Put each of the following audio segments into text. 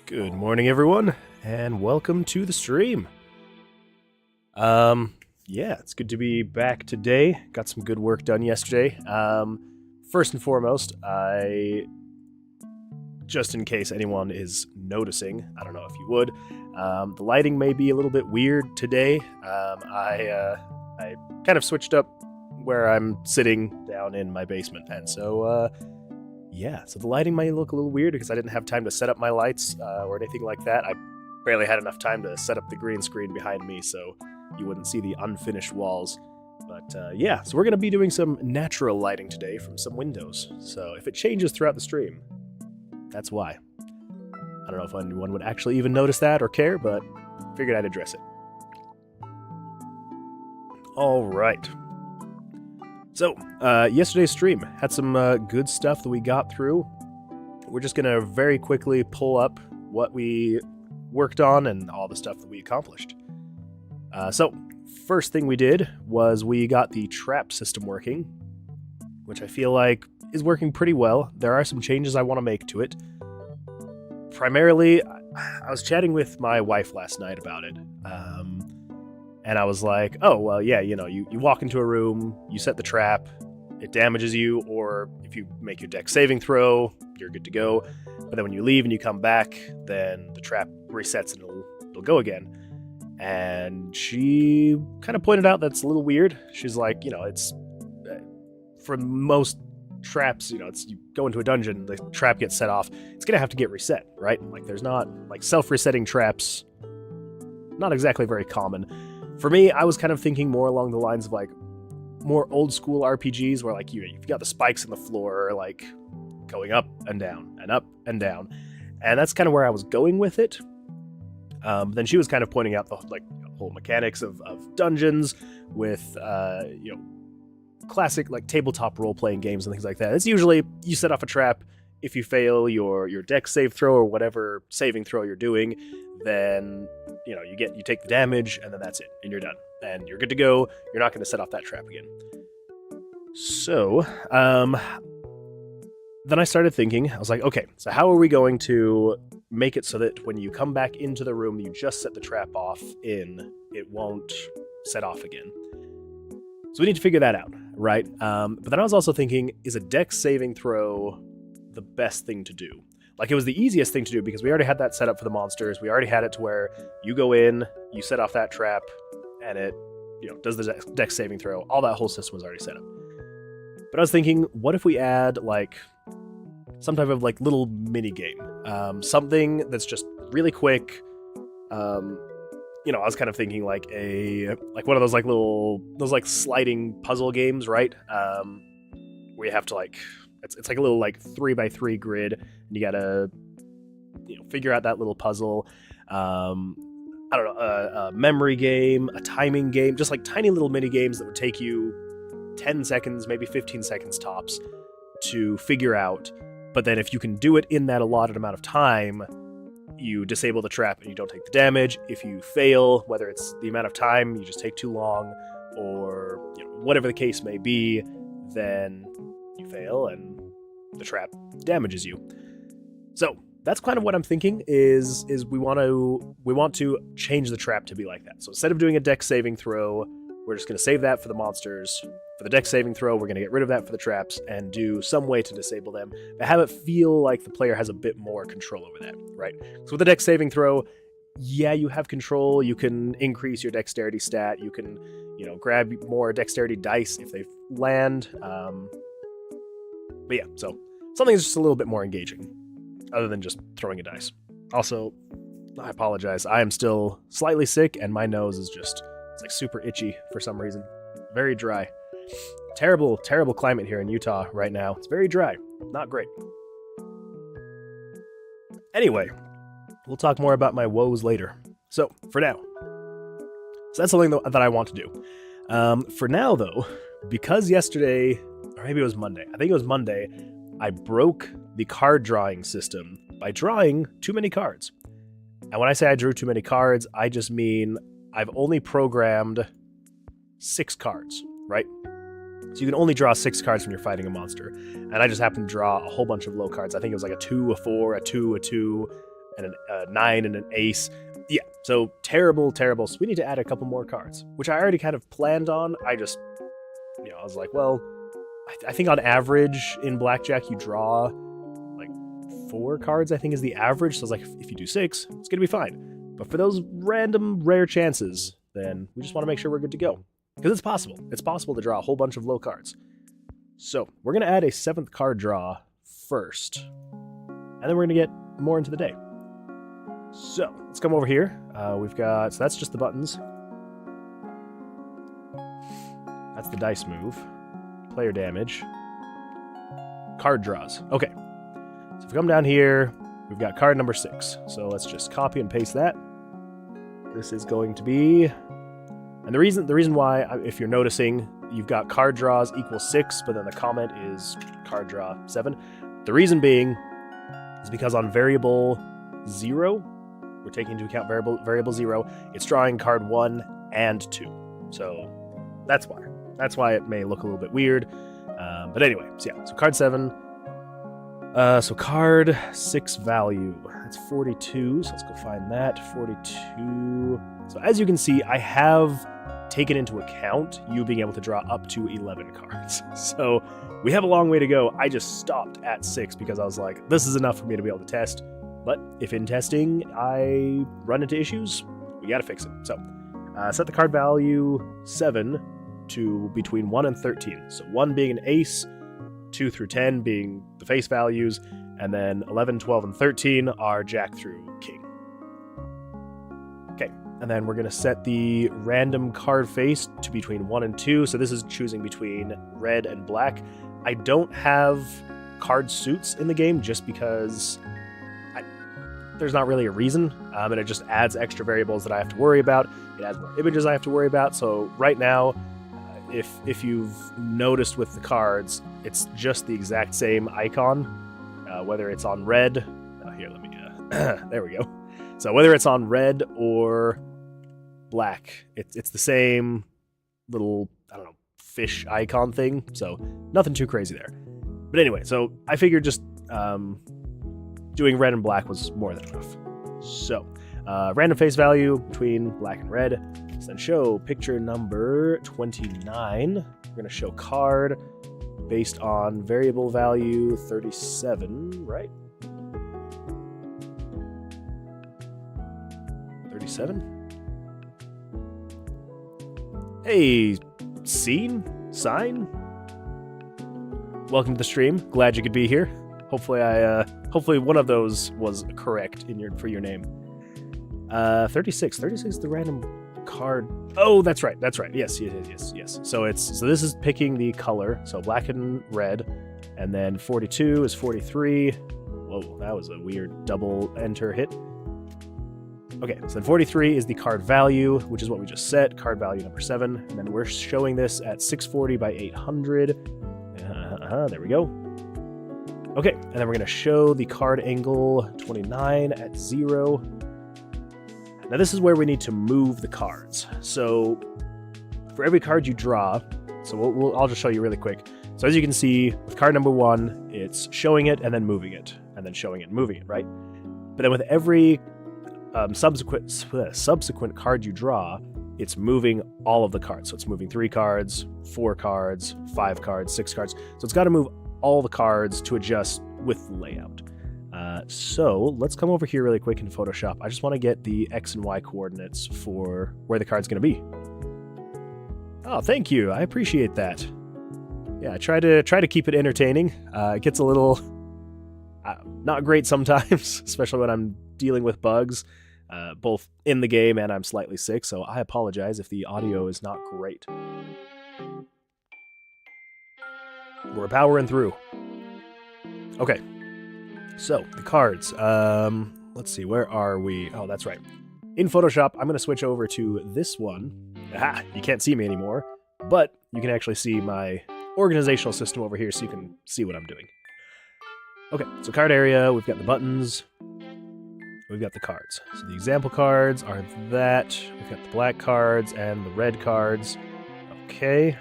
Good morning, everyone, and welcome to the stream. Yeah, it's good to be back today. Got some good work done yesterday. First and foremost, just in case anyone is noticing, I don't know if you would, the lighting may be a little bit weird today. I kind of switched up where I'm sitting down in my basement, and so, yeah, so the lighting might look a little weird because I didn't have time to set up my lights or anything like that. I barely had enough time to set up the green screen behind me so you wouldn't see the unfinished walls. But yeah, so we're going to be doing some natural lighting today from some windows. So if it changes throughout the stream, that's why. I don't know if anyone would actually even notice that or care, but figured I'd address it. All right. So, yesterday's stream had some good stuff that we got through. We're just going to very quickly pull up what we worked on and all the stuff that we accomplished. So, first thing we did was we got the trap system working, which I feel like is working pretty well. There are some changes I want to make to it. Primarily, I was chatting with my wife last night about it. And I was like, oh, well, yeah, you know, you walk into a room, you set the trap, it damages you, or if you make your deck saving throw, you're good to go. But then when you leave and you come back, then the trap resets and it'll go again. And she kind of pointed out that's a little weird. She's like, you know, it's for most traps, you know, it's you go into a dungeon, the trap gets set off, it's gonna have to get reset, right? Like there's not like self-resetting traps, not exactly very common. For me, I was kind of thinking more along the lines of like more old school RPGs where like you've got the spikes in the floor like going up and down and up and down, and that's kind of where I was going with it. Then she was kind of pointing out the like whole mechanics of dungeons with you know, classic like tabletop role-playing games and things like that. It's usually you set off a trap. If you fail your deck save throw or whatever saving throw you're doing, then you know you take the damage and then that's it and you're done and you're good to go. You're not going to set off that trap again. So then I started thinking, I was like, okay, so how are we going to make it so that when you come back into the room you just set the trap off in, it won't set off again? So we need to figure that out, right? But then I was also thinking, is a deck saving throw the best thing to do? Like, it was the easiest thing to do because we already had that set up for the monsters. We already had it to where you go in, you set off that trap, and it, you know, does the deck saving throw. All that whole system was already set up. But I was thinking, what if we add like some type of like little mini game, something that's just really quick. You know, I was kind of thinking like one of those like those like sliding puzzle games, right? Where you have to like. It's like a little like 3x3 grid, and you gotta, you know, figure out that little puzzle. I don't know, a memory game, a timing game, just like tiny little mini games that would take you 10 seconds, maybe 15 seconds tops to figure out. But then if you can do it in that allotted amount of time, you disable the trap and you don't take the damage. If you fail, whether it's the amount of time, you just take too long, or you know, whatever the case may be, then you fail and the trap damages you. So that's kind of what I'm thinking is we want to change the trap to be like that. So instead of doing a deck saving throw, we're just going to save that for the monsters. For the deck saving throw, we're going to get rid of that for the traps and do some way to disable them, but have it feel like the player has a bit more control over that, right? So with the deck saving throw, yeah, you have control. You can increase your dexterity stat. You can, you know, grab more dexterity dice if they land. But yeah, so something that's just a little bit more engaging, other than just throwing a dice. Also, I apologize. I am still slightly sick, and my nose is just, it's like super itchy for some reason. Very dry. Terrible, terrible climate here in Utah right now. It's very dry. Not great. Anyway, we'll talk more about my woes later. So, for now. So that's something that I want to do. For now, though, because yesterday, or maybe it was Monday. I think it was Monday. I broke the card drawing system by drawing too many cards. And when I say I drew too many cards, I just mean I've only programmed 6 cards, right? So you can only draw 6 cards when you're fighting a monster. And I just happened to draw a whole bunch of low cards. I think it was like a 2, a 4, a 2, a 2, and a 9 and an ace. Yeah, so terrible, terrible. So we need to add a couple more cards, which I already kind of planned on. I just, I was like, well, I think on average in Blackjack you draw like 4 cards, I think is the average. So I was like, if you do 6, it's going to be fine. But for those random rare chances, then we just want to make sure we're good to go. Because it's possible. It's possible to draw a whole bunch of low cards. So we're going to add a 7th card draw first. And then we're going to get more into the day. So let's come over here. We've got, so that's just the buttons. That's the dice move. Player damage. Card draws. Okay. So if we come down here, we've got card number 6. So let's just copy and paste that. This is going to be... And the reason why, if you're noticing, you've got card draws equals 6, but then the comment is card draw 7. The reason being is because on variable 0, we're taking into account variable 0, it's drawing card 1 and 2. So that's why. That's why it may look a little bit weird. But anyway, so yeah, so card 7. So card 6 value, that's 42, so let's go find that, 42. So as you can see, I have taken into account you being able to draw up to 11 cards. So we have a long way to go. I just stopped at 6 because I was like, this is enough for me to be able to test. But if in testing I run into issues, we gotta fix it. So set the card value 7 to between 1 and 13. So 1 being an ace, 2 through 10 being the face values, and then 11, 12, and 13 are jack through king. Okay, and then we're going to set the random card face to between 1 and 2. So this is choosing between red and black. I don't have card suits in the game just because there's not really a reason, and it just adds extra variables that I have to worry about. It adds more images I have to worry about. So right now, if you've noticed with the cards, it's just the exact same icon, whether it's on red. Here, let me. There we go. So whether it's on red or black, it's the same little, I don't know, fish icon thing. So nothing too crazy there. But anyway, so I figured just doing red and black was more than enough. So random face value between black and red. So then show picture number 29. We're going to show card based on variable value 37, right? 37? Hey, scene? Sign? Welcome to the stream. Glad you could be here. Hopefully one of those was correct for your name. 36. 36 is the random card. Oh, that's right. Yes. So this is picking the color. So black and red, and then 42 is 43. Whoa, that was a weird double enter hit. Okay, so then 43 is the card value, which is what we just set. Card value number 7, and then we're showing this at 640 by 800. There we go. Okay, and then we're going to show the card angle 29 at 0. Now this is where we need to move the cards. So for every card you draw, so I'll just show you really quick. So as you can see, with card number 1, it's showing it and then moving it, and then showing it and moving it, right? But then with every subsequent card you draw, it's moving all of the cards. So it's moving 3 cards, 4 cards, 5 cards, 6 cards. So it's got to move all the cards to adjust with the layout. So let's come over here really quick in Photoshop. I just want to get the X and Y coordinates for where the card's going to be. Oh, thank you. I appreciate that. Yeah, I try to keep it entertaining. It gets a little not great sometimes, especially when I'm dealing with bugs, both in the game and I'm slightly sick. So I apologize if the audio is not great. We're powering through. Okay. So, the cards. Let's see, where are we? Oh, that's right. In Photoshop, I'm going to switch over to this one. Aha, you can't see me anymore, but you can actually see my organizational system over here so you can see what I'm doing. Okay, so card area, we've got the buttons, we've got the cards. So the example cards are that, we've got the black cards and the red cards. Okay.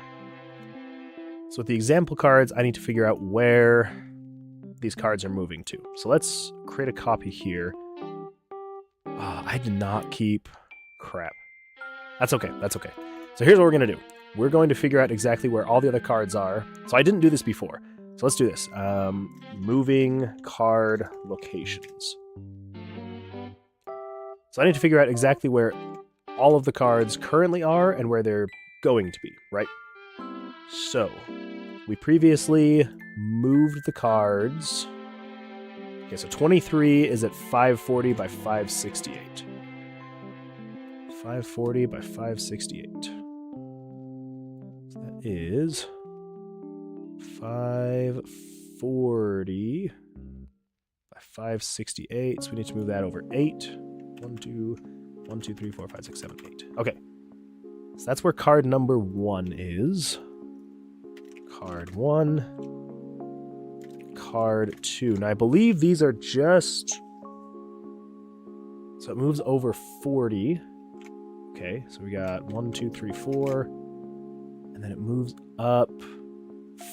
So with the example cards, I need to figure out where these cards are moving to. So let's create a copy here. I did not keep... Crap. That's okay. That's okay. So here's what we're going to do. We're going to figure out exactly where all the other cards are. So I didn't do this before. So let's do this. Moving card locations. So I need to figure out exactly where all of the cards currently are and where they're going to be, right? So we previously moved the cards. Okay, so 23 is at 540 by 568. 540 by 568. So that is 540 by 568. So we need to move that over 8. 1, 2, 3, 4, 5, 6, 7, 8. Okay. So that's where card number 1 is. Card 1. Card 2. Now I believe these are just... So it moves over 40. Okay, so we got 1, 2, 3, 4. And then it moves up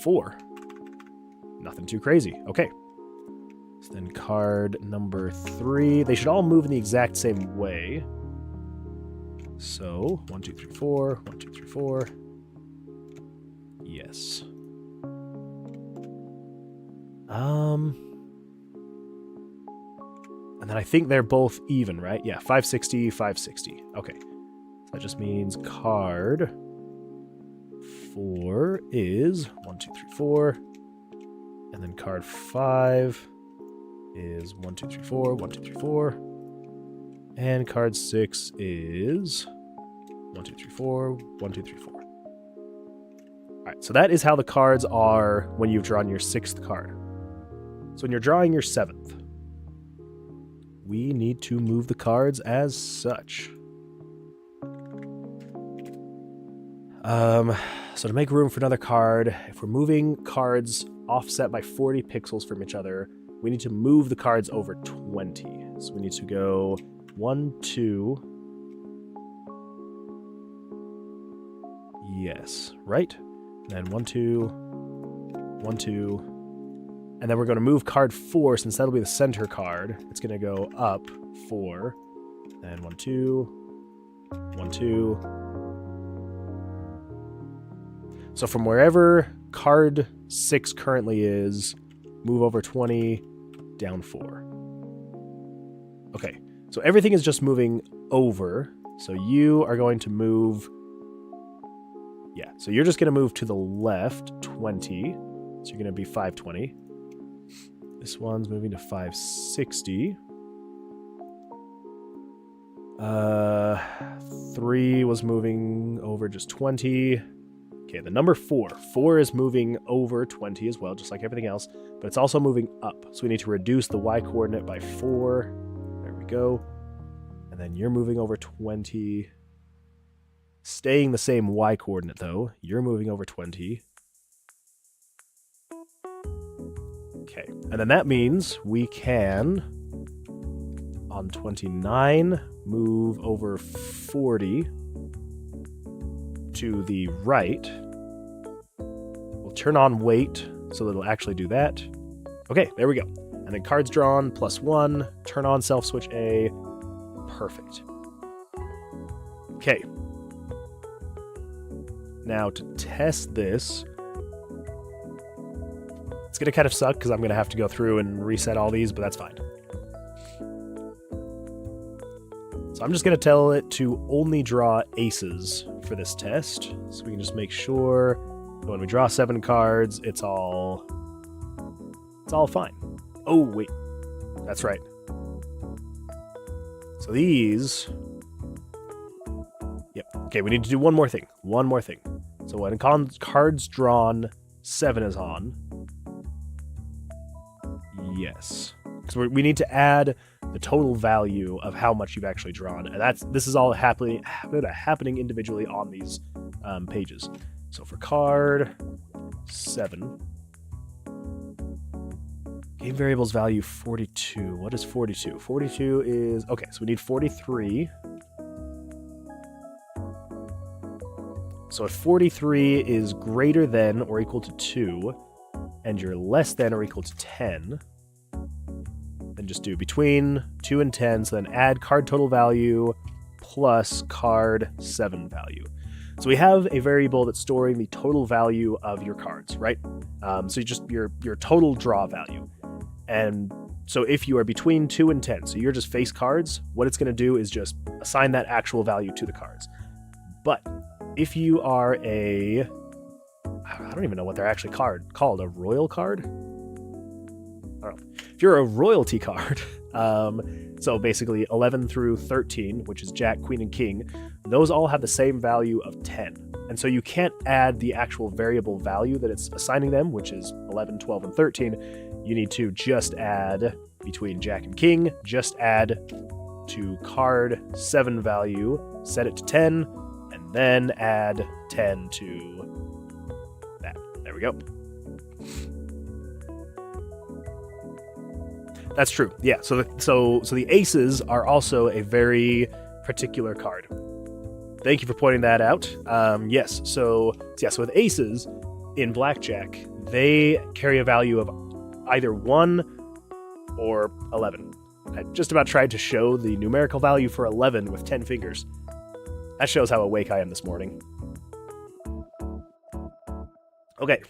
4. Nothing too crazy. Okay. So then card number 3. They should all move in the exact same way. So 1, 2, 3, 4. 1, 2, 3, 4. Yes. And then I think they're both even, right? Yeah, 560, 560. Okay. So that just means card 4 is 1, 2, 3, 4. And then card 5 is 1, 2, 3, 4, 1, 2, 3, 4. And card 6 is 1, 2, 3, 4, 1, 2, 3, 4. Alright, so that is how the cards are when you've drawn your 6th card. So when you're drawing your 7th, we need to move the cards as such. So to make room for another card, if we're moving cards offset by 40 pixels from each other, we need to move the cards over 20. So we need to go 1, 2. Yes, right? And then 1, 2, 1, 2. And then we're going to move card 4, since that'll be the center card. It's going to go up 4. And 1, 2, 1, 2. So from wherever card 6 currently is, move over 20, down 4. Okay, so everything is just moving over. So you are going to move... Yeah, so you're just going to move to the left 20. So you're going to be 520. This one's moving to 560. 3 was moving over just 20. Okay, the number 4. 4 is moving over 20 as well, just like everything else, but it's also moving up. So we need to reduce the y-coordinate by 4. There we go. And then you're moving over 20. Staying the same y-coordinate, though. You're moving over 20. Okay, and then that means we can, on 29, move over 40 to the right. We'll turn on wait so that it'll actually do that. Okay, there we go. And then cards drawn, +1, turn on self-switch A. Perfect. Okay. Now, to test this, it's going to kind of suck because I'm going to have to go through and reset all these, but that's fine. So I'm just going to tell it to only draw aces for this test. So we can just make sure that when we draw 7 cards, it's all fine. Oh, wait. That's right. So these... Yep. Okay, we need to do one more thing. One more thing. So when cards drawn 7 is on... Yes. Because we need to add the total value of how much you've actually drawn. And this is all happening individually on these pages. So for card 7, game variables value 42. What is 42? 42 is... Okay, so we need 43. So if 43 is greater than or equal to 2, and you're less than or equal to 10, then and just do between 2 and 10, so then add card total value plus card 7 value. So we have a variable that's storing the total value of your cards, right? So your total draw value. And so if you are between 2 and 10, so you're just face cards, what it's going to do is just assign that actual value to the cards. But if you are I don't even know what they're actually called, a royal card? I don't know. If you're a royalty card, so basically 11 through 13, which is Jack, Queen, and King, those all have the same value of 10. And so you can't add the actual variable value that it's assigning them, which is 11, 12, and 13. You need to just add between Jack and King, just add to card 7 value, set it to 10, and then add 10 to that. There we go. That's true. Yeah. So the aces are also a very particular card. Thank you for pointing that out. Yes. So with aces in Blackjack, they carry a value of either 1 or 11. I just about tried to show the numerical value for 11 with 10 fingers. That shows how awake I am this morning. Okay.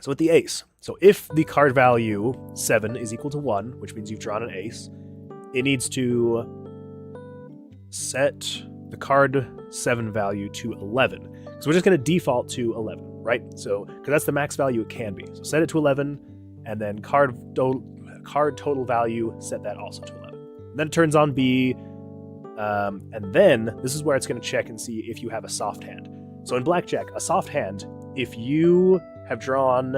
So with the ace, so if the card value 7 is equal to 1, which means you've drawn an ace, it needs to set the card 7 value to 11. So we're just going to default to 11, right? So, because that's the max value it can be. So set it to 11, and then card total value, set that also to 11. And then it turns on B, and then this is where it's going to check and see if you have a soft hand. So in Blackjack, a soft hand, if you have drawn,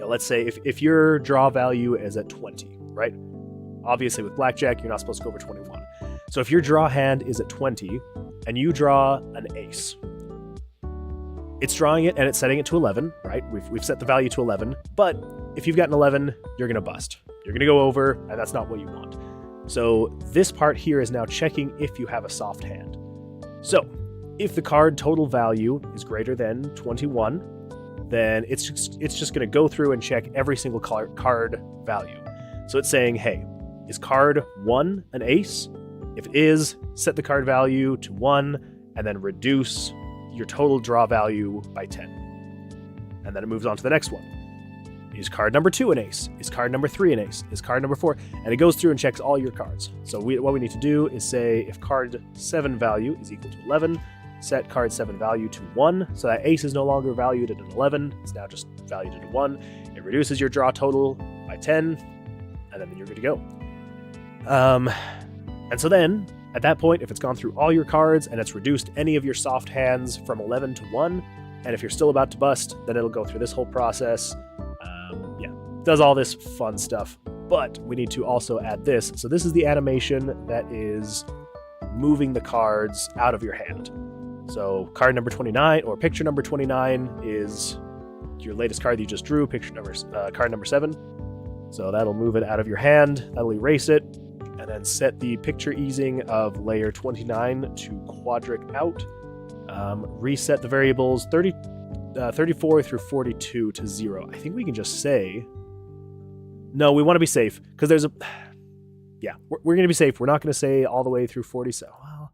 let's say if your draw value is at 20, right? Obviously with Blackjack, you're not supposed to go over 21. So if your draw hand is at 20 and you draw an ace, it's drawing it and it's setting it to 11, right? We've set the value to 11, but if you've got an 11, you're going to bust. You're going to go over, and that's not what you want. So this part here is now checking if you have a soft hand. So if the card total value is greater than 21, then it's just going to go through and check every single card value. So it's saying, hey, is card 1 an ace? If it is, set the card value to 1 and then reduce your total draw value by 10. And then it moves on to the next one. Is card number 2 an ace? Is card number 3 an ace? Is card number 4? And it goes through and checks all your cards. So what we need to do is say if card 7 value is equal to 11, set card 7 value to 1, so that ace is no longer valued at an 11, it's now just valued at a 1. It reduces your draw total by 10, and then you're good to go. And so then, at that point, if it's gone through all your cards and it's reduced any of your soft hands from 11 to 1, and if you're still about to bust, then it'll go through this whole process. Does all this fun stuff, but we need to also add this. So this is the animation that is moving the cards out of your hand. So card number 29 or picture number 29 is your latest card that you just drew, card number 7. So that'll move it out of your hand, that'll erase it, and then set the picture easing of layer 29 to quadric out. Reset the variables 34 through 42 to 0. I think we can just say... No, we want to be safe, because there's a... Yeah, we're going to be safe. We're not going to say all the way through 47. Well,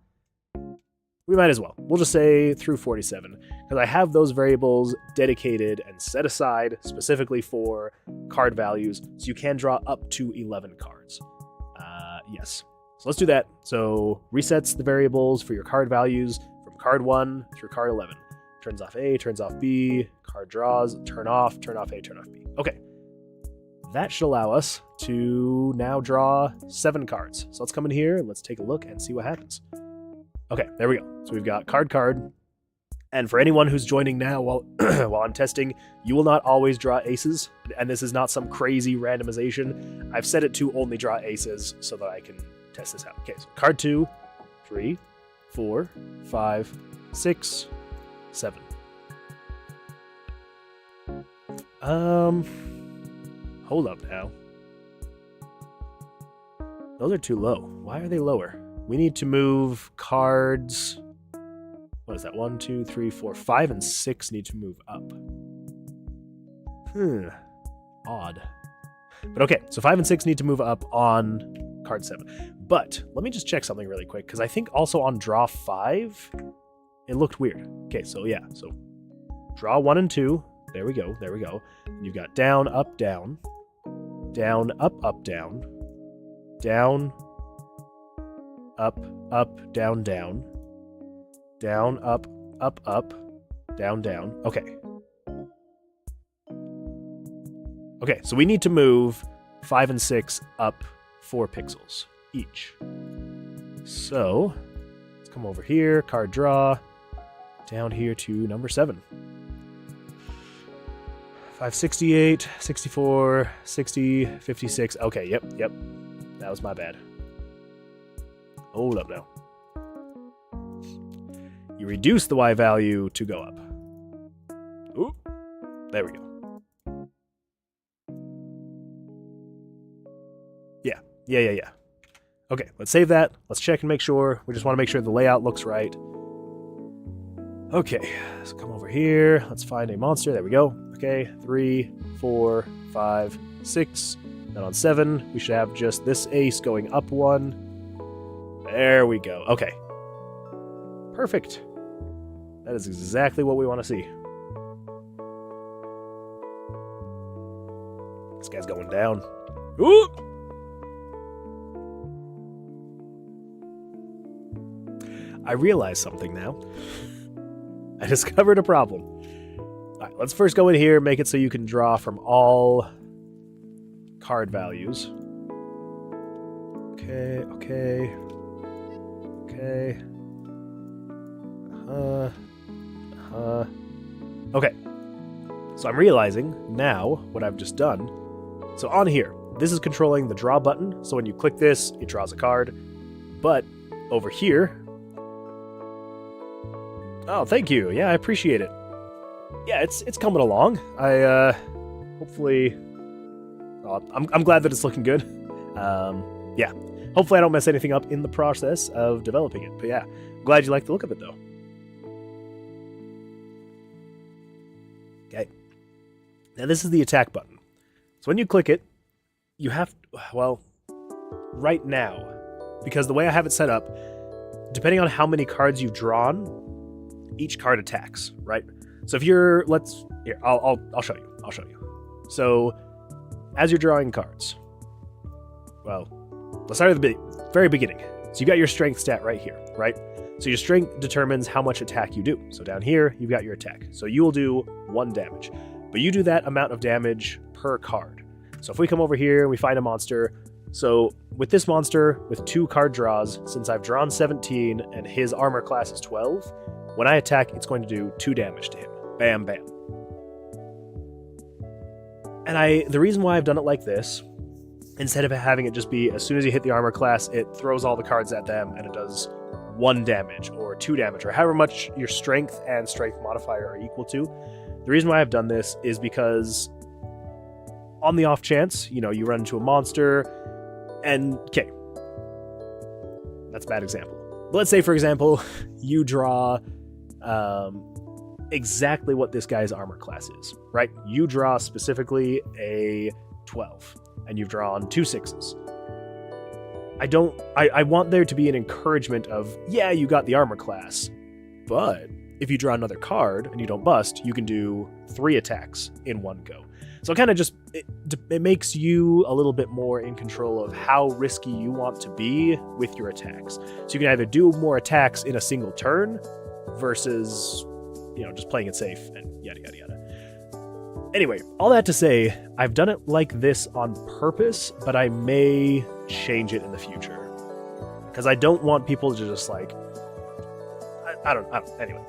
we might as well. We'll just say through 47, because I have those variables dedicated and set aside specifically for card values, so you can draw up to 11 cards. Yes. So let's do that. So resets the variables for your card values from card 1 through card 11. Turns off A, turns off B, card draws, turn off A, turn off B. Okay. That should allow us to now draw 7 cards. So let's come in here and let's take a look and see what happens. Okay, there we go. So we've got card. And for anyone who's joining now while I'm testing, you will not always draw aces. And this is not some crazy randomization. I've set it to only draw aces so that I can test this out. Okay, so card 2, 3, 4, 5, 6, 7. Hold up now. Those are too low. Why are they lower? We need to move cards... What is that? 1, 2, 3, 4, 5, and 6 need to move up. Odd. But okay, so 5 and 6 need to move up on card 7. But let me just check something really quick, because I think also on draw 5, it looked weird. Okay, so yeah, so draw 1 and 2. There we go, there we go. And you've got down, up, down. Down, up, down. Down, up, down, down. Down, up, down, down. Okay. Okay, so we need to move 5 and 6 up 4 pixels each. So, let's come over here, card draw, down here to number 7. 568, 64, 60, 56. Okay, yep. That was my bad. Hold up now. You reduce the Y value to go up. Ooh, there we go. Yeah. Okay, let's save that. Let's check and make sure. We just want to make sure the layout looks right. Okay, so come over here. Let's find a monster. There we go. Okay, 3, 4, 5, 6. Then on 7, we should have just this ace going up 1. There we go. Okay. Perfect. That is exactly what we want to see. This guy's going down. Ooh! I realize something now. I discovered a problem. All right, let's first go in here, make it so you can draw from all card values. Okay. Okay. So I'm realizing now what I've just done. So on here, this is controlling the draw button. So when you click this, it draws a card. But over here, oh, thank you. Yeah, I appreciate it. Yeah, it's coming along. I hopefully, I'm glad that it's looking good. Yeah, hopefully I don't mess anything up in the process of developing it. But yeah, I'm glad you like the look of it though. Okay. Now this is the attack button. So when you click it, you have, well, right now, because the way I have it set up, depending on how many cards you've drawn, each card attacks, right? So if you're, I'll show you. So as you're drawing cards, well, let's start at the very beginning. So you got your strength stat right here, right? So your strength determines how much attack you do. So down here, you've got your attack. So you will do 1 damage, but you do that amount of damage per card. So if we come over here and we find a monster, so with this monster, with 2 card draws, since I've drawn 17 and his armor class is 12, when I attack, it's going to do 2 damage to him. Bam, bam. And the reason why I've done it like this, instead of having it just be as soon as you hit the armor class, it throws all the cards at them and it does 1 damage or 2 damage or however much your strength and strength modifier are equal to. The reason why I've done this is because on the off chance, you run into a monster and, okay, that's a bad example. But let's say, for example, you draw exactly what this guy's armor class is, right? You draw specifically a 12, and you've drawn 2 6s. I want there to be an encouragement of, yeah, you got the armor class, but if you draw another card and you don't bust, you can do 3 attacks in one go. So it kind of just, it makes you a little bit more in control of how risky you want to be with your attacks. So you can either do more attacks in a single turn versus, just playing it safe and yada, yada, yada. Anyway, all that to say, I've done it like this on purpose, but I may change it in the future. Because I don't want people to just I don't, anyway.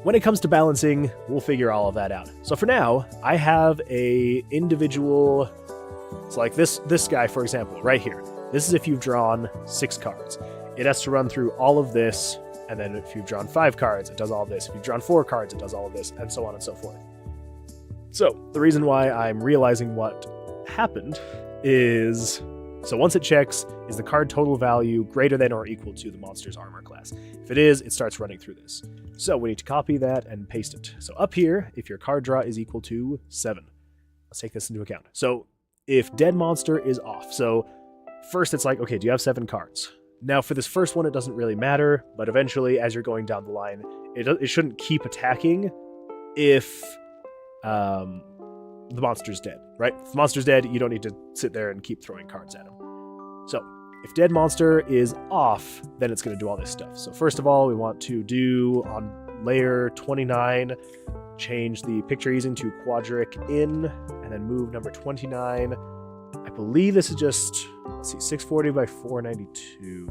When it comes to balancing, we'll figure all of that out. So for now, I have a individual, it's like this guy, for example, right here. This is if you've drawn 6 cards. It has to run through all of this, and then if you've drawn 5 cards, it does all of this. If you've drawn 4 cards, it does all of this, and so on and so forth. So the reason why I'm realizing what happened is, so once it checks, is the card total value greater than or equal to the monster's armor class? If it is, it starts running through this. So we need to copy that and paste it. So up here, if your card draw is equal to 7, let's take this into account. So if dead monster is off. So first it's like, okay, do you have 7 cards? Now for this first one, it doesn't really matter, but eventually as you're going down the line, it shouldn't keep attacking if the monster's dead, right? If the monster's dead, you don't need to sit there and keep throwing cards at him. So if dead monster is off, then it's going to do all this stuff. So first of all, we want to do on layer 29, change the picture easing to quadric in, and then move number 29. I believe this is just, let's see, 640 by 492.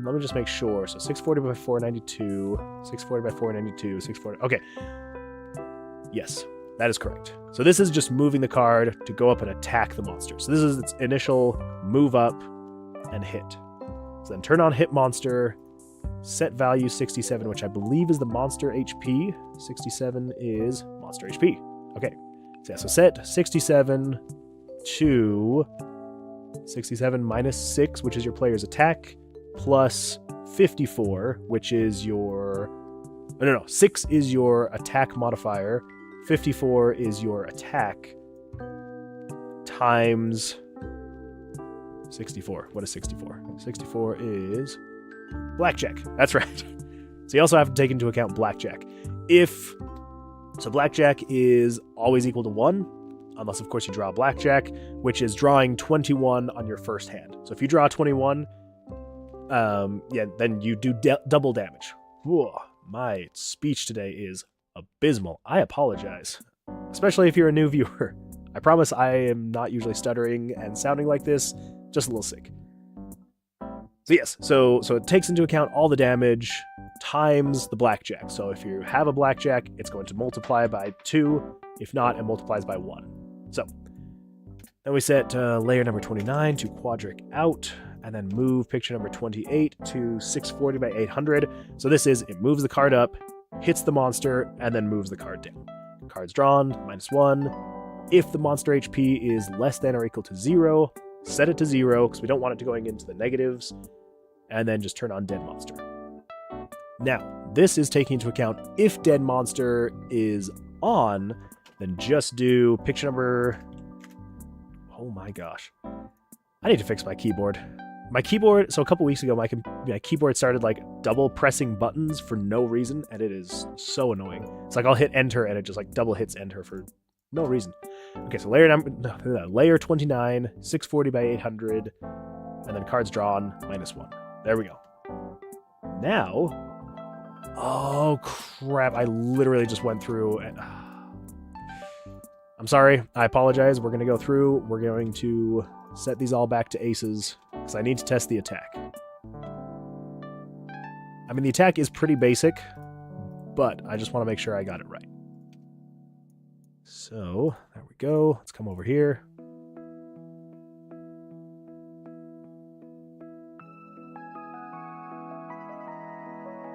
Let me just make sure. So 640 by 492, 640 by 492, 640. Okay. Yes, that is correct. So this is just moving the card to go up and attack the monster. So this is its initial move up and hit. So then turn on hit monster, set value 67, which I believe is the monster HP. 67 is monster HP. Okay. So, yeah, so set 67 to 67 minus 6, which is your player's attack, plus 54, which is your... No, 6 is your attack modifier, 54 is your attack, times 64. What is 64? 64 is Blackjack. That's right. So you also have to take into account Blackjack. So Blackjack is always equal to 1, unless of course you draw Blackjack, which is drawing 21 on your first hand. So if you draw 21, then you do double damage. Whoa, my speech today is abysmal. I apologize, especially if you're a new viewer. I promise I am not usually stuttering and sounding like this, just a little sick. So yes, so it takes into account all the damage times the Blackjack. So if you have a Blackjack, it's going to multiply by 2. If not, it multiplies by 1. So then we set layer number 29 to quadric out, and then move picture number 28 to 640 by 800. So this is, it moves the card up, hits the monster, and then moves the card down. Cards drawn, -1. If the monster HP is less than or equal to 0, set it to 0, because we don't want it to going into the negatives, and then just turn on dead monster. Now, this is taking into account if dead monster is on, then just do picture number... Oh my gosh. I need to fix my keyboard. My keyboard, so a couple weeks ago, my keyboard started like double pressing buttons for no reason, and it is so annoying. It's like I'll hit enter and it just like double hits enter for no reason. Okay, so layer 29, 640 by 800, and then cards drawn, -1. There we go. Now, oh crap, I literally just went through and... I'm sorry, I apologize. We're going to go through, we're going to set these all back to aces, because I need to test the attack. I mean, the attack is pretty basic, but I just want to make sure I got it right. So, there we go. Let's come over here.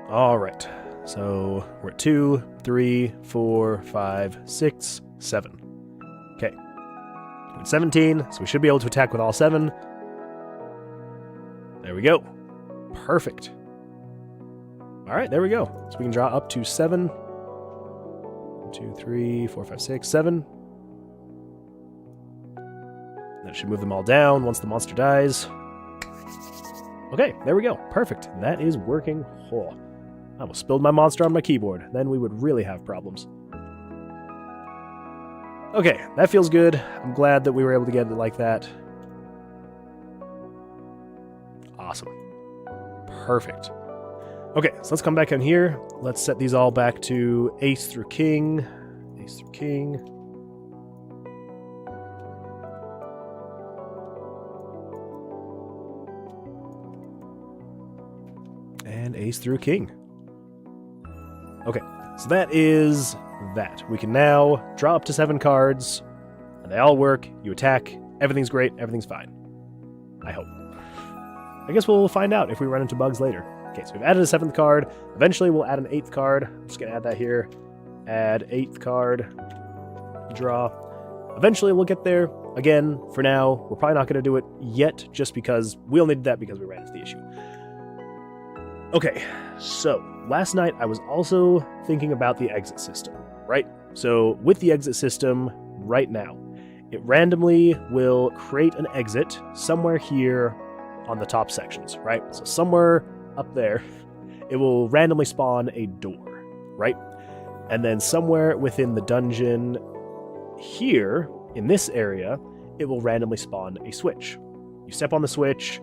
All right. So, we're at 2, 3, 4, 5, 6, 7. Okay. 17, so we should be able to attack with all 7. There we go. Perfect. All right, there we go. So we can draw up to 7. 1, 2, 3, 4, 5, 6, 7. That should move them all down once the monster dies. Okay, there we go. Perfect. That is working. Oh, I almost spilled my monster on my keyboard. Then we would really have problems. Okay, that feels good. I'm glad that we were able to get it like that. Awesome. Perfect. Okay, so let's come back in here. Let's set these all back to ace through king. Ace through king. And ace through king. Okay, so that is that. We can now draw up to 7 cards, and they all work. You attack, everything's great, everything's fine. I hope. I guess we'll find out if we run into bugs later. Okay, so we've added a 7th card. Eventually we'll add an 8th card. I'm just gonna add that here. Add 8th card. Draw. Eventually we'll get there. Again, for now, we're probably not gonna do it yet, just because we only did that because we ran into the issue. Okay, so last night I was also thinking about the exit system, right? So with the exit system right now, it randomly will create an exit somewhere here on the top sections, right? So somewhere up there, it will randomly spawn a door, right? And then somewhere within the dungeon here, in this area, it will randomly spawn a switch. You step on the switch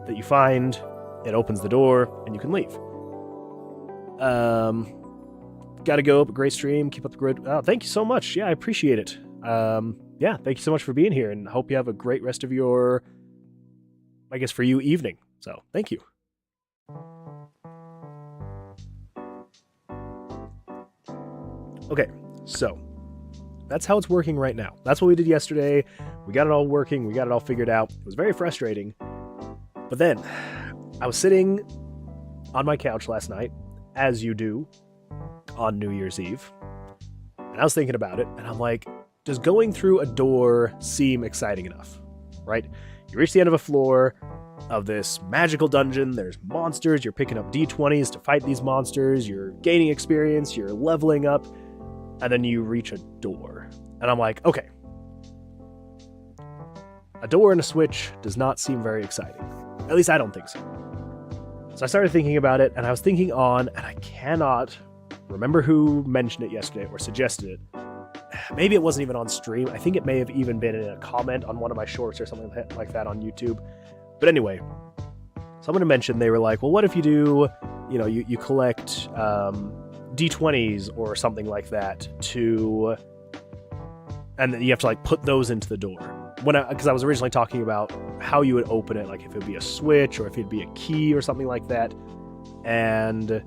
that you find, it opens the door, and you can leave. Gotta go, but great stream, keep up the good... Oh, thank you so much, yeah, I appreciate it. Yeah, thank you so much for being here, and hope you have a great rest of your, I guess for you, evening. So, thank you. Okay, so that's how it's working right now. That's what we did yesterday. We got it all working. We got it all figured out. It was very frustrating. But then I was sitting on my couch last night, as you do on New Year's Eve. And I was thinking about it, and I'm like, does going through a door seem exciting enough? Right? You reach the end of a floor of this magical dungeon. There's monsters. You're picking up D20s to fight these monsters. You're gaining experience. You're leveling up. And then you reach a door. And I'm like, okay. A door and a switch does not seem very exciting. At least I don't think so. So I started thinking about it, and I was thinking on, and I cannot remember who mentioned it yesterday or suggested it. Maybe it wasn't even on stream. I think it may have even been in a comment on one of my shorts or something like that on YouTube. But anyway, someone mentioned, they were like, well, what if you do, you know, you collect D20s or something like that to, and then you have to like put those into the door. Because I was originally talking about how you would open it, like if it would be a switch or if it'd be a key or something like that. And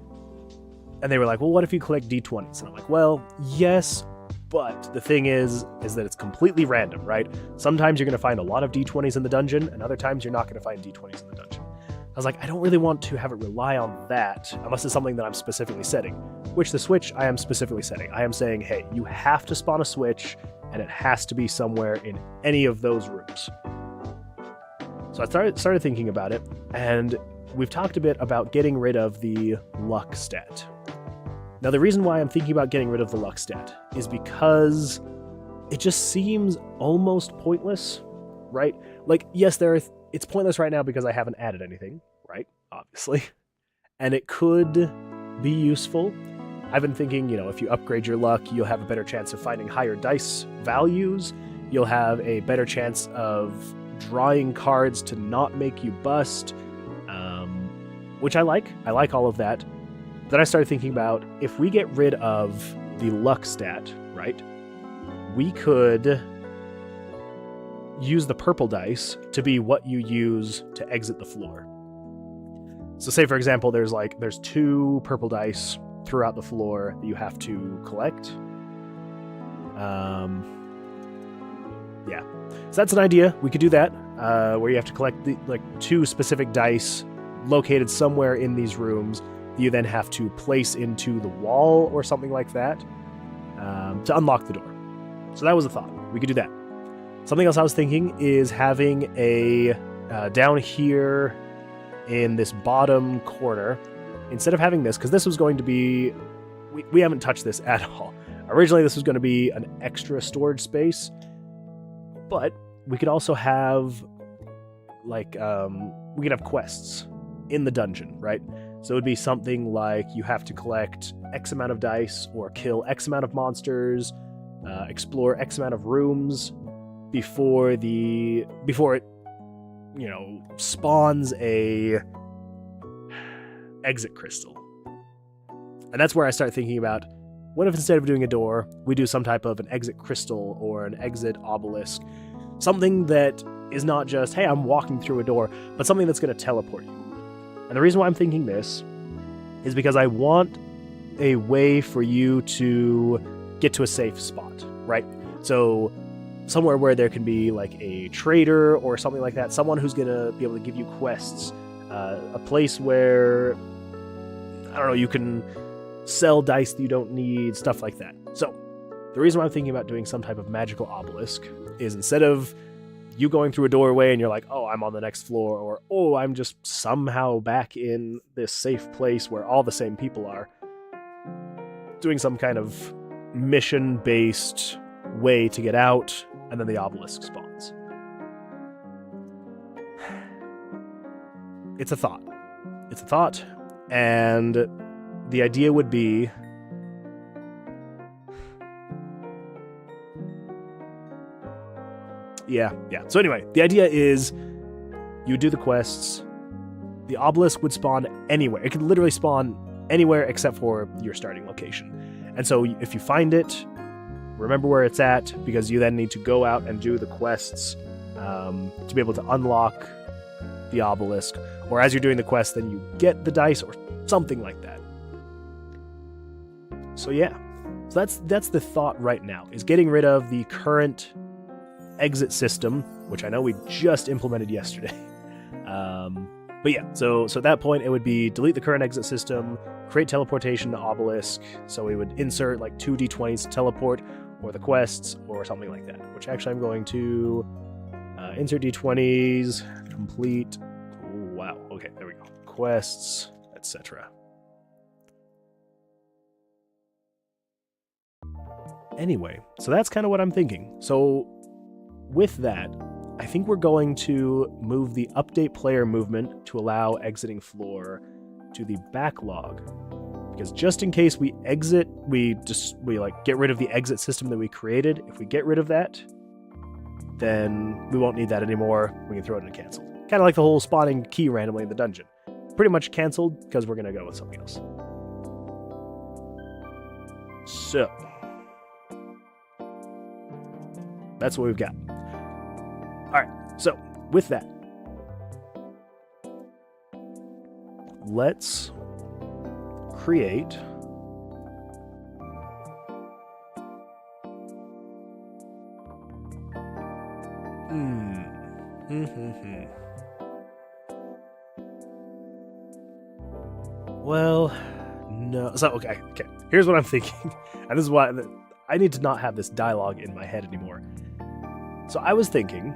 they were like, well, what if you collect D20s? And I'm like, well, yes, but the thing is that it's completely random, right? Sometimes you're going to find a lot of D20s in the dungeon, and other times you're not going to find D20s in the dungeon. I was like, I don't really want to have it rely on that, unless it's something that I'm specifically setting. Which the switch I am specifically setting. I am saying, hey, you have to spawn a switch, and it has to be somewhere in any of those rooms. So I started thinking about it, and we've talked a bit about getting rid of the luck stat. Now, the reason why I'm thinking about getting rid of the luck stat is because it just seems almost pointless, right? Like, yes, it's pointless right now because I haven't added anything, right? Obviously. And it could be useful. I've been thinking, you know, if you upgrade your luck, you'll have a better chance of finding higher dice values. You'll have a better chance of drawing cards to not make you bust, which I like. I like all of that. Then I started thinking about, if we get rid of the luck stat, right, we could use the purple dice to be what you use to exit the floor. So say, for example, there's 2 purple dice throughout the floor that you have to collect. Yeah. So that's an idea. We could do that, where you have to collect the 2 specific dice located somewhere in these rooms. You then have to place into the wall or something like that to unlock the door. So that was a thought. We could do that. Something else I was thinking is having a down here in this bottom corner, instead of having this, because this was going to be, we haven't touched this at all. Originally, this was going to be an extra storage space, but we could also have we could have quests in the dungeon, right? So it would be something like you have to collect X amount of dice or kill X amount of monsters, explore X amount of rooms before it, you know, spawns a exit crystal. And that's where I start thinking about, what if instead of doing a door, we do some type of an exit crystal or an exit obelisk, something that is not just, hey, I'm walking through a door, but something that's going to teleport you. And the reason why I'm thinking this is because I want a way for you to get to a safe spot, right? So somewhere where there can be like a trader or something like that, someone who's going to be able to give you quests, a place where, I don't know, you can sell dice that you don't need, stuff like that. So the reason why I'm thinking about doing some type of magical obelisk is, instead of you going through a doorway and you're like, oh, I'm on the next floor, or, oh, I'm just somehow back in this safe place where all the same people are, doing some kind of mission-based way to get out and then the obelisk spawns. It's a thought. It's a thought, and the idea would be... Yeah. So anyway, the idea is you do the quests, the obelisk would spawn anywhere. It could literally spawn anywhere except for your starting location. And so if you find it, remember where it's at, because you then need to go out and do the quests to be able to unlock the obelisk. Or as you're doing the quest, then you get the dice or something like that. So yeah, so that's the thought right now, is getting rid of the current exit system, which I know we just implemented yesterday. But yeah, so at that point it would be delete the current exit system, create teleportation to obelisk. So we would insert like 2 d20s to teleport, or the quests, or something like that. Which actually I'm going to insert d20s, complete. Wow. Okay, there we go. Quests, etc. Anyway, so that's kind of what I'm thinking. So with that, I think we're going to move the update player movement to allow exiting floor to the backlog. Because just in case we exit, we like get rid of the exit system that we created. If we get rid of that, then we won't need that anymore. We can throw it in a canceled. Kind of like the whole spawning key randomly in the dungeon. Pretty much canceled because we're going to go with something else. So that's what we've got. Alright, so with that, let's create Well, no. So, okay. Here's what I'm thinking. And this is why I need to not have this dialogue in my head anymore. So I was thinking,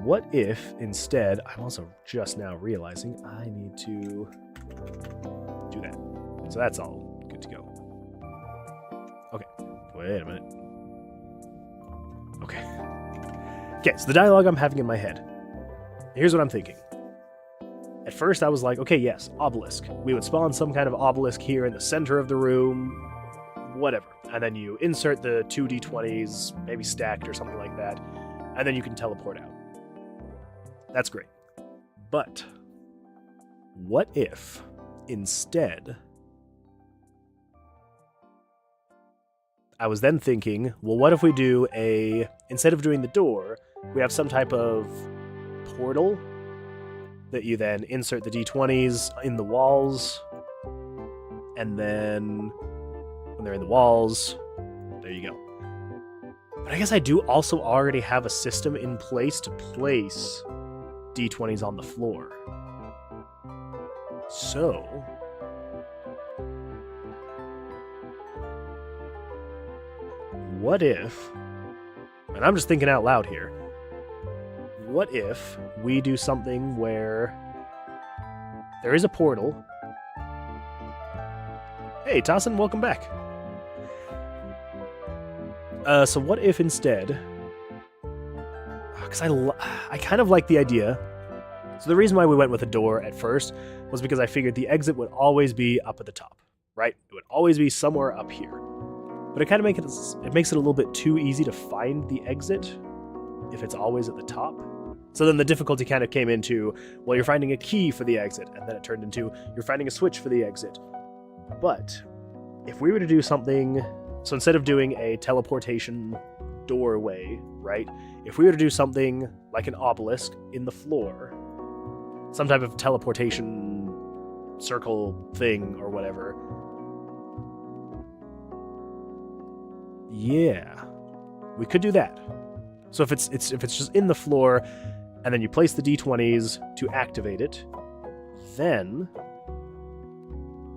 what if instead, I'm also just now realizing I need to do that. So that's all good to go. Okay. Wait a minute. Okay, so the dialogue I'm having in my head. Here's what I'm thinking. At first I was like, okay, yes, obelisk. We would spawn some kind of obelisk here in the center of the room, whatever. And then you insert the 2 d20s, maybe stacked or something like that, and then you can teleport out. That's great. But what if instead I was then thinking, well, what if we do instead of doing the door, we have some type of portal that you then insert the d20s in the walls, and then when they're in the walls, there you go. But I guess I do also already have a system in place to place d20s on the floor. So what if, and I'm just thinking out loud here, what if we do something where there is a portal? Hey, Tossin, welcome back. So what if instead, because I kind of like the idea. So the reason why we went with a door at first was because I figured the exit would always be up at the top, right? It would always be somewhere up here. But it kind of makes it a little bit too easy to find the exit if it's always at the top. So then the difficulty kind of came into, well, you're finding a key for the exit, and then it turned into, you're finding a switch for the exit. But if we were to do something, so instead of doing a teleportation doorway, right? If we were to do something like an obelisk in the floor, some type of teleportation circle thing or whatever, yeah, we could do that. So if it's just in the floor, and then you place the d20s to activate it, then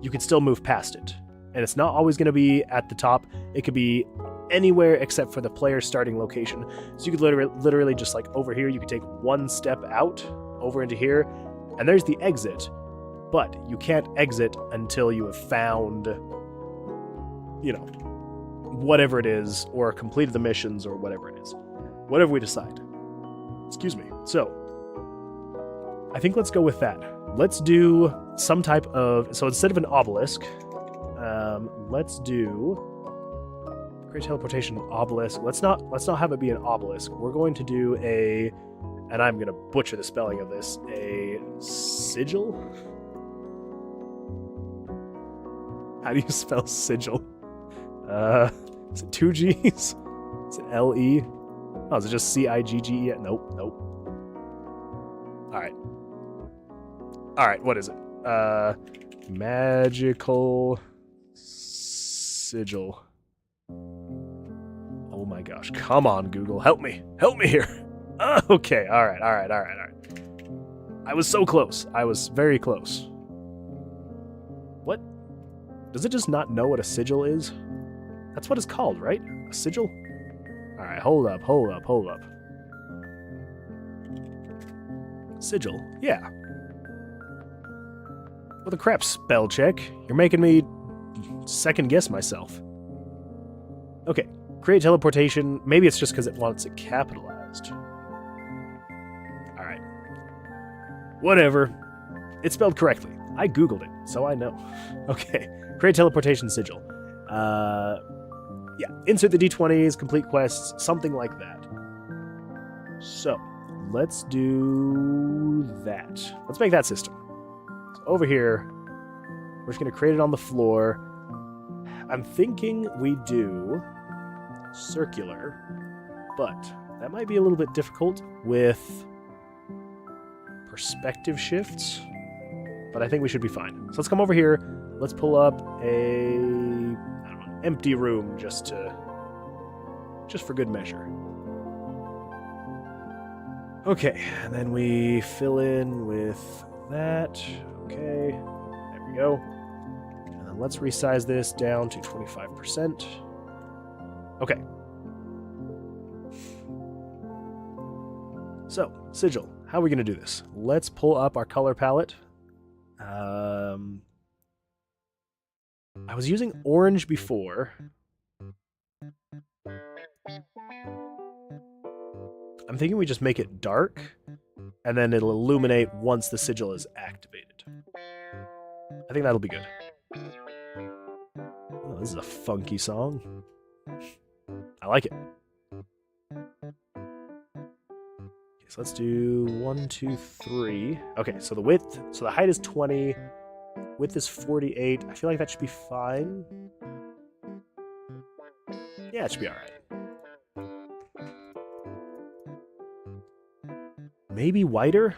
you can still move past it. And it's not always going to be at the top. It could be anywhere except for the player's starting location. So you could literally just like over here, you could take one step out over into here, and there's the exit. But you can't exit until you have found, you know, whatever it is, or completed the missions, or whatever it is. Whatever we decide. Excuse me. So, I think let's go with that. Let's do some type of... So instead of an obelisk, let's do... Great teleportation obelisk. Let's not have it be an obelisk. We're going to do a... And I'm going to butcher the spelling of this. A sigil? How do you spell sigil? Is it 2 G's? Is it L-E? Oh, is it just C-I-G-G-E? Nope. Alright, what is it? Magical sigil. Oh my gosh. Come on, Google. Help me here. Okay, alright. I was so close. I was very close. What? Does it just not know what a sigil is? That's what it's called, right? A sigil? Alright, hold up. Sigil? Yeah. What the crap, spell check? You're making me second guess myself. Okay, create teleportation. Maybe it's just because it wants it capitalized. Alright. Whatever. It's spelled correctly. I googled it, so I know. Okay, create teleportation sigil. Yeah, insert the d20s, complete quests, something like that. So, let's do that. Let's make that system. So over here, we're just going to create it on the floor. I'm thinking we do circular, but that might be a little bit difficult with perspective shifts, but I think we should be fine. So let's come over here. Let's pull up a, I don't know, empty room just for good measure. Okay, and then we fill in with that. Okay, there we go. And then let's resize this down to 25%. Okay. So, sigil. How are we going to do this? Let's pull up our color palette. I was using orange before. I'm thinking we just make it dark, and then it'll illuminate once the sigil is activated. I think that'll be good. Oh, this is a funky song. I like it. Okay, so let's do 1, 2, 3. Okay, so the width, so the height is 20, width is 48. I feel like that should be fine. Yeah, it should be all right. Maybe wider?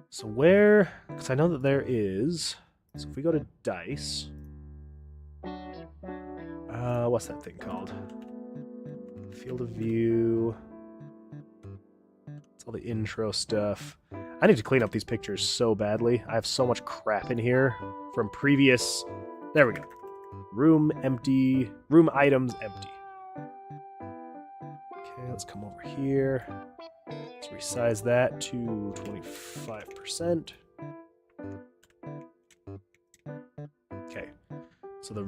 So where... Because I know that there is... So if we go to dice... what's that thing called? Field of view... It's all the intro stuff. I need to clean up these pictures so badly. I have so much crap in here from previous... There we go. Room empty. Room items empty. Okay, let's come over here. Let's resize that to 25%. Okay, so the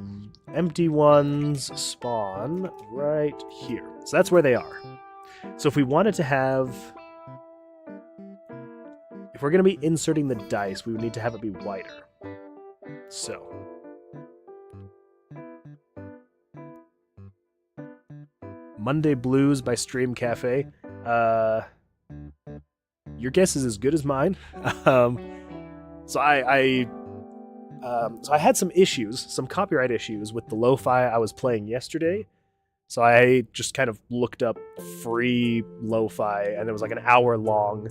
empty ones spawn right here. So that's where they are. So if we wanted to have... If we're going to be inserting the dice, we would need to have it be wider. So... Monday Blues by Stream Cafe. Your guess is as good as mine. So I had some issues, some copyright issues with the lo-fi I was playing yesterday. So I just kind of looked up free lo-fi, and it was like an hour long.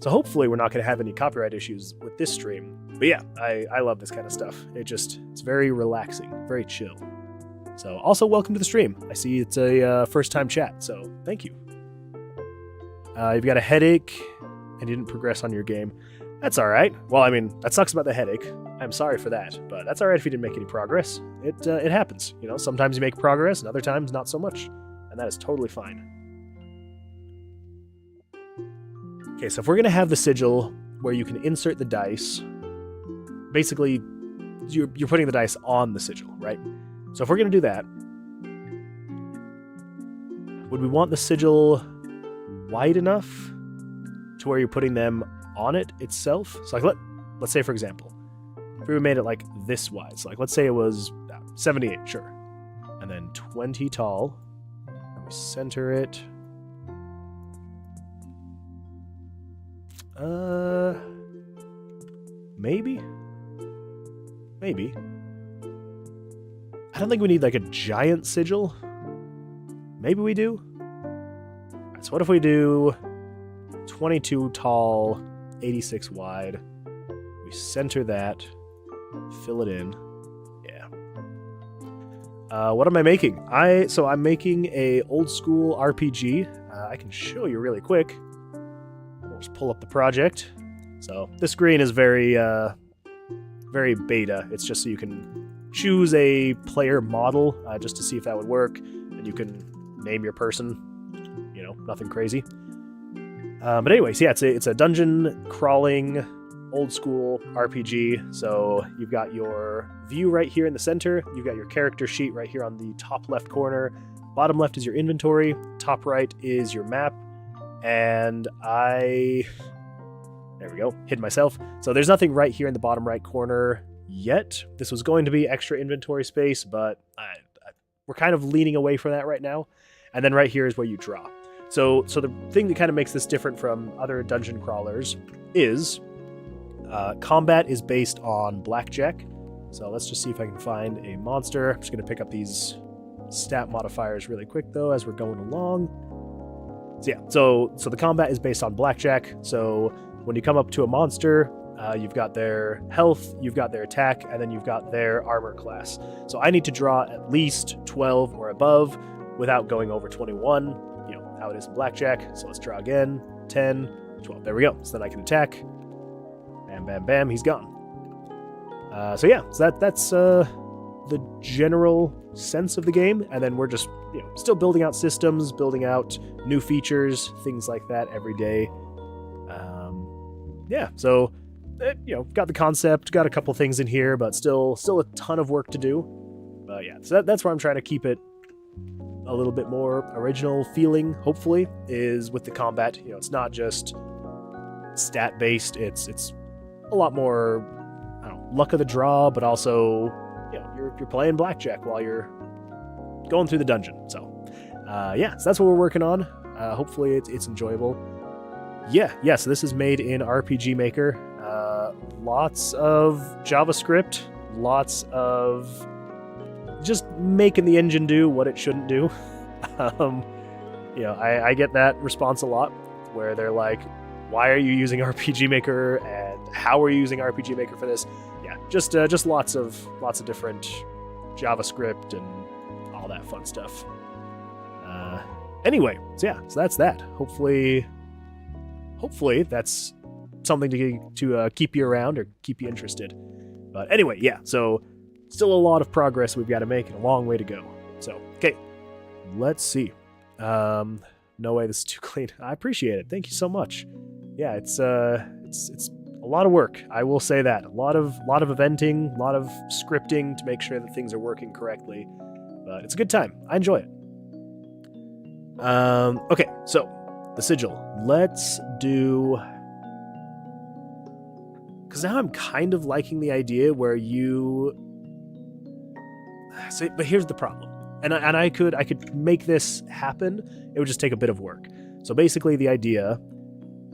So hopefully we're not going to have any copyright issues with this stream. But yeah, I love this kind of stuff. It's very relaxing, very chill. So also welcome to the stream. I see it's a first-time chat, so thank you. You've got a headache and you didn't progress on your game. That's all right. Well, I mean, that sucks about the headache. I'm sorry for that, but that's all right if you didn't make any progress. It happens. You know, sometimes you make progress and other times not so much, and that is totally fine. Okay, so if we're going to have the sigil where you can insert the dice, basically you're putting the dice on the sigil, right? So if we're going to do that, would we want the sigil wide enough to where you're putting them on it itself? So like let's say, for example, if we made it like this wide, so like let's say it was 78, sure, and then 20 tall, and we center it. Maybe. I don't think we need like a giant sigil. Maybe we do. Alright, so what if we do 22 tall, 86 wide? We center that, fill it in. Yeah. What am I making? I'm making a old school RPG. I can show you really quick. We'll just pull up the project. So this screen is very beta. It's just so you can choose a player model just to see if that would work, and you can name your person. You know, nothing crazy. But anyways, yeah, it's a dungeon crawling old school RPG. So you've got your view right here in the center. You've got your character sheet right here on the top left corner. Bottom left is your inventory. Top right is your map. And there we go, hid myself. So there's nothing right here in the bottom right corner yet. This was going to be extra inventory space, but we're kind of leaning away from that right now. And then right here is where you draw. So the thing that kind of makes this different from other dungeon crawlers is combat is based on Blackjack. So let's just see if I can find a monster. I'm just going to pick up these stat modifiers really quick, though, as we're going along. So yeah, so the combat is based on Blackjack. So when you come up to a monster, you've got their health, you've got their attack, and then you've got their armor class. So I need to draw at least 12 or above without going over 21, you know, how it is in Blackjack. So let's draw again, 10, 12. There we go. So then I can attack. Bam, bam, bam, he's gone. So yeah, so that's the general sense of the game, and then we're just, you know, still building out systems, building out new features, things like that every day. Yeah, so you know, got the concept, got a couple things in here, but still a ton of work to do. But yeah, so that's where I'm trying to keep it a little bit more original feeling. Hopefully, is with the combat. You know, it's not just stat based. It's a lot more, I don't know, luck of the draw, but also, you know, you're playing Blackjack while you're going through the dungeon. So yeah, so that's what we're working on. Hopefully it's enjoyable. Yeah, so this is made in RPG Maker. Lots of JavaScript, lots of just making the engine do what it shouldn't do. You know, I get that response a lot where they're like, why are you using RPG Maker, and how are you using RPG Maker for this? Yeah, just lots of different JavaScript and all that fun stuff. Anyway, so yeah, so that's that. Hopefully that's something to keep you around or keep you interested. But anyway, yeah, so still a lot of progress we've got to make and a long way to go. So, okay, let's see. No way, this is too clean. I appreciate it. Thank you so much. Yeah, it's a lot of work. I will say that. A lot of eventing, a lot of scripting to make sure that things are working correctly. But it's a good time. I enjoy it. Okay, so the sigil. Let's do, because now I'm kind of liking the idea where you say, but here's the problem. And I could make this happen. It would just take a bit of work. So basically the idea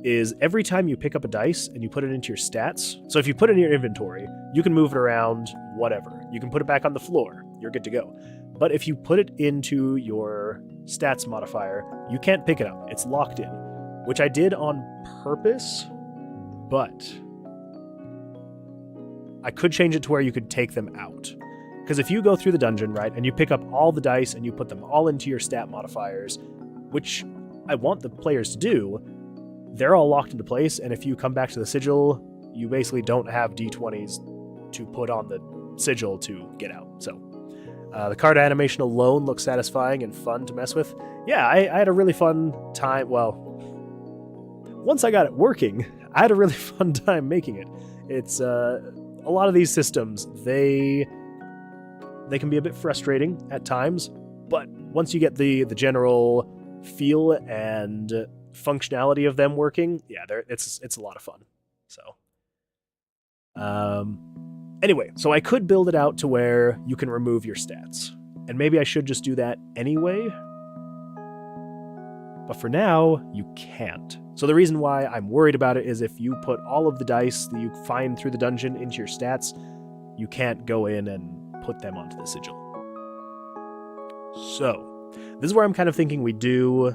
is every time you pick up a dice and you put it into your stats, so if you put it in your inventory, you can move it around, whatever. You can put it back on the floor. You're good to go. But if you put it into your stats modifier, you can't pick it up. It's locked in, which I did on purpose, but I could change it to where you could take them out. Because if you go through the dungeon, right, and you pick up all the dice and you put them all into your stat modifiers, which I want the players to do, they're all locked into place, and if you come back to the sigil, you basically don't have d20s to put on the sigil to get out. So the card animation alone looks satisfying and fun to mess with. Yeah, I had a really fun time. Well, once I got it working, I had a really fun time making it. It's a lot of these systems, they can be a bit frustrating at times, but once you get the general feel and functionality of them working, yeah, it's a lot of fun. So, anyway, so I could build it out to where you can remove your stats, and maybe I should just do that anyway. But for now, you can't. So the reason why I'm worried about it is if you put all of the dice that you find through the dungeon into your stats, you can't go in and put them onto the sigil. So, this is where I'm kind of thinking we do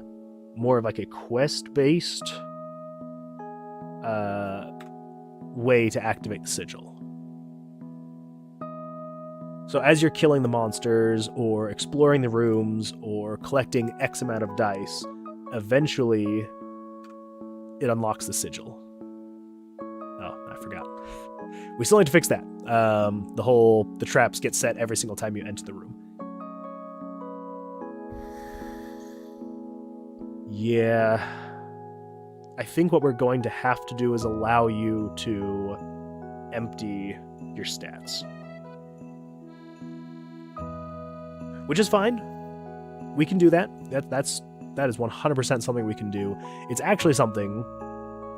more of like a quest-based way to activate the sigil. So as you're killing the monsters, or exploring the rooms, or collecting X amount of dice, eventually it unlocks the sigil. Oh, I forgot. We still need to fix that. The traps get set every single time you enter the room. Yeah. I think what we're going to have to do is allow you to empty your stats. Which is fine. We can do that. That is 100% something we can do. It's actually something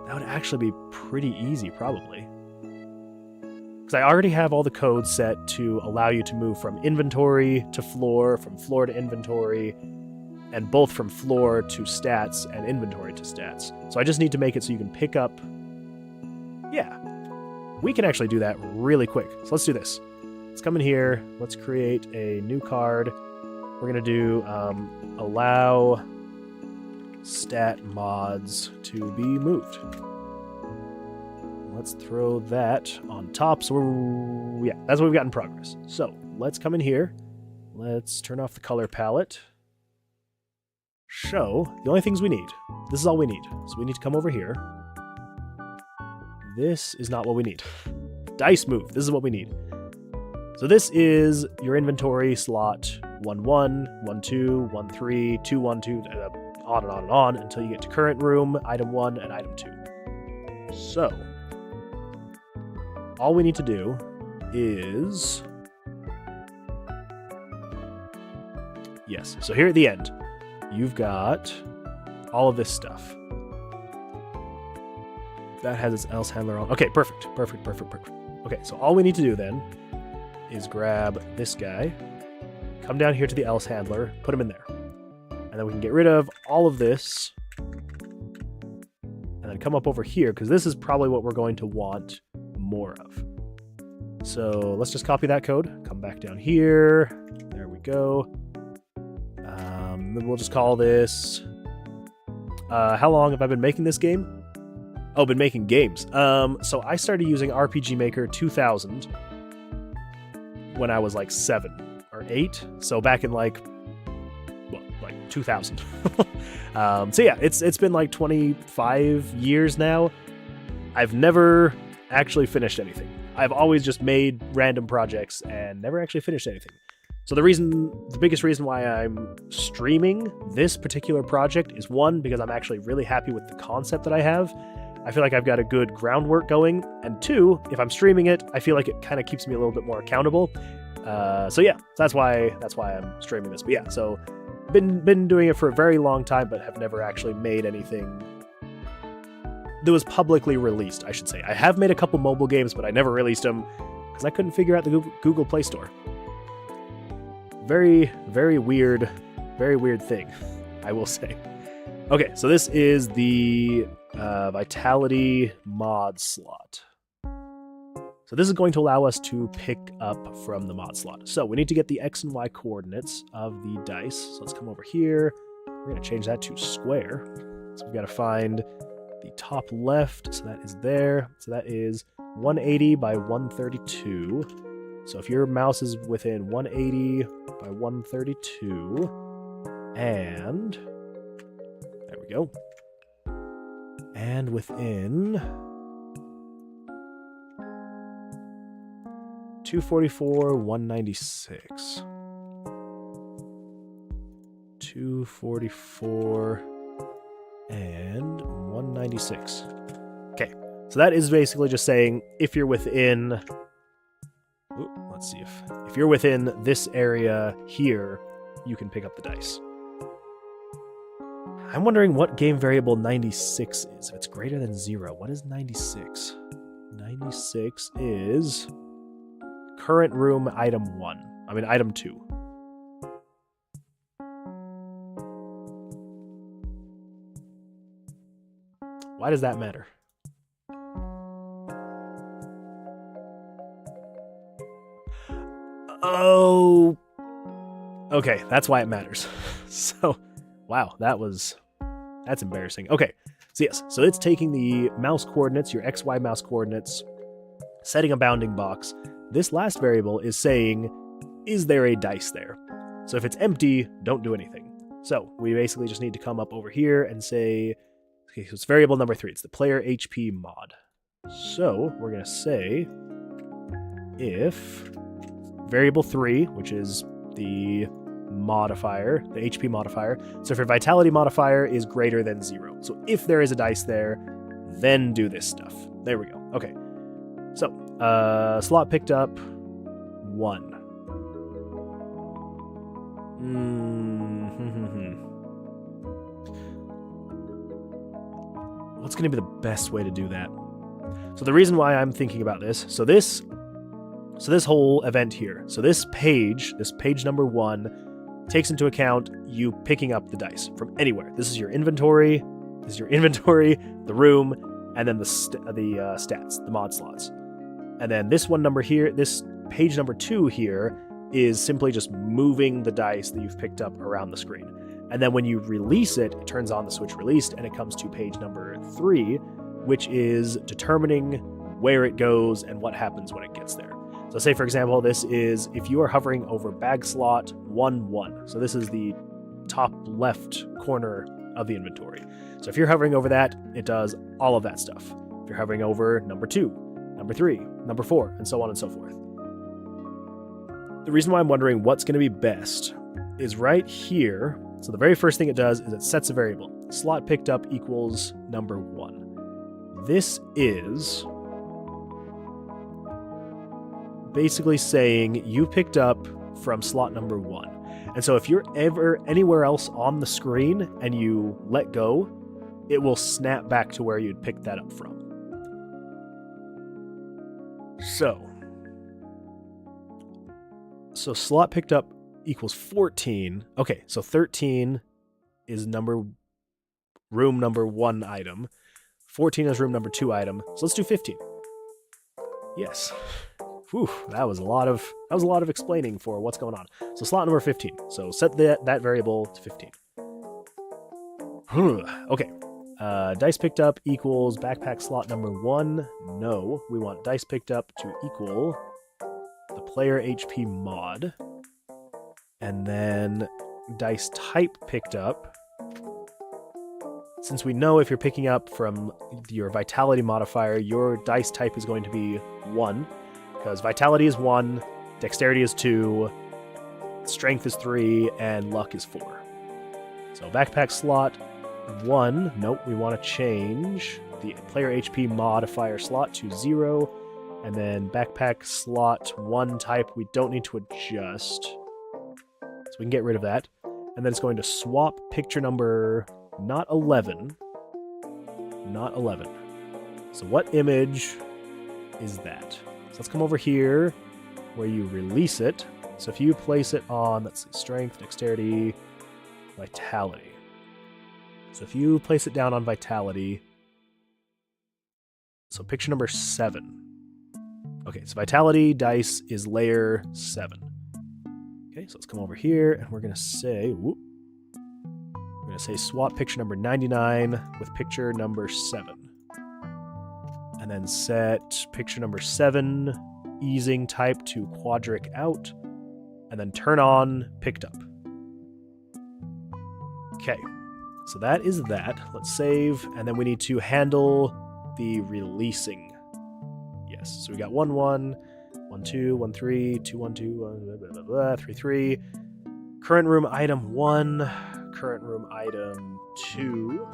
that would actually be pretty easy, probably. Because I already have all the codes set to allow you to move from inventory to floor, from floor to inventory, and both from floor to stats and inventory to stats. So I just need to make it so you can pick up... Yeah. We can actually do that really quick. So let's do this. Let's come in here. Let's create a new card. We're going to do allow stat mods to be moved. Let's throw that on top. So yeah, that's what we've got in progress. So let's come in here. Let's turn off the color palette. Show the only things we need. This is all we need. So we need to come over here. This is not what we need. Dice move. This is what we need. So this is your inventory slot 1 1, 1 2, 1 3, 2 1 2, on and on and on until you get to current room, item 1, and item 2. So all we need to do is... Yes, so here at the end, you've got all of this stuff. That has its else handler on. Okay, perfect. Okay, so all we need to do then is grab this guy, come down here to the else handler, put him in there. And then we can get rid of all of this, and then come up over here, because this is probably what we're going to want more of. So let's just copy that code, come back down here, there we go. Then we'll just call this... how long have I been making this game? Oh, been making games. So I started using RPG Maker 2000 when I was like 7 or 8. So back in like 2000. So yeah, it's been like 25 years now. I've never actually finished anything. I've always just made random projects and never actually finished anything. So the biggest reason why I'm streaming this particular project is, one, because I'm actually really happy with the concept that I have. I feel like I've got a good groundwork going, and two, if I'm streaming it, I feel like it kind of keeps me a little bit more accountable. So yeah, that's why I'm streaming this. But yeah, so been doing it for a very long time, but have never actually made anything that was publicly released, I should say. I have made a couple mobile games, but I never released them because I couldn't figure out the Google Play Store. Very, very weird thing, I will say. Okay, so this is the Vitality mod slot. So this is going to allow us to pick up from the mod slot. So we need to get the X and Y coordinates of the dice. So let's come over here. We're going to change that to square. So we've got to find the top left. So that is there. So that is 180 by 132. So if your mouse is within 180 by 132, and there we go, and within 244, 196, 244, and 196. Okay, so that is basically just saying if you're within... Let's see if you're within this area here, you can pick up the dice. I'm wondering what game variable 96 is. If it's greater than 0, what is 96? 96 is current room item 1. I mean, item 2. Why does that matter? Oh, okay, that's why it matters. So, wow, that's embarrassing. Okay, so yes, so it's taking the mouse coordinates, your XY mouse coordinates, setting a bounding box. This last variable is saying, is there a dice there? So if it's empty, don't do anything. So we basically just need to come up over here and say, okay, so it's variable number 3. It's the player HP mod. So we're going to say if variable 3, which is the modifier, the HP modifier. So if your vitality modifier is greater than 0. So if there is a dice there, then do this stuff. There we go. Okay. So, slot picked up 1. What's going to be the best way to do that? So the reason why I'm thinking about this, so this whole event here, so this page number 1, takes into account you picking up the dice from anywhere. This is your inventory, the room, and then the stats, the mod slots. And then this one number here, this page number 2 here, is simply just moving the dice that you've picked up around the screen. And then when you release it, it turns on the switch released, and it comes to page number 3, which is determining where it goes and what happens when it gets there. So say, for example, this is if you are hovering over bag slot 1-1. So this is the top left corner of the inventory. So if you're hovering over that, it does all of that stuff. If you're hovering over number 2, number 3, number 4, and so on and so forth. The reason why I'm wondering what's going to be best is right here. So the very first thing it does is it sets a variable. Slot picked up equals number 1. This is basically saying you picked up from slot number 1. And so if you're ever anywhere else on the screen and you let go, it will snap back to where you'd picked that up from. So slot picked up equals 14. Okay, so 13 is room number 1 item. 14 is room number 2 item. So let's do 15. Yes. Whew, that was a lot of explaining for what's going on. So slot number 15. So set that variable to 15. Okay. Dice picked up equals backpack slot number 1. No, we want dice picked up to equal the player HP mod. And then dice type picked up. Since we know if you're picking up from your vitality modifier, your dice type is going to be 1. Because vitality is 1, dexterity is 2, strength is 3, and luck is 4. So backpack slot 1, nope, we want to change the player HP modifier slot to 0. And then backpack slot 1 type, we don't need to adjust. So we can get rid of that. And then it's going to swap picture number, not 11. So what image is that? So let's come over here where you release it. So if you place it on, let's see, strength, dexterity, vitality. So if you place it down on vitality, so picture number 7. Okay, so vitality dice is layer 7. Okay, so let's come over here and we're going to say, swap picture number 99 with picture number 7. And then set picture number 7 easing type to quadric out, and then turn on picked up. Okay, so that is that. Let's save, and then we need to handle the releasing. Yes, so we got 1 1, 1 2, 1 3, 2 1 2, 1 blah, blah, blah, 3 3. Current room item 1, current room item 2.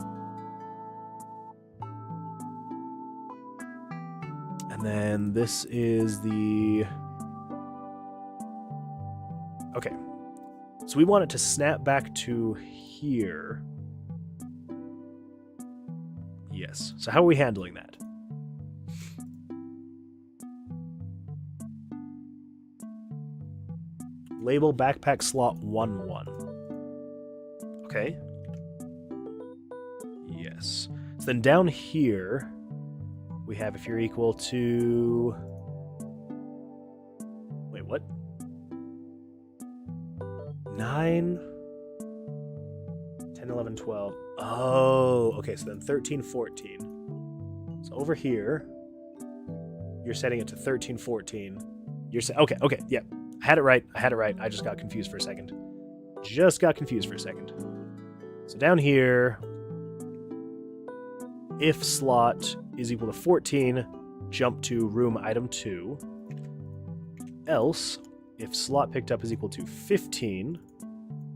And then this is the... Okay. So we want it to snap back to here. Yes. So how are we handling that? Label backpack slot 1-1. Okay. Yes. So then down here, we have if you're equal to... Wait, what? 9, 10, 11, 12. Oh, okay, so then 13, 14. So over here, you're setting it to 13, 14. You're okay, yeah. I had it right. I just got confused for a second. So down here, if slot is equal to 14, jump to room item 2. Else, if slot picked up is equal to 15,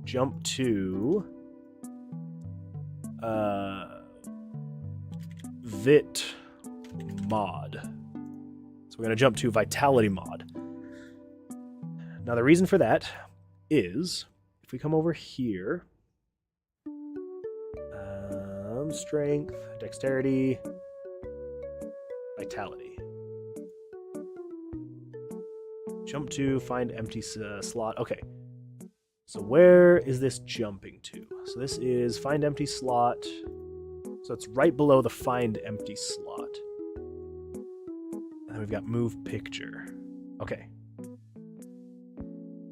jump to Vit mod. So we're going to jump to Vitality mod. Now the reason for that is, if we come over here, strength, dexterity, vitality. Jump to find empty slot. Okay. So where is this jumping to? So this is find empty slot. So it's right below the find empty slot. And then we've got move picture. Okay.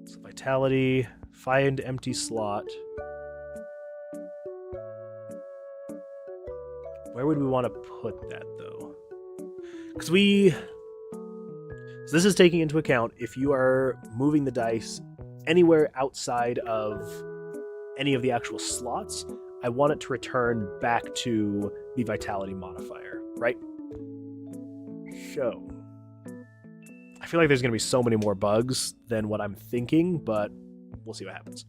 So vitality, find empty slot. Where would we want to put that, though? Because So this is taking into account if you are moving the dice anywhere outside of any of the actual slots, I want it to return back to the vitality modifier, right? So, I feel like there's going to be so many more bugs than what I'm thinking, but we'll see what happens.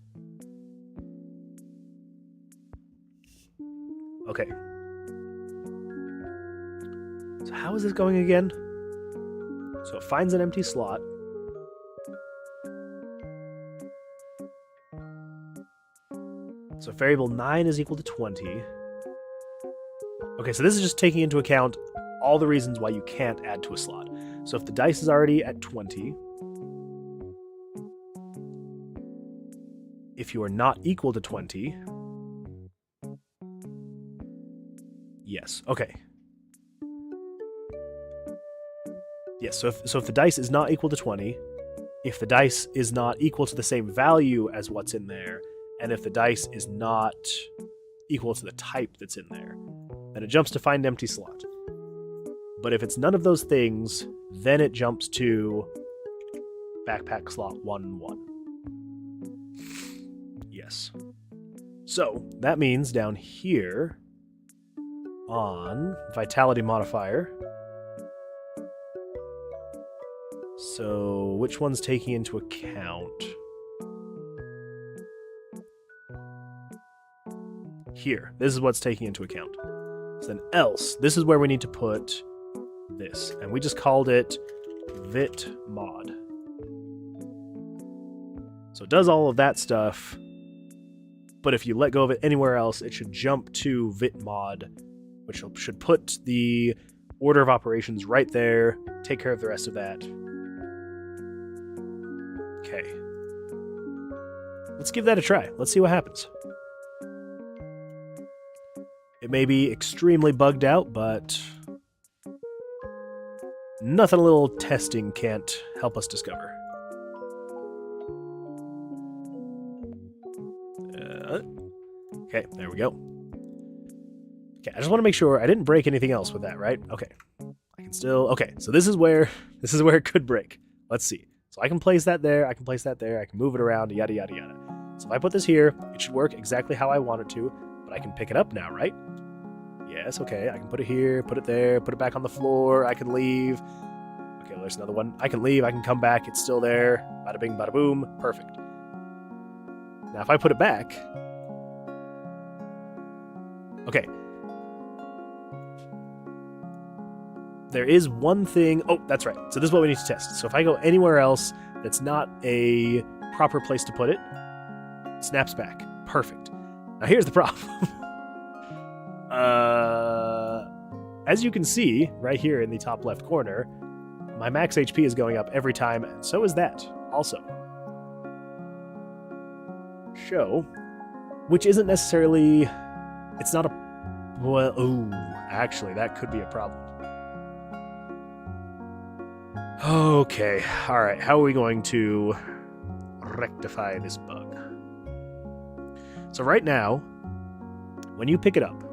Okay. So how is this going again? So it finds an empty slot. So variable 9 is equal to 20. Okay, so this is just taking into account all the reasons why you can't add to a slot. So if the dice is already at 20, if you are not equal to 20, yes, okay. Yes, so if the dice is not equal to 20, if the dice is not equal to the same value as what's in there, and if the dice is not equal to the type that's in there, then it jumps to find empty slot. But if it's none of those things, then it jumps to backpack slot 1-1. Yes. So that means down here on vitality modifier, so which one's taking into account? Here, this is what's taking into account. So then else, this is where we need to put this. And we just called it Vit mod. So it does all of that stuff, but if you let go of it anywhere else, it should jump to Vit mod, which should put the order of operations right there, take care of the rest of that. Okay. Let's give that a try. Let's see what happens. It may be extremely bugged out, but nothing a little testing can't help us discover. Okay, there we go. Okay, I just want to make sure I didn't break anything else with that, right? Okay. I can still... Okay, so this is where it could break. Let's see. So I can place that there, I can place that there, I can move it around, yada, yada, yada. So if I put this here, it should work exactly how I want it to, but I can pick it up now, right? Yes, okay, I can put it here, put it there, put it back on the floor, I can leave. Okay, well, there's another one. I can leave, I can come back, it's still there. Bada bing, bada boom, perfect. Now if I put it back... Okay. There is one thing... Oh, that's right. So this is what we need to test. So if I go anywhere else that's not a proper place to put it, it snaps back. Perfect. Now here's the problem. as you can see right here in the top left corner, my max HP is going up every time, and so is that also. Show, which isn't necessarily, it's not a, well, ooh, actually, that could be a problem. Okay, alright, how are we going to rectify this bug? So right now, when you pick it up,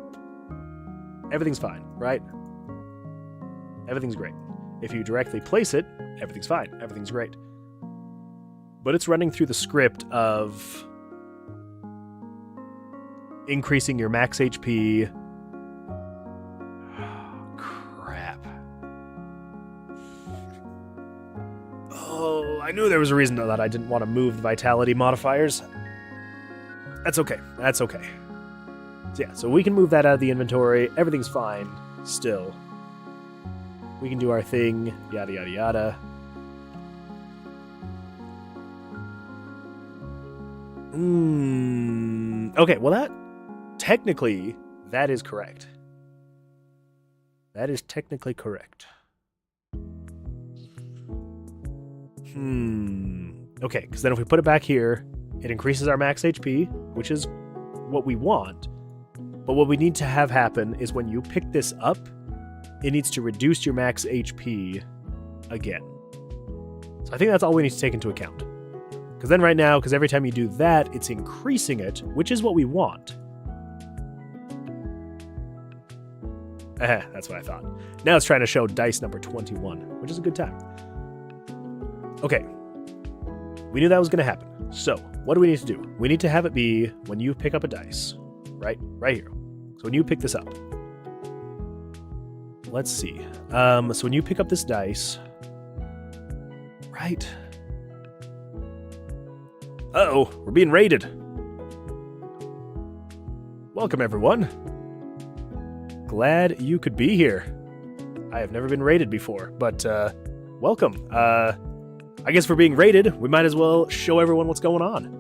everything's fine, right? Everything's great. If you directly place it, everything's fine, everything's great. But it's running through the script of increasing your max HP. Crap. Oh, I knew there was a reason that I didn't want to move the vitality modifiers. That's okay. That's okay. So yeah, so we can move that out of the inventory. Everything's fine still. We can do our thing, yada yada yada. Okay, well that technically that is correct. That is technically correct. Okay, because then if we put it back here, it increases our max HP, which is what we want. But what we need to have happen is when you pick this up, it needs to reduce your max HP again. So I think that's all we need to take into account. Because then right now, because every time you do that, it's increasing it, which is what we want. That's what I thought. Now it's trying to show dice number 21, which is a good time. Okay. We knew that was going to happen. So, what do we need to do? We need to have it be when you pick up a dice. Right here. So when you pick this up. Let's see. So when you pick up this dice. Right. Uh-oh, we're being raided. Welcome, everyone. Glad you could be here. I have never been raided before, but welcome. I guess for being raided, we might as well show everyone what's going on.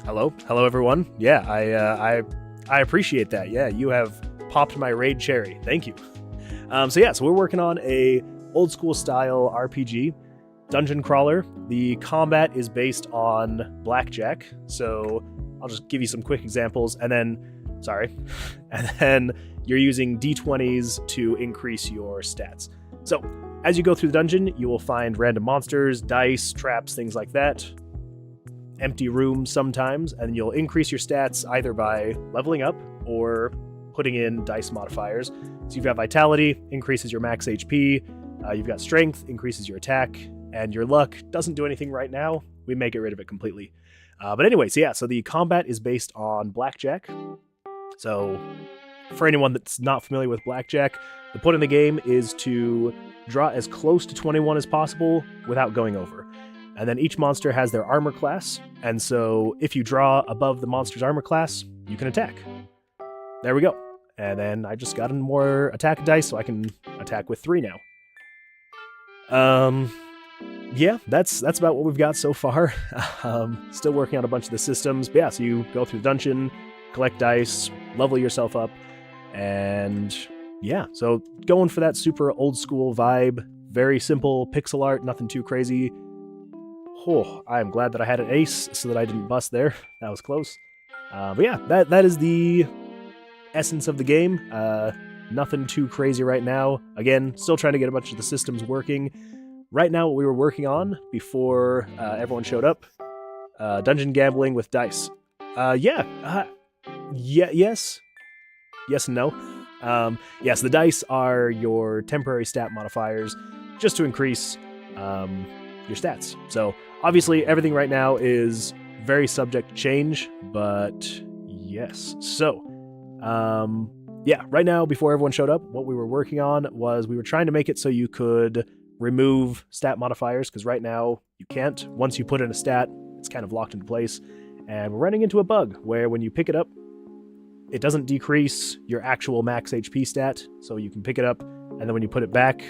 Hello, everyone. Yeah, I appreciate that. Yeah, you have popped my raid cherry. Thank you. So we're working on a old school style RPG, dungeon crawler. The combat is based on Blackjack. So I'll just give you some quick examples, and then you're using d20s to increase your stats. So as you go through the dungeon, you will find random monsters, dice, traps, things like that. Empty rooms sometimes, and you'll increase your stats either by leveling up or putting in dice modifiers. So you've got vitality, increases your max HP, you've got strength, increases your attack, and your luck doesn't do anything right now. We may get rid of it completely. But anyways, yeah, so the combat is based on Blackjack. So for anyone that's not familiar with Blackjack, the point of the game is to draw as close to 21 as possible without going over. And then each monster has their armor class, and so if you draw above the monster's armor class, you can attack. There we go. And then I just got in more attack dice, so I can attack with 3 now. Yeah, that's about what we've got so far. Still working on a bunch of the systems, but yeah, so you go through the dungeon, collect dice, level yourself up, and yeah, so going for that super old school vibe, very simple pixel art, nothing too crazy. Oh, I'm glad that I had an ace so that I didn't bust there. That was close. But yeah, that is the essence of the game. Nothing too crazy right now. Again, still trying to get a bunch of the systems working. Right now, what we were working on before everyone showed up, dungeon gambling with dice. Yes and no. Yes, the dice are your temporary stat modifiers just to increase your stats. So obviously everything right now is very subject to change, but yes. So yeah, right now before everyone showed up, what we were working on was we were trying to make it so you could remove stat modifiers, because right now you can't. Once you put in a stat, it's kind of locked into place, and we're running into a bug where when you pick it up, it doesn't decrease your actual max HP stat, so you can pick it up, and then when you put it back,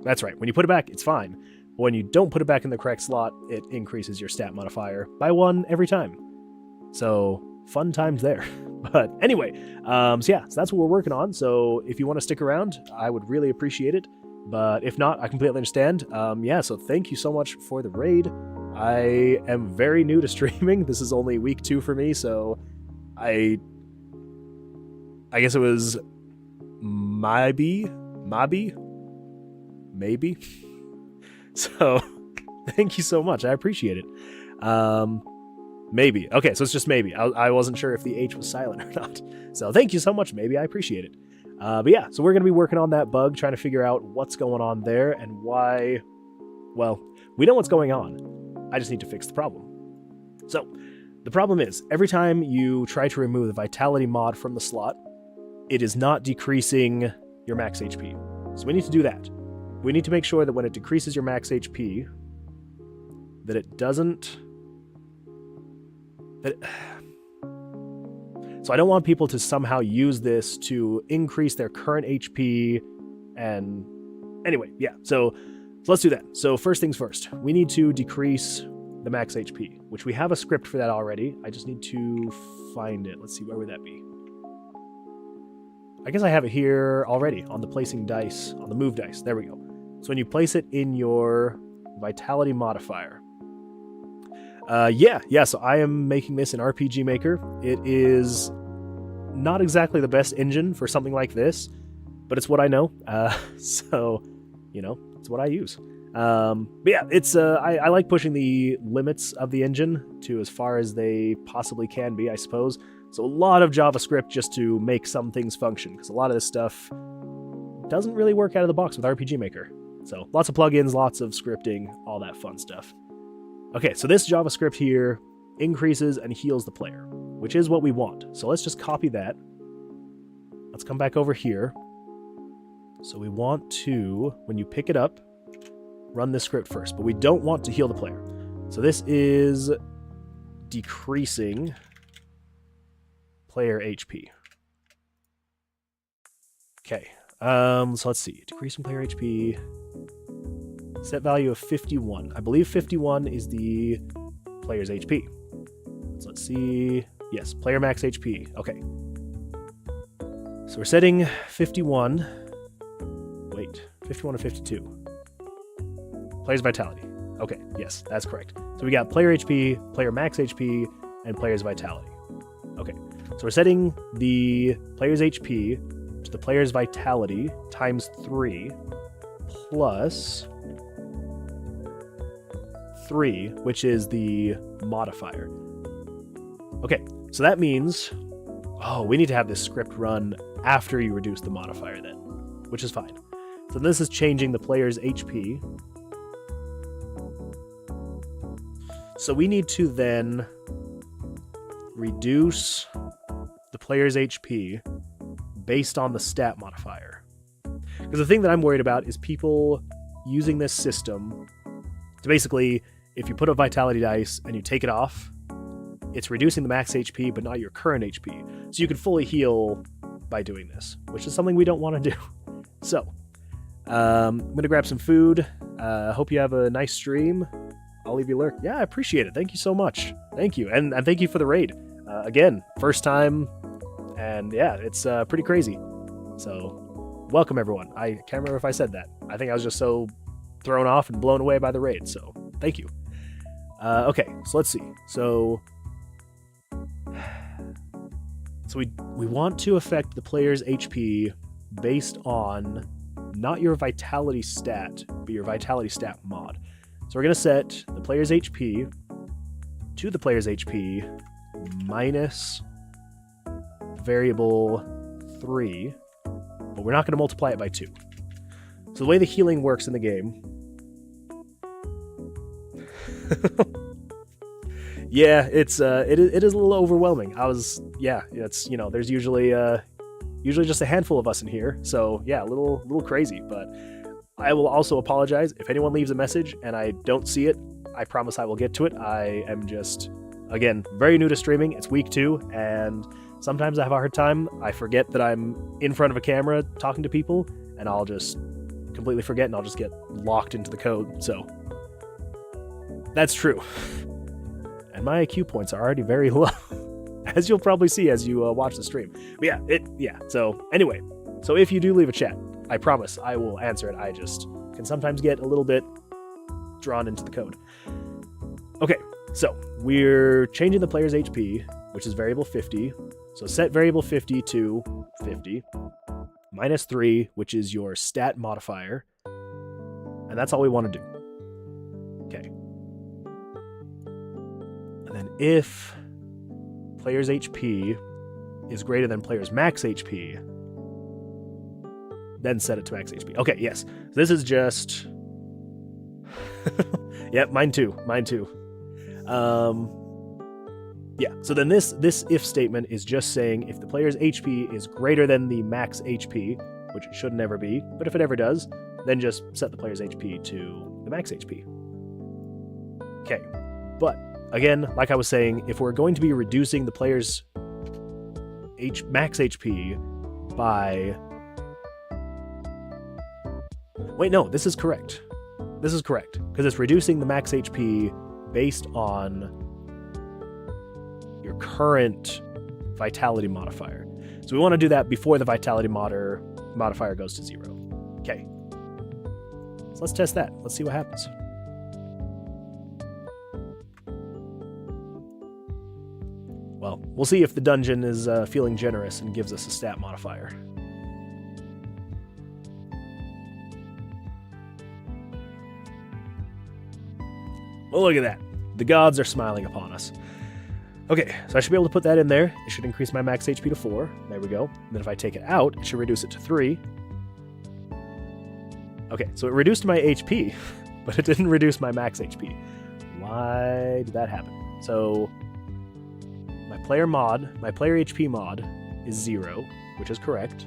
that's right, when you put it back, it's fine. But when you don't put it back in the correct slot, it increases your stat modifier by 1 every time. So, fun times there. But anyway, so yeah, so that's what we're working on. So if you want to stick around, I would really appreciate it. But if not, I completely understand. Yeah, so thank you so much for the raid. I am very new to streaming. This is only week 2 for me, so I guess it was maybe. So thank you so much. I appreciate it. Maybe. Okay, so it's just maybe. I wasn't sure if the H was silent or not. So thank you so much, maybe. I appreciate it. But yeah, so we're going to be working on that bug, trying to figure out what's going on there and why. Well, we know what's going on. I just need to fix the problem. So the problem is, every time you try to remove the Vitality mod from the slot, it is not decreasing your max HP. So we need to do that. We need to make sure that when it decreases your max HP, that it doesn't... So I don't want people to somehow use this to increase their current HP and... Anyway, yeah, so let's do that. So first things first, we need to decrease the max HP, which we have a script for that already. I just need to find it. Let's see, where would that be? I guess I have it here already on the placing dice, on the move dice. There we go. So when you place it in your Vitality modifier. Yeah, so I am making this in RPG Maker. It is not exactly the best engine for something like this, but it's what I know. So, you know, it's what I use. But yeah, it's I like pushing the limits of the engine to as far as they possibly can be, I suppose. So a lot of JavaScript just to make some things function, because a lot of this stuff doesn't really work out of the box with RPG Maker. So lots of plugins, lots of scripting, all that fun stuff. Okay, so this JavaScript here increases and heals the player, which is what we want. So let's just copy that. Let's come back over here. So we want to, when you pick it up, run this script first, but we don't want to heal the player. So this is decreasing player HP. Okay, so let's see. Decreasing player HP. Set value of 51. I believe 51 is the player's HP. So let's see. Yes, player max HP. Okay. So we're setting 51. Wait, 51 or 52? Player's vitality. Okay, yes, that's correct. So we got player HP, player max HP, and player's vitality. Okay, so we're setting the player's HP to the player's vitality times 3 plus 3, which is the modifier. Okay, so that means, oh, we need to have this script run after you reduce the modifier then, which is fine. So this is changing the player's HP. So we need to then reduce the player's HP based on the stat modifier. Because the thing that I'm worried about is people using this system to basically, if you put a vitality dice and you take it off, it's reducing the max HP but not your current HP. So you can fully heal by doing this, which is something we don't want to do. So, I'm going to grab some food. Hope you have a nice stream. I'll leave you a lurk. Yeah, I appreciate it. Thank you so much. Thank you. And thank you for the raid. Again, first time. And yeah, it's pretty crazy. So, welcome everyone. I can't remember if I said that. I think I was just so thrown off and blown away by the raid. So, thank you. Okay, so let's see. So we want to affect the player's HP based on not your vitality stat, but your vitality stat mod. So we're going to set the player's HP to the player's HP minus variable 3, but we're not going to multiply it by 2. So the way the healing works in the game... Yeah, it is a little overwhelming. It's, you know, there's usually just a handful of us in here, so yeah, a little crazy, but I will also apologize if anyone leaves a message and I don't see it. I promise I will get to it. I am just, again, very new to streaming. It's week 2, and sometimes I have a hard time. I forget that I'm in front of a camera talking to people, and I'll just completely forget, and I'll just get locked into the code, so that's true. And my IQ points are already very low. as you'll probably see as you watch the stream. But yeah. So anyway, so if you do leave a chat, I promise I will answer it. I just can sometimes get a little bit drawn into the code. Okay, so we're changing the player's HP, which is variable 50. So set variable 50 to 50, minus 3, which is your stat modifier. And that's all we want to do. Okay. And then if player's HP is greater than player's max HP, then set it to max HP. Okay, yes. This is just... Yep, mine too. Yeah, so then this if statement is just saying if the player's HP is greater than the max HP, which it should never be, but if it ever does, then just set the player's HP to the max HP. Okay, but again, like I was saying, if we're going to be reducing the player's max HP by... Wait, no, this is correct. This is correct, because it's reducing the max HP based on your current vitality modifier. So we want to do that before the vitality modifier goes to 0. Okay. So let's test that. Let's see what happens. Well, we'll see if the dungeon is feeling generous and gives us a stat modifier. Well, look at that. The gods are smiling upon us. Okay, so I should be able to put that in there. It should increase my max HP to 4. There we go. And then if I take it out, it should reduce it to 3. Okay, so it reduced my HP, but it didn't reduce my max HP. Why did that happen? So my player HP mod is 0, which is correct.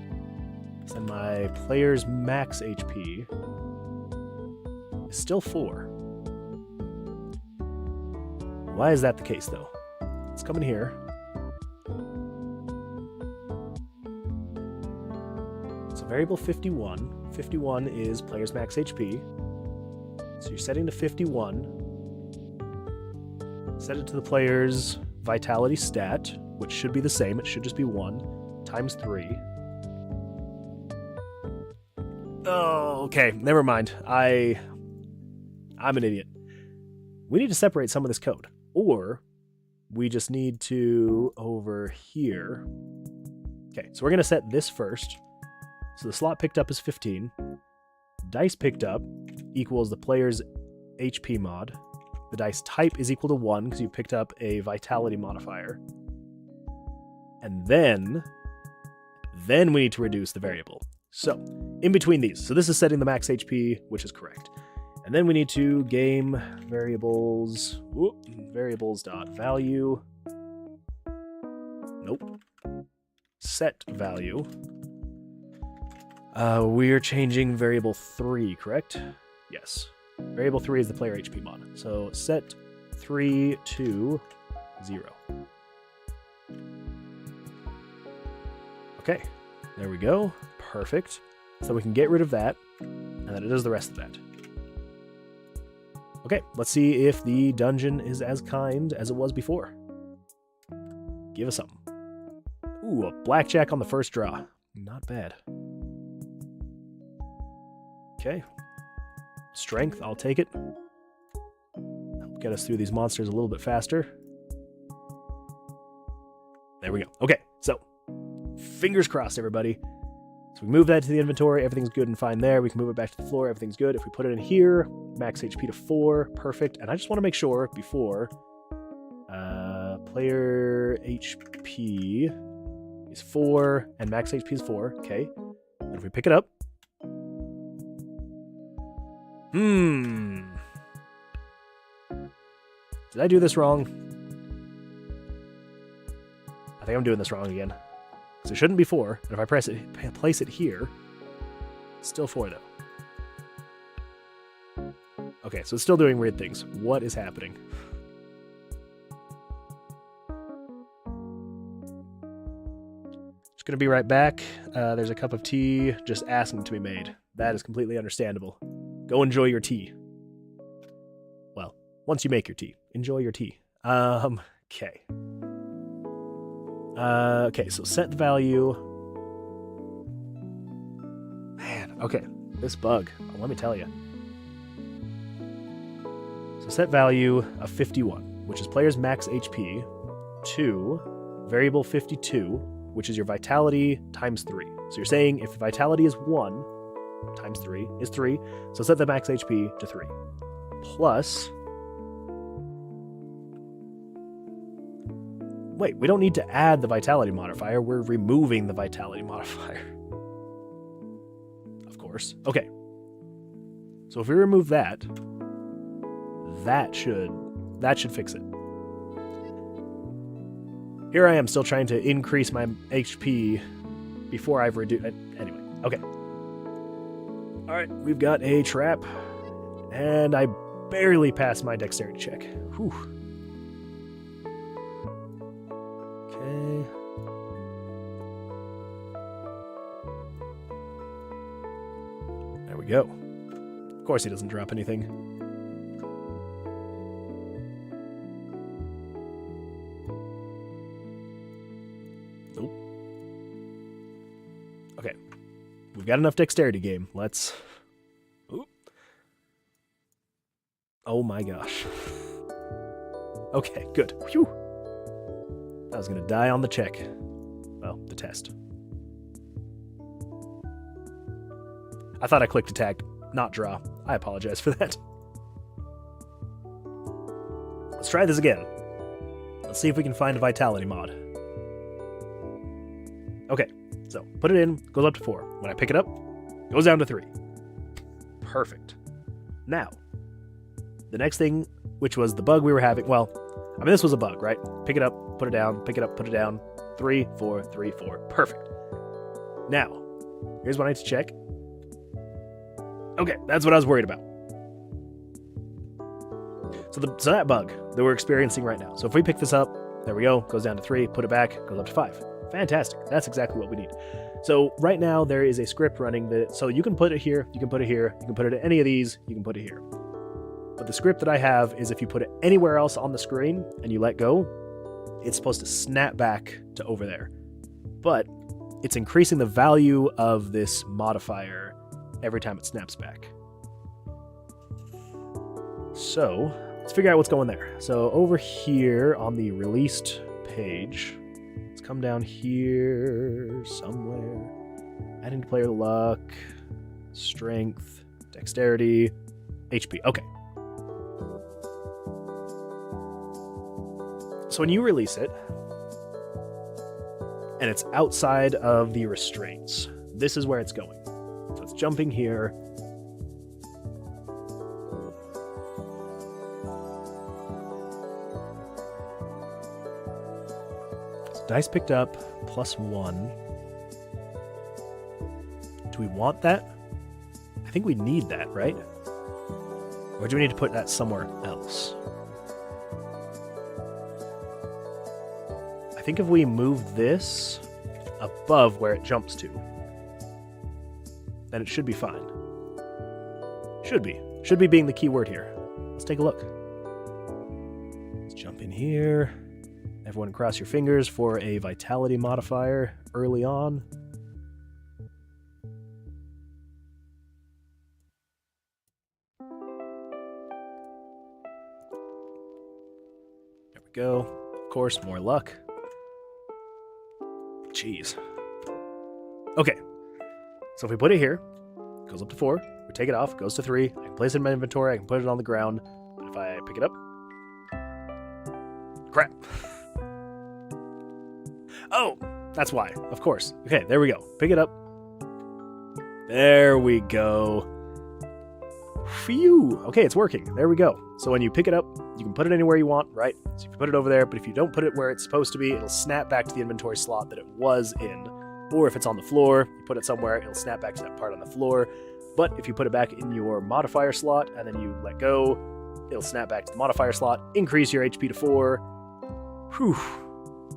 So then my player's max HP is still 4. Why is that the case, though? Let's come in here. So variable 51. 51 is player's max HP. So you're setting to 51. Set it to the player's vitality stat, which should be the same. It should just be 1 times 3. Oh, okay. Never mind. I'm an idiot. We need to separate some of this code. Or we just need to over here. Okay, so we're going to set this first. So the slot picked up is 15. Dice picked up equals the player's HP mod. The dice type is equal to 1 because you picked up a vitality modifier. And then we need to reduce the variable. So in between these. So this is setting the max HP, which is correct. And then we need to game variables. Variables.value. Nope. Set value. We're changing variable 3, correct? Yes. Variable 3 is the player HP mod. So set 3 to 0. Okay. There we go. Perfect. So we can get rid of that. And then it does the rest of that. Okay, let's see if the dungeon is as kind as it was before. Give us something. Ooh, a blackjack on the first draw. Not bad. Okay. Strength, I'll take it. Help get us through these monsters a little bit faster. There we go. Okay, so fingers crossed, everybody. So we move that to the inventory, everything's good and fine there. We can move it back to the floor, everything's good. If we put it in here, max HP to 4, perfect. And I just want to make sure before player HP is 4 and max HP is 4, okay. And if we pick it up, did I do this wrong? I think I'm doing this wrong again. So it shouldn't be 4, and if I place it here, it's still 4 though. Okay, so it's still doing weird things. What is happening? Just gonna be right back. There's a cup of tea just asking to be made. That is completely understandable. Go enjoy your tea. Well, once you make your tea, enjoy your tea. Okay. Okay, so set the value. Man, okay, this bug, let me tell you. So set value of 51, which is player's max HP, to variable 52, which is your vitality times 3. So you're saying if vitality is 1 times 3 is 3, so set the max HP to 3. Plus... Wait, we don't need to add the vitality modifier. We're removing the vitality modifier. Of course. Okay. So if we remove that, that should fix it. Here I am still trying to increase my HP before I've reduced... Anyway, okay. Alright, we've got a trap, and I barely passed my dexterity check. Whew. Okay. There we go. Of course he doesn't drop anything. Nope. Okay. We've got enough dexterity game. Let's... Oop. Oh my gosh. Okay, good. Phew. I was going to die on the check. Well, the test. I thought I clicked attack, not draw. I apologize for that. Let's try this again. Let's see if we can find a vitality mod. Okay, so put it in, goes up to 4. When I pick it up, goes down to 3. Perfect. Now, the next thing, which was the bug we were having, well, I mean, this was a bug, right? Pick it up, put it down, pick it up, put it down. 3, 4, 3, 4. Perfect. Now, here's what I need to check. Okay, that's what I was worried about. So that bug that we're experiencing right now. So if we pick this up, there we go, goes down to 3, put it back, goes up to 5. Fantastic. That's exactly what we need. So right now there is a script running that, so you can put it here, you can put it here, you can put it at any of these, you can put it here. But the script that I have is if you put it anywhere else on the screen and you let go, it's supposed to snap back to over there. But it's increasing the value of this modifier every time it snaps back. So let's figure out what's going there. So over here on the released page, let's come down here somewhere. Adding to player luck, strength, dexterity, HP. Okay. So when you release it, and it's outside of the restraints, this is where it's going. So it's jumping here. So dice picked up, +1. Do we want that? I think we need that, right? Or do we need to put that somewhere else? I think if we move this above where it jumps to, then it should be fine. Should be. Should be being the key word here. Let's take a look. Let's jump in here. Everyone cross your fingers for a vitality modifier early on. There we go. Of course, more luck. Jeez. Okay. So if we put it here, it goes up to 4. We take it off, goes to 3. I can place it in my inventory. I can put it on the ground. But if I pick it up... Crap. Oh, that's why. Of course. Okay, there we go. Pick it up. There we go. Phew. Okay, it's working. There we go. So when you pick it up, you can put it anywhere you want, right? So you can put it over there, but if you don't put it where it's supposed to be, it'll snap back to the inventory slot that it was in. Or if it's on the floor, you put it somewhere, it'll snap back to that part on the floor. But if you put it back in your modifier slot and then you let go, it'll snap back to the modifier slot, increase your HP to 4. Whew.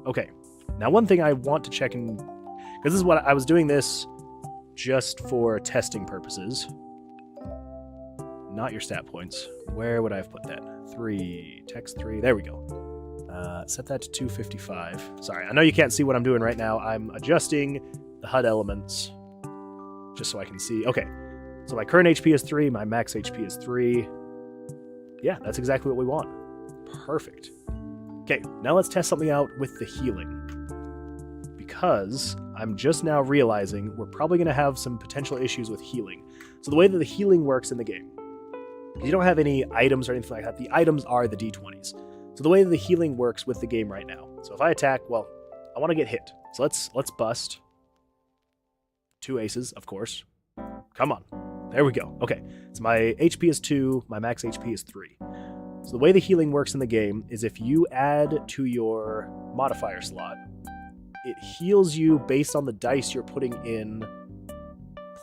Okay. Now one thing I want to check in, because this is what I was doing this just for testing purposes. Not your stat points. Where would I have put that? 3, text 3, there we go. Set that to 255. Sorry, I know you can't see what I'm doing right now. I'm adjusting the HUD elements just so I can see. Okay, so my current HP is 3, my max HP is 3. Yeah, that's exactly what we want. Perfect. Okay, now let's test something out with the healing. Because I'm just now realizing we're probably going to have some potential issues with healing. So the way that the healing works in the game, you don't have any items or anything like that. The items are the D20s. So the way that the healing works with the game right now. So if I attack, well, I want to get hit. So let's bust. 2 aces, of course. Come on. There we go. Okay, so my HP is 2, my max HP is 3. So the way the healing works in the game is if you add to your modifier slot, it heals you based on the dice you're putting in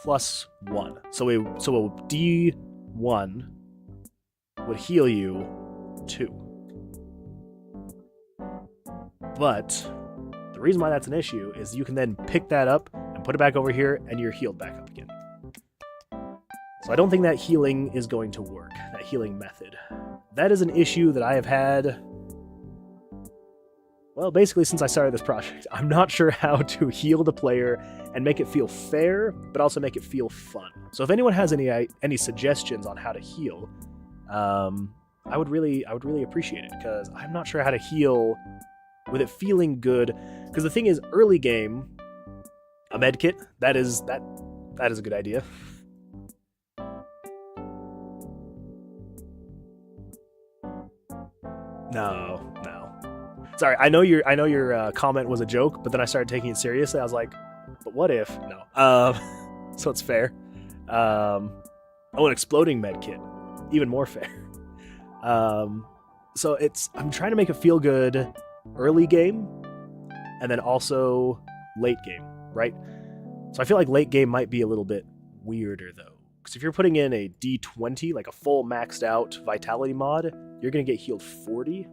+1. So a D1 would heal you 2. But the reason why that's an issue is you can then pick that up and put it back over here and you're healed back up again. So I don't think that healing is going to work, that healing method. That is an issue that I have had, well, basically since I started this project. I'm not sure how to heal the player and make it feel fair, but also make it feel fun. So if anyone has any suggestions on how to heal, I would really appreciate it, because I'm not sure how to heal with it feeling good. Because the thing is, early game, a med kit, that is a good idea. No. Sorry, I know your comment was a joke, but then I started taking it seriously. I was like, but what if? No. So it's fair. Oh, an exploding med kit, even more fair. So I'm trying to make it feel good early game, and then also late game, right? So I feel like late game might be a little bit weirder though, because if you're putting in a D20, like a full maxed out vitality mod, you're gonna get healed 40.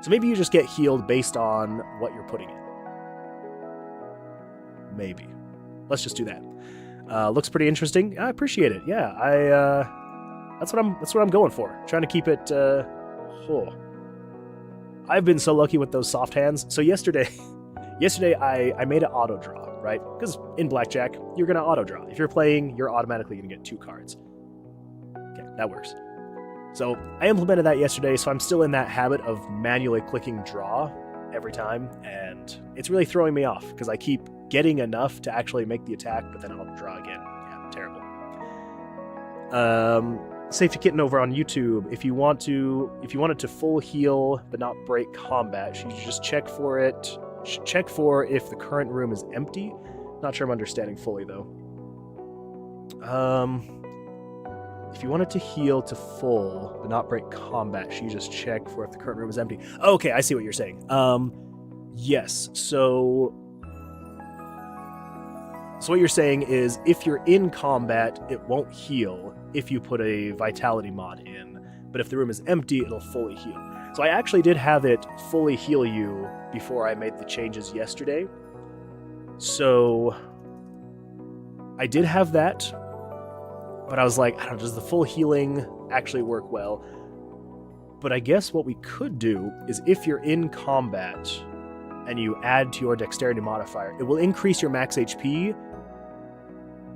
So maybe you just get healed based on what you're putting in. Maybe. Let's just do that. Looks pretty interesting. I appreciate it. Yeah, that's what I'm going for. Trying to keep it. I've been so lucky with those soft hands. So yesterday I made an auto draw, right? Because in Blackjack, you're gonna auto draw. If you're playing, you're automatically gonna get 2 cards. Okay, that works. So I implemented that yesterday, so I'm still in that habit of manually clicking draw every time, and it's really throwing me off because I keep getting enough to actually make the attack, but then I'll draw again. Yeah, terrible. Safety Kitten over on YouTube, if you want it to full heal but not break combat, should you just check for it? Check for if the current room is empty. Not sure I'm understanding fully though. If you want it to heal to full but not break combat, should you just check for if the current room is empty? Okay, I see what you're saying. Yes, so what you're saying is if you're in combat, it won't heal if you put a vitality mod in, but if the room is empty, it'll fully heal. So I actually did have it fully heal you before I made the changes yesterday. So I did have that, but I was like, I don't know, does the full healing actually work well? But I guess what we could do is if you're in combat and you add to your dexterity modifier, it will increase your max HP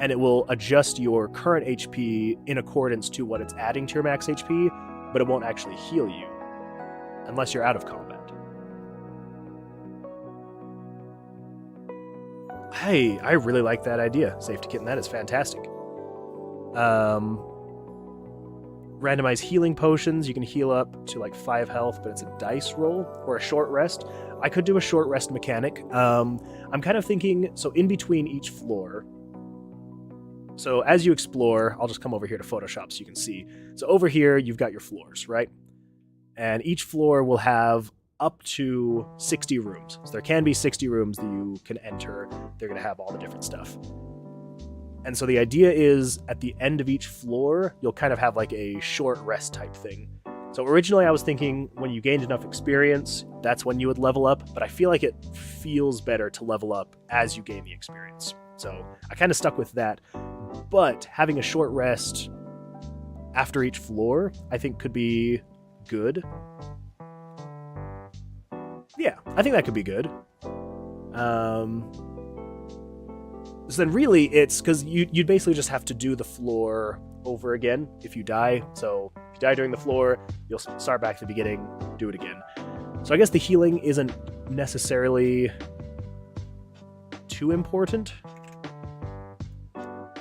and it will adjust your current HP in accordance to what it's adding to your max HP, but it won't actually heal you unless you're out of combat. Hey, I really like that idea, Safety Kitten. That is fantastic. Randomized healing potions. You can heal up to like 5 health, but it's a dice roll or a short rest. I could do a short rest mechanic. I'm kind of thinking, so in between each floor, so as you explore, I'll just come over here to Photoshop so you can see. So over here, you've got your floors, right? And each floor will have up to 60 rooms. So there can be 60 rooms that you can enter. They're going to have all the different stuff. And so the idea is at the end of each floor, you'll kind of have like a short rest type thing. So originally I was thinking when you gained enough experience, that's when you would level up, but I feel like it feels better to level up as you gain the experience. So I kind of stuck with that. But having a short rest after each floor, I think could be good. Yeah, I think that could be good. So then really it's because you'd basically just have to do the floor over again if you die. So if you die during the floor, you'll start back at the beginning, do it again. So I guess the healing isn't necessarily too important.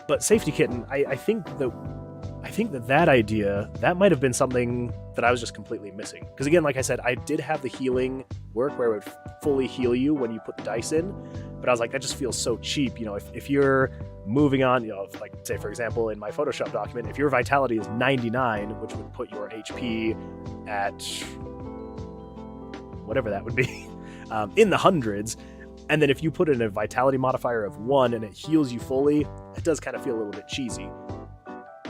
But Safety Kitten, I think that idea, that might have been something that I was just completely missing. Because again, like I said, I did have the healing work where it would fully heal you when you put the dice in, but I was like, that just feels so cheap. You know, if you're moving on, you know, like say for example in my Photoshop document, if your vitality is 99, which would put your HP at whatever that would be, in the hundreds, and then if you put in a vitality modifier of 1 and it heals you fully, it does kind of feel a little bit cheesy.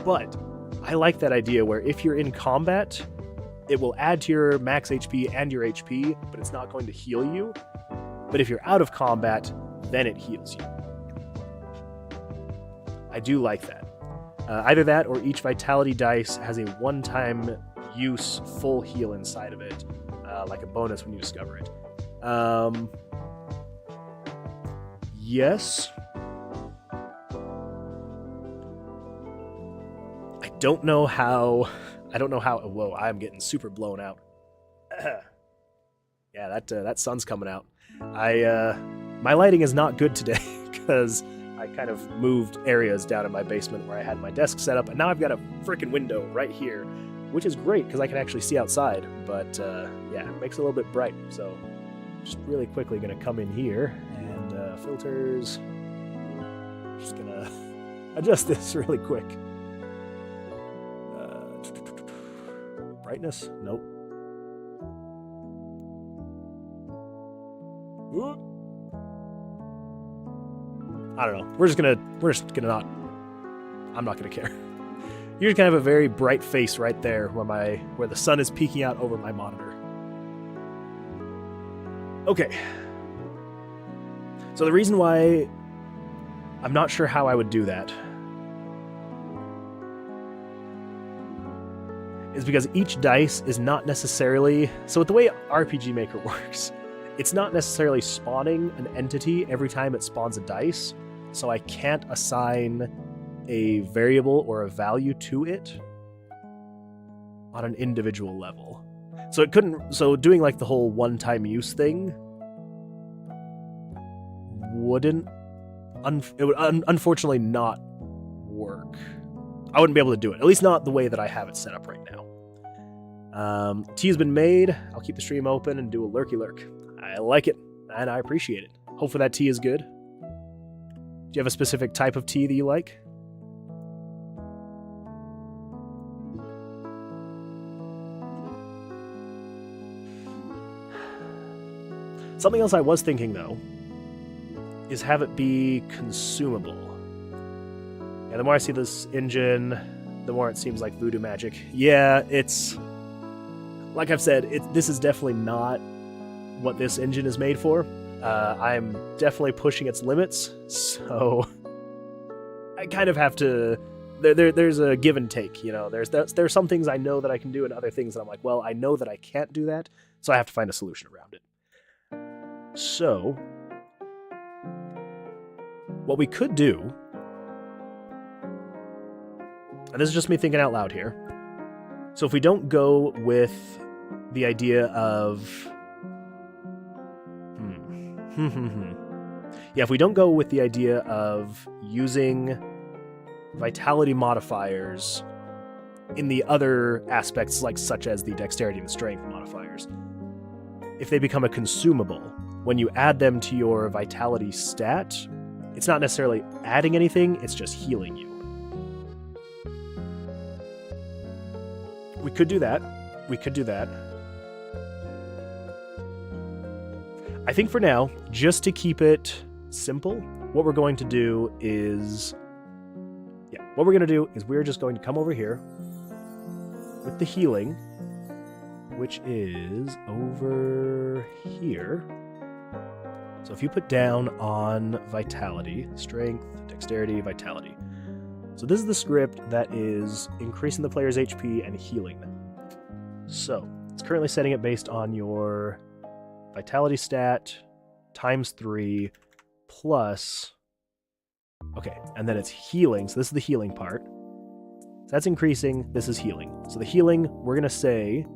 But I like that idea where if you're in combat, it will add to your max HP and your HP, but it's not going to heal you. But if you're out of combat, then it heals you. I do like that. Either that or each vitality dice has a one-time use full heal inside of it, like a bonus when you discover it. Yes. I don't know how. Whoa, I'm getting super blown out. Yeah, that sun's coming out. My lighting is not good today because I kind of moved areas down in my basement where I had my desk set up, and now I've got a freaking window right here, which is great because I can actually see outside. But yeah, it makes it a little bit bright. So just really quickly gonna come in here and filters. Just gonna adjust this really quick. Brightness? Nope. I don't know. We're just gonna not. I'm not gonna care. You're just gonna have a very bright face right there where the sun is peeking out over my monitor. Okay. So the reason why I'm not sure how I would do that is because each dice is not necessarily... So with the way RPG Maker works, it's not necessarily spawning an entity every time it spawns a dice, so I can't assign a variable or a value to it on an individual level. So it couldn't... So doing like the whole one-time use thing wouldn't... It would unfortunately not work. I wouldn't be able to do it, at least not the way that I have it set up right now. Tea has been made. I'll keep the stream open and do a lurky lurk. I like it, and I appreciate it. Hopefully that tea is good. Do you have a specific type of tea that you like? Something else I was thinking, though, is have it be consumable. Yeah, the more I see this engine, the more it seems like voodoo magic. Yeah, it's... Like I've said, this is definitely not what this engine is made for. I'm definitely pushing its limits, so I kind of have to... There's a give and take, you know. There's some things I know that I can do and other things that I'm like, well, I know that I can't do that, so I have to find a solution around it. So, what we could do, and this is just me thinking out loud here, so if we don't go with the idea of... Yeah, if we don't go with the idea of using vitality modifiers in the other aspects, like such as the dexterity and strength modifiers, if they become a consumable, when you add them to your vitality stat, it's not necessarily adding anything, it's just healing you. We could do that. I think for now, just to keep it simple, what we're going to do is... Yeah, what we're going to do is we're just going to come over here with the healing, which is over here. So if you put down on vitality, strength, dexterity, vitality. So this is the script that is increasing the player's HP and healing them. So it's currently setting it based on your vitality stat times 3 plus... Okay, and then it's healing. So this is the healing part. So that's increasing. This is healing. So the healing, we're going to say...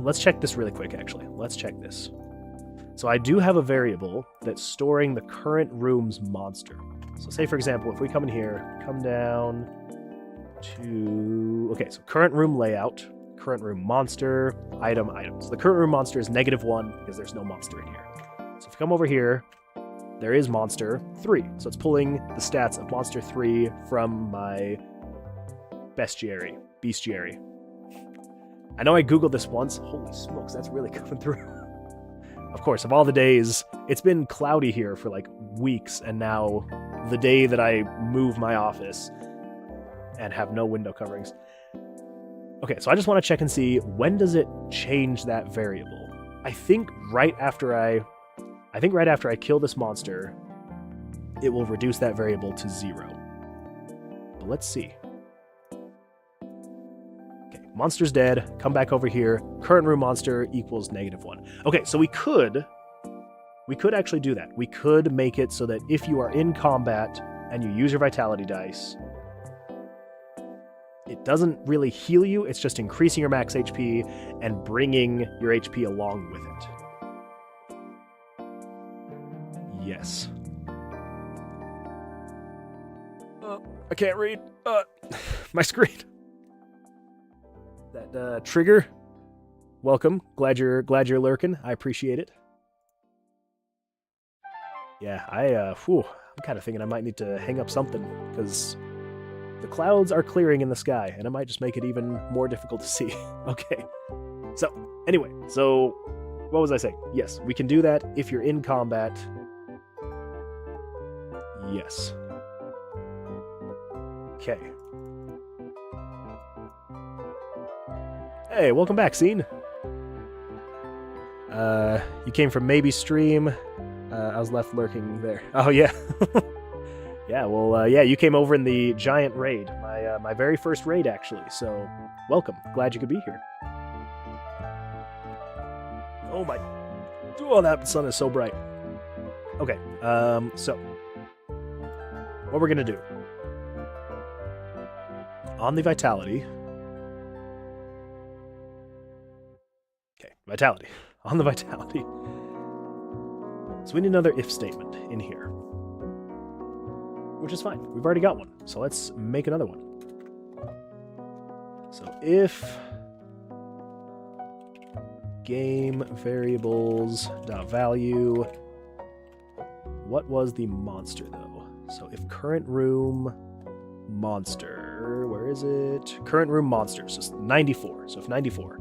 let's check this really quick, actually. Let's check this. So I do have a variable that's storing the current room's monster. So say, for example, if we come in here, come down to... Okay, so current room layout, current room monster, item. So the current room monster is -1 because there's no monster in here. So if you come over here, there is monster 3. So it's pulling the stats of monster 3 from my bestiary. I know I googled this once. Holy smokes, that's really coming through. Of course, of all the days, it's been cloudy here for like weeks, and now the day that I move my office and have no window coverings. Okay, so I just want to check and see, when does it change that variable? I think right after I kill this monster, it will reduce that variable to 0. But let's see. Monster's dead. Come back over here. Current room monster equals -1. Okay, so we could actually do that. We could make it so that if you are in combat and you use your vitality dice, it doesn't really heal you. It's just increasing your max HP and bringing your HP along with it. Yes. I can't read. My screen. That trigger. Welcome. Glad you're lurking. I appreciate it. Yeah, I'm kind of thinking I might need to hang up something, because the clouds are clearing in the sky, and it might just make it even more difficult to see. Okay. So, anyway, what was I saying? Yes, we can do that if you're in combat. Yes. Okay. Hey, welcome back, Scene. You came from maybe stream. I was left lurking there. Oh, yeah. Yeah, well, yeah, you came over in the giant raid. My very first raid, actually. So, welcome. Glad you could be here. Oh, my... Oh, that sun is so bright. Okay, so... What we're gonna do... On the vitality... Vitality. On the vitality. So we need another if statement in here. Which is fine. We've already got one. So let's make another one. So if game variables dot value, what was the monster though? So if current room monster, where is it? Current room monster, so 94. So if 94.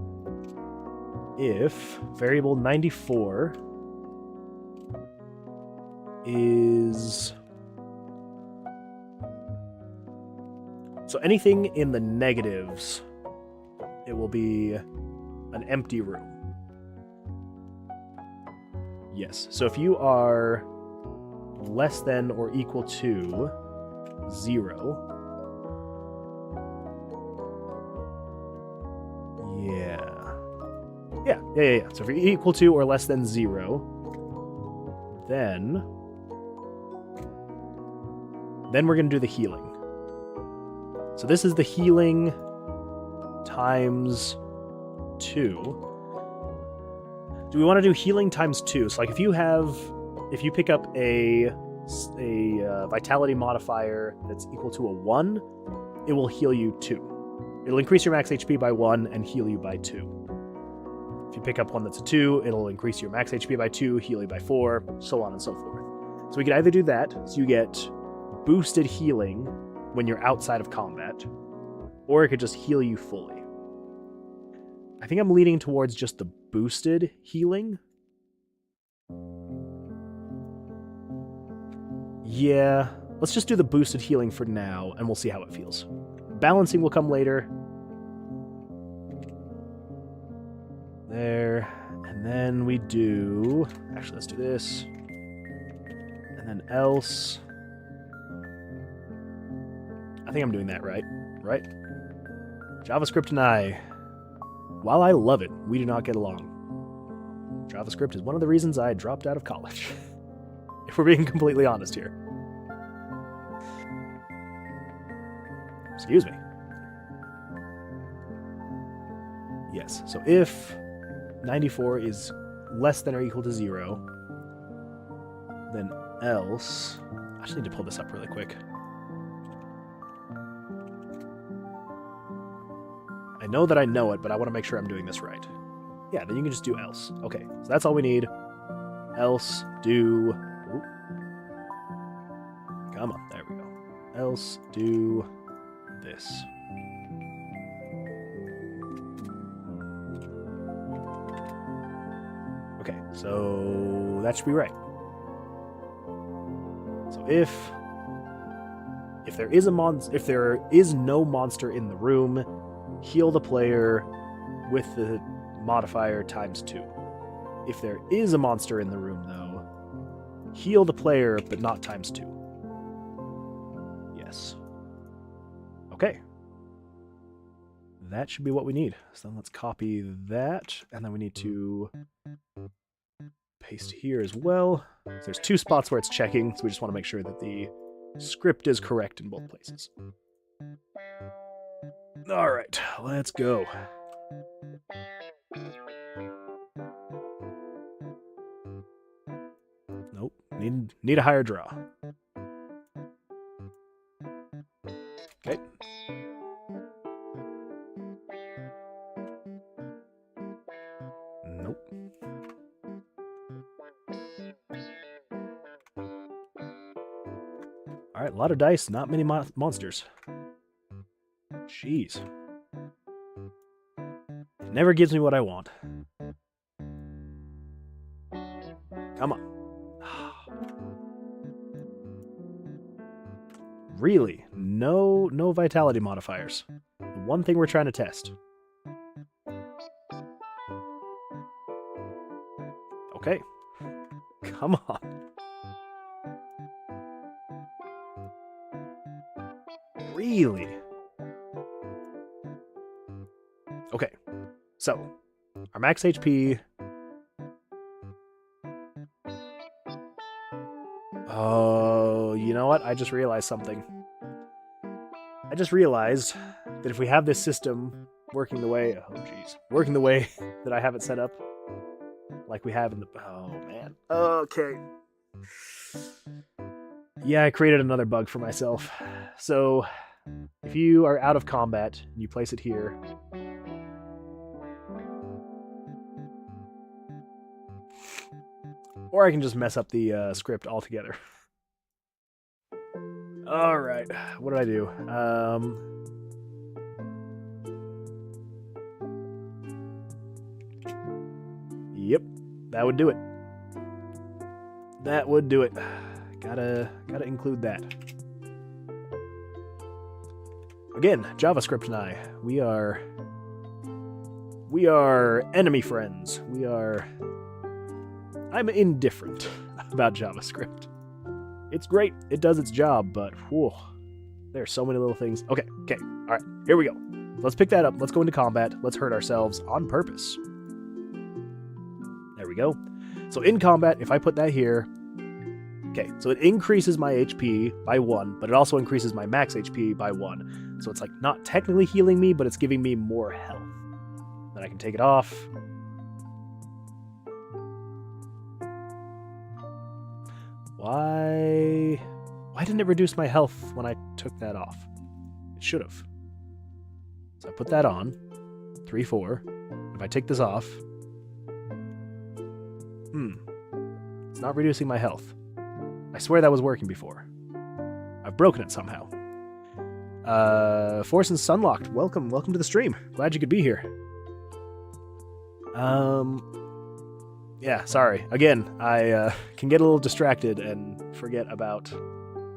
If variable 94 is... So anything in the negatives, it will be an empty room. Yes, so if you are less than or equal to 0, Yeah. So if you're equal to or less than 0, then we're going to do the healing. So this is the healing times 2. Do we want to do healing times 2? So like if you pick up a vitality modifier that's equal to a 1, it will heal you 2. It'll increase your max HP by 1 and heal you by 2. If you pick up one that's a 2, it'll increase your max HP by 2, heal you by 4, so on and so forth. So we could either do that, so you get boosted healing when you're outside of combat, or it could just heal you fully. I think I'm leaning towards just the boosted healing. Yeah, let's just do the boosted healing for now, and we'll see how it feels. Balancing will come later. There, and then we do... Actually, let's do this. And then else... I think I'm doing that right? JavaScript and I. while I love it, we do not get along. JavaScript is one of the reasons I dropped out of college. If we're being completely honest here. Excuse me. Yes, so if 94 is less than or equal to 0, then else... I just need to pull this up really quick. I know that I know it, but I want to make sure I'm doing this right. Yeah, then you can just do else. Okay, so that's all we need. Else do... Ooh. Come on, there we go. Else do this. Okay, so that should be right. So if there is no monster in the room, heal the player with the modifier ×2. If there is a monster in the room, though, heal the player, but not ×2. Yes. Okay. That should be what we need. So then let's copy that, and then we need to paste here as well. So there's 2 spots where it's checking, so we just want to make sure that the script is correct in both places. All right, let's go. Nope, need a higher draw. Okay. Nope. All right, a lot of dice, not many monsters. Jeez. Never gives me what I want. Come on. Really? No vitality modifiers. The one thing we're trying to test. Okay. Come on. Really? Okay. So, our max HP... Oh, you know what? I just realized something. I just realized that if we have this system working the way... Oh, jeez. Working the way that I have it set up, like we have in the... Oh, man. Okay. Yeah, I created another bug for myself. So, if you are out of combat, and you place it here... Or I can just mess up the script altogether. Alright, what did I do? Yep, that would do it. That would do it. Gotta include that. Again, JavaScript and I, we are enemy friends. I'm indifferent about JavaScript. It's great. It does its job, but whew, there are so many little things. Okay. All right, here we go. Let's pick that up. Let's go into combat. Let's hurt ourselves on purpose. There we go. So in combat, if I put that here, okay, so it increases my HP by 1, but it also increases my max HP by 1. So it's like not technically healing me, but it's giving me more health. Then I can take it off. Why didn't it reduce my health when I took that off? It should have. So I put that on. 3, 4. If I take this off... It's not reducing my health. I swear that was working before. I've broken it somehow. Force and Sunlocked, welcome to the stream. Glad you could be here. Yeah, sorry. Again, I can get a little distracted and forget about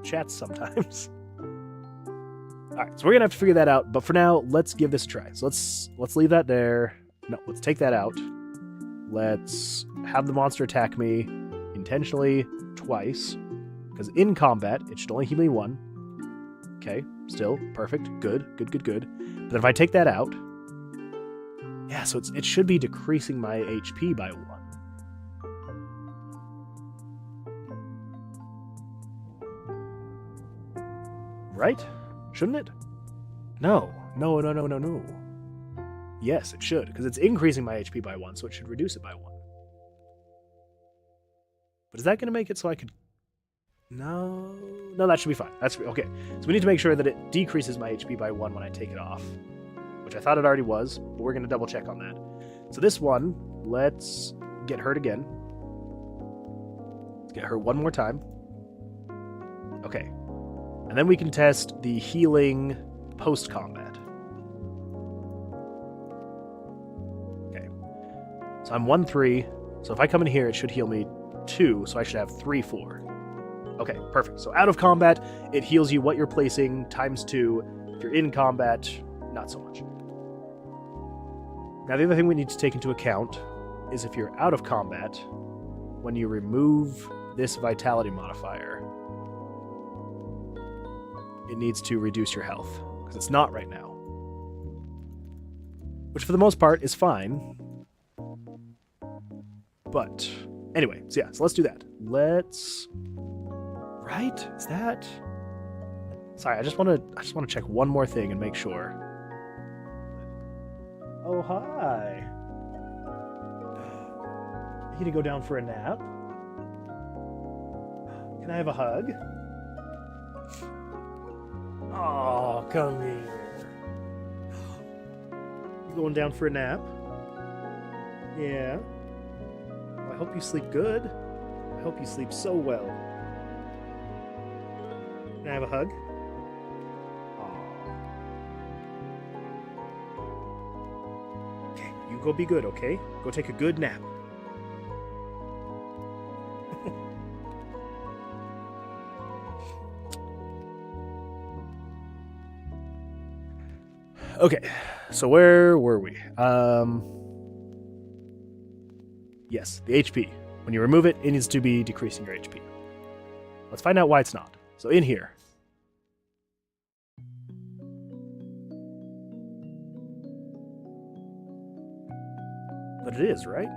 chats sometimes. Alright, so we're gonna have to figure that out, but for now, let's give this a try. So let's leave that there. No, let's take that out. Let's have the monster attack me intentionally twice, because in combat, it should only heal me 1. Okay, still, perfect, good. But then if I take that out, Yeah, so it should be decreasing my HP by 1. Right? Shouldn't it? No. No. Yes, it should, because it's increasing my HP by 1, so it should reduce it by 1. But is that going to make it so I could... No, that should be fine. That's okay. So we need to make sure that it decreases my HP by 1 when I take it off, which I thought it already was, but we're going to double check on that. So this one, let's get hurt again. Let's get her one more time. Okay. And then we can test the healing post-combat. Okay. So I'm 1-3. So if I come in here, it should heal me 2, so I should have 3-4. Okay, perfect. So out of combat, it heals you what you're placing times 2. If you're in combat, not so much. Now, the other thing we need to take into account is if you're out of combat, when you remove this vitality modifier, it needs to reduce your health, because it's not right now. Which, for the most part, is fine. But, anyway, so let's do that. Let's... Right? Is that... Sorry, I just want to check one more thing and make sure. Oh, hi. You need to go down for a nap? Can I have a hug? Oh, come here. You going down for a nap? Yeah. I hope you sleep good. I hope you sleep so well. Can I have a hug? Okay, you go be good, okay? Go take a good nap. Okay, so where were we? Yes, the HP. When you remove it, it needs to be decreasing your HP. Let's find out why it's not. So in here. But it is, right?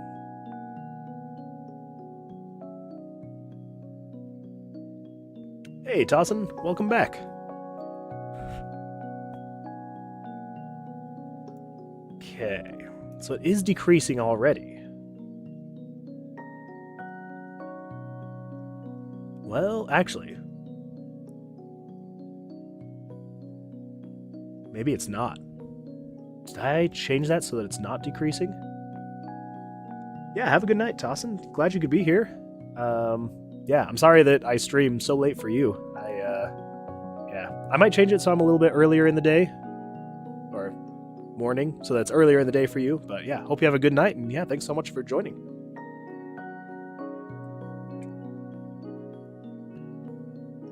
Hey, Tossin, welcome back. Okay, so it is decreasing already. Well, actually, maybe it's not. Did I change that so that it's not decreasing? Yeah, have a good night, Tossin. Glad you could be here. Yeah, I'm sorry that I streamed so late for you. I might change it so I'm a little bit earlier in the day. Or morning, so that's earlier in the day for you. But yeah, hope you have a good night, and yeah, thanks so much for joining.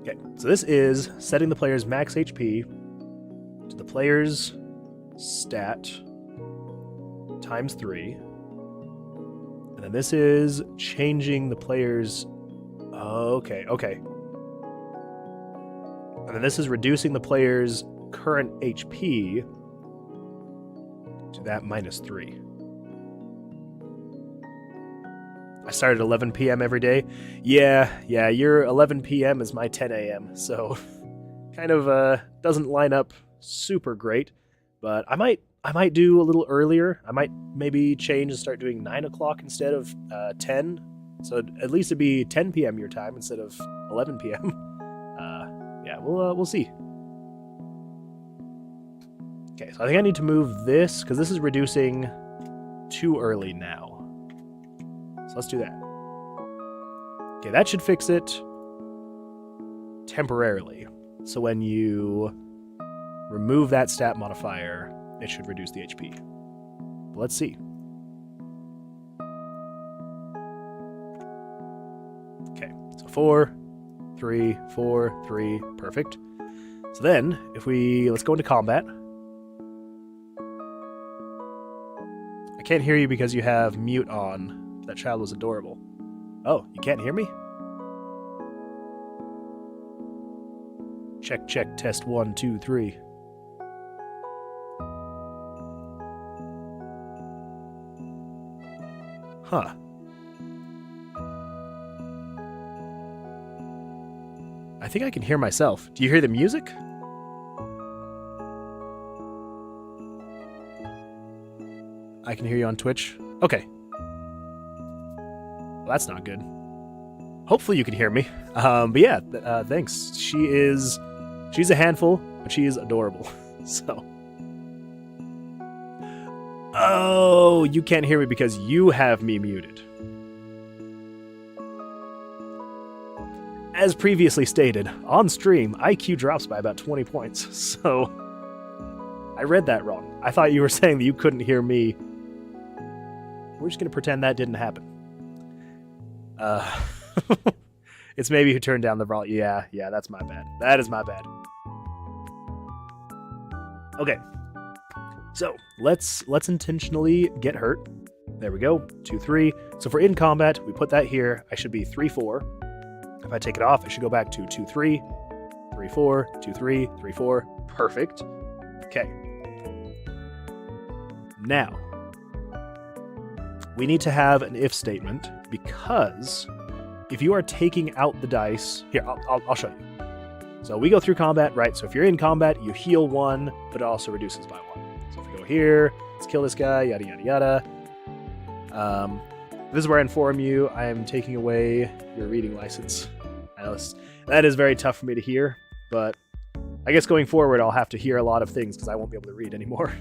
Okay, so this is setting the player's max HP to the player's stat times 3. And then this is changing the player's... Okay. And then this is reducing the player's current HP to that -3. I start at 11 p.m. every day. Yeah, your 11 p.m. is my 10 a.m., so kind of doesn't line up super great, but I might do a little earlier. I might maybe change and start doing 9 o'clock instead of 10, so at least it'd be 10 p.m. your time instead of 11 p.m. Yeah, we'll see. Okay, so I think I need to move this, because this is reducing too early now. So let's do that. Okay, that should fix it temporarily. So when you remove that stat modifier, it should reduce the HP. But let's see. Okay, so 4, 3, 4, 3, perfect. So then, let's go into combat. I can't hear you because you have mute on. That child was adorable. Oh, you can't hear me? Check, test 1, 2, 3. Huh. I think I can hear myself. Do you hear the music? I can hear you on Twitch. Okay. Well, that's not good. Hopefully you can hear me. But yeah, thanks. She's a handful, but she is adorable. So. Oh, you can't hear me because you have me muted. As previously stated, on stream, IQ drops by about 20 points, so I read that wrong. I thought you were saying that you couldn't hear me. We're just going to pretend that didn't happen. It's maybe who turned down the volume. Yeah, that's my bad. That is my bad. Okay. So, let's intentionally get hurt. There we go. 2, 3. So if we're in combat, we put that here. I should be 3, 4. If I take it off, it should go back to 2, 3, 3, 4, 2, 3, 3, 4. Perfect. Okay. Now, we need to have an if statement because if you are taking out the dice... Here, I'll show you. So we go through combat, right? So if you're in combat, you heal 1, but it also reduces by 1. So if we go here, let's kill this guy, yada, yada, yada. This is where I inform you I am taking away your reading license. I know that is very tough for me to hear, but I guess going forward I'll have to hear a lot of things because I won't be able to read anymore.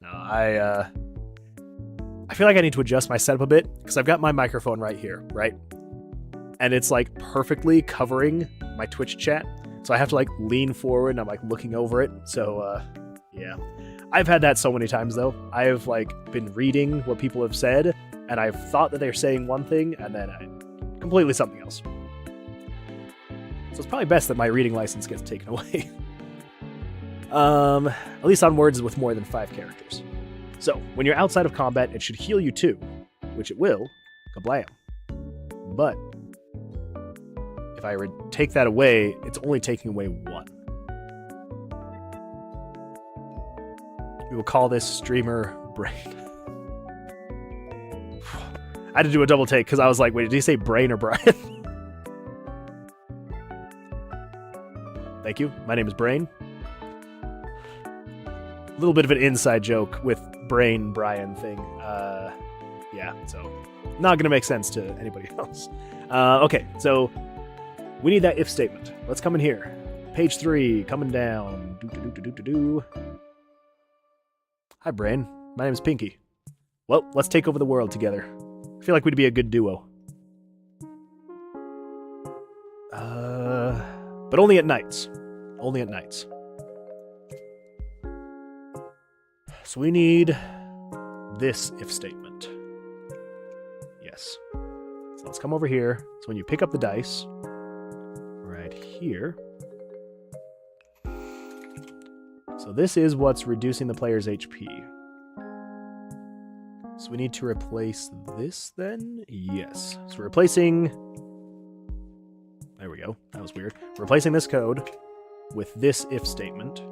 No, I feel like I need to adjust my setup a bit because I've got my microphone right here, right? And it's like perfectly covering my Twitch chat. So I have to like lean forward and I'm like looking over it. So yeah. I've had that so many times though. I've like been reading what people have said and I've thought that they're saying one thing and then completely something else. So it's probably best that my reading license gets taken away. At least on words with more than 5 characters. So, when you're outside of combat, it should heal you 2, which it will. Kablam. But, if I take that away, it's only taking away 1. We will call this streamer Brain. I had to do a double take because I was like, wait, did he say Brain or Brian? Thank you. My name is Brain. A little bit of an inside joke with Brain Brian thing. Yeah, so not going to make sense to anybody else. Okay, so we need that if statement. Let's come in here. Page 3, coming down. Hi, Brain. My name is Pinky. Well, let's take over the world together. I feel like we'd be a good duo. But only at nights. Only at nights. So we need this if statement. Yes. So let's come over here. So when you pick up the dice, right here. So this is what's reducing the player's HP. So we need to replace this then? Yes. So we're replacing... There we go. That was weird. We're replacing this code with this if statement.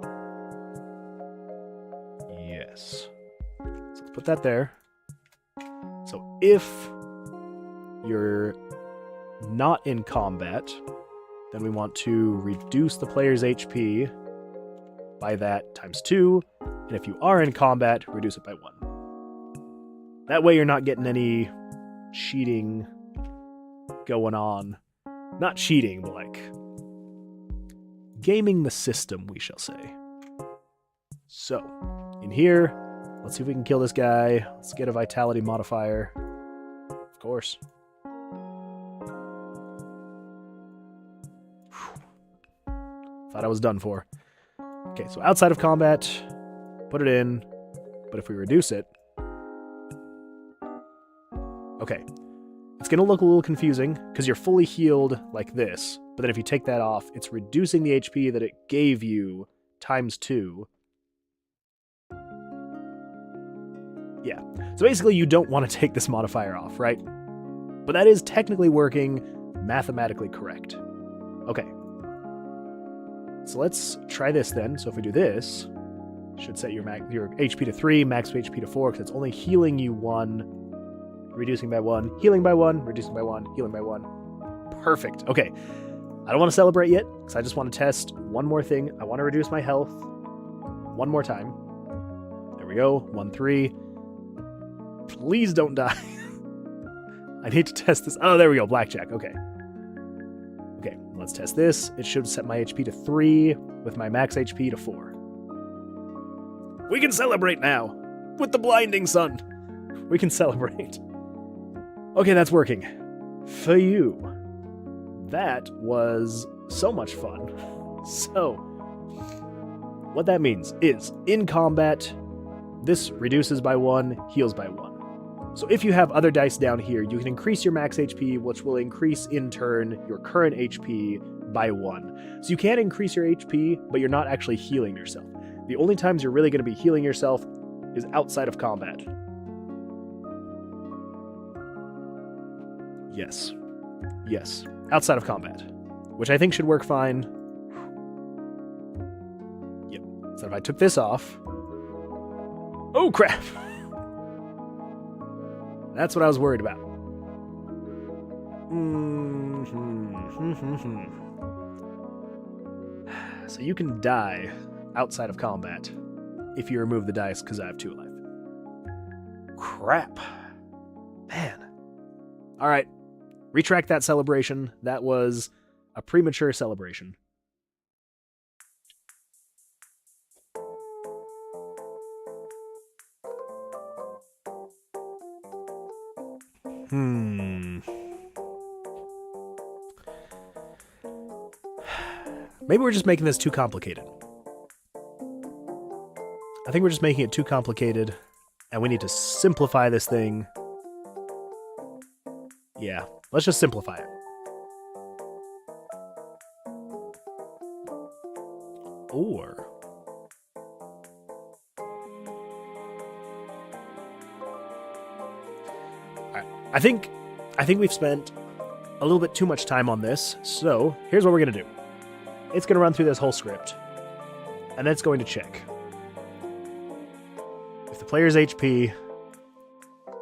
Yes. So let's put that there. So if you're not in combat, then we want to reduce the player's HP by that times 2. And if you are in combat, reduce it by 1. That way you're not getting any cheating going on. Not cheating, but like gaming the system, we shall say. So, in here, let's see if we can kill this guy. Let's get a vitality modifier. Of course. Thought I was done for. Okay, so outside of combat, put it in. But if we reduce it... Okay. It's going to look a little confusing, because you're fully healed like this. But then if you take that off, it's reducing the HP that it gave you times 2. Yeah. So basically, you don't want to take this modifier off, right? But that is technically working mathematically correct. Okay. So let's try this then. So if we do this, it should set your HP to 3, max HP to 4, because it's only healing you 1. reducing by 1, healing by 1, reducing by 1, healing by 1. Perfect. Okay. I don't want to celebrate yet, because I just want to test one more thing. I want to reduce my health one more time. There we go. 1, 3. Please don't die. I need to test this. Oh, there we go. Blackjack. Okay. Okay, let's test this. It should set my HP to 3 with my max HP to 4. We can celebrate now with the blinding sun. We can celebrate. Okay, that's working. For you. That was so much fun. So, what that means is, in combat, this reduces by 1, heals by 1. So if you have other dice down here, you can increase your max HP, which will increase, in turn, your current HP by 1. So you can increase your HP, but you're not actually healing yourself. The only times you're really going to be healing yourself is outside of combat. Yes. Yes. Outside of combat. Which I think should work fine. Yep. So if I took this off... Oh, crap! That's what I was worried about. So you can die outside of combat if you remove the dice, because I have 2 life. Crap. Man. Alright. Retract that celebration. That was a premature celebration. Maybe we're just making this too complicated. I think we're just making it too complicated, and we need to simplify this thing. Yeah, let's just simplify it. Or... I think we've spent a little bit too much time on this, so here's what we're going to do. It's going to run through this whole script, and then it's going to check. If the player's HP...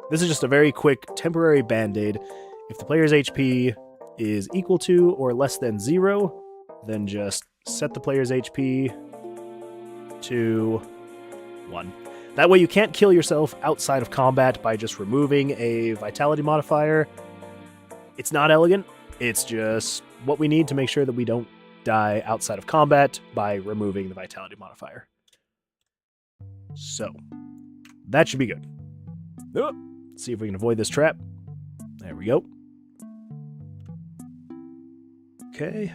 This is just a very quick temporary band-aid. If the player's HP is equal to or less than 0, then just set the player's HP to 1. That way you can't kill yourself outside of combat by just removing a vitality modifier. It's not elegant. It's just what we need to make sure that we don't die outside of combat by removing the vitality modifier. So, that should be good. Oh, see if we can avoid this trap. There we go. Okay.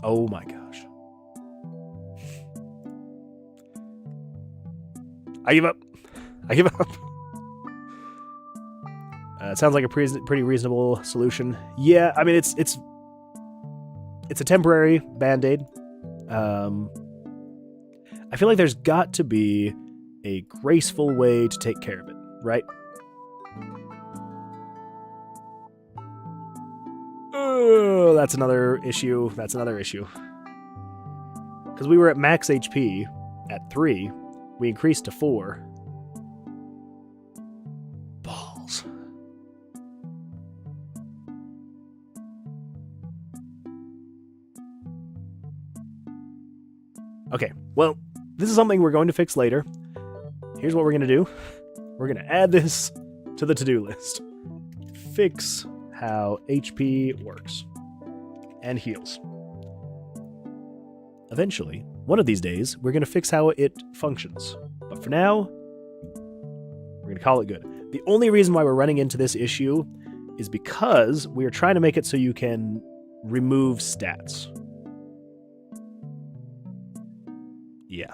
Oh my gosh. I give up. I give up. It sounds like a pretty reasonable solution. Yeah, I mean, it's a temporary band-aid. I feel like there's got to be a graceful way to take care of it, right? Oh, that's another issue. That's another issue. Because we were at max HP at 3. We increased to 4. Balls. Okay, well, this is something we're going to fix later. Here's what we're going to do. We're going to add this to the to-do list. Fix how HP works and heals. Eventually, one of these days, we're going to fix how it functions. But for now, we're going to call it good. The only reason why we're running into this issue is because we are trying to make it so you can remove stats. Yeah.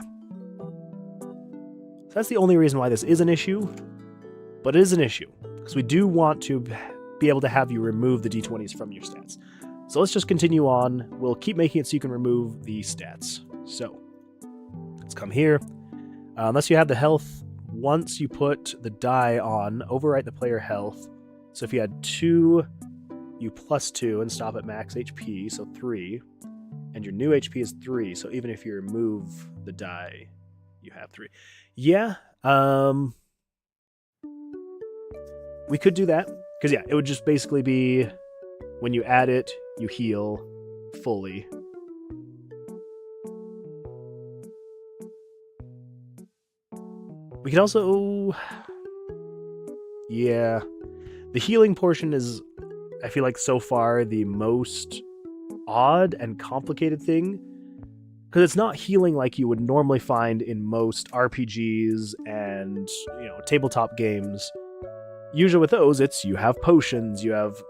So that's the only reason why this is an issue, but it is an issue, because we do want to be able to have you remove the d20s from your stats. So let's just continue on. We'll keep making it so you can remove the stats. So, let's come here. Unless you have the health, once you put the die on, overwrite the player health. So if you had 2, you plus 2 and stop at max HP, so 3. and your new HP is 3. So even if you remove the die, you have 3. Yeah, we could do that. Because, yeah, it would just basically be when you add it, you heal fully. We can also... Yeah. The healing portion is, I feel like, so far the most odd and complicated thing. Because it's not healing like you would normally find in most RPGs and, tabletop games. Usually with those, it's you have potions, you have,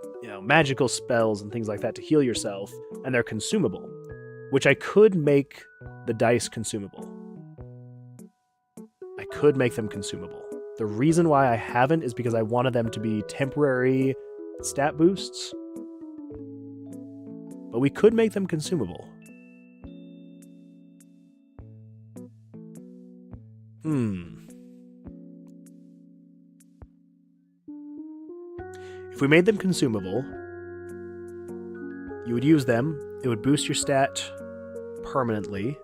magical spells and things like that to heal yourself, and they're consumable. Which I could make the dice consumable. I could make them consumable. The reason why I haven't is because I wanted them to be temporary stat boosts. But we could make them consumable. If we made them consumable, you would use them. It would boost your stat permanently.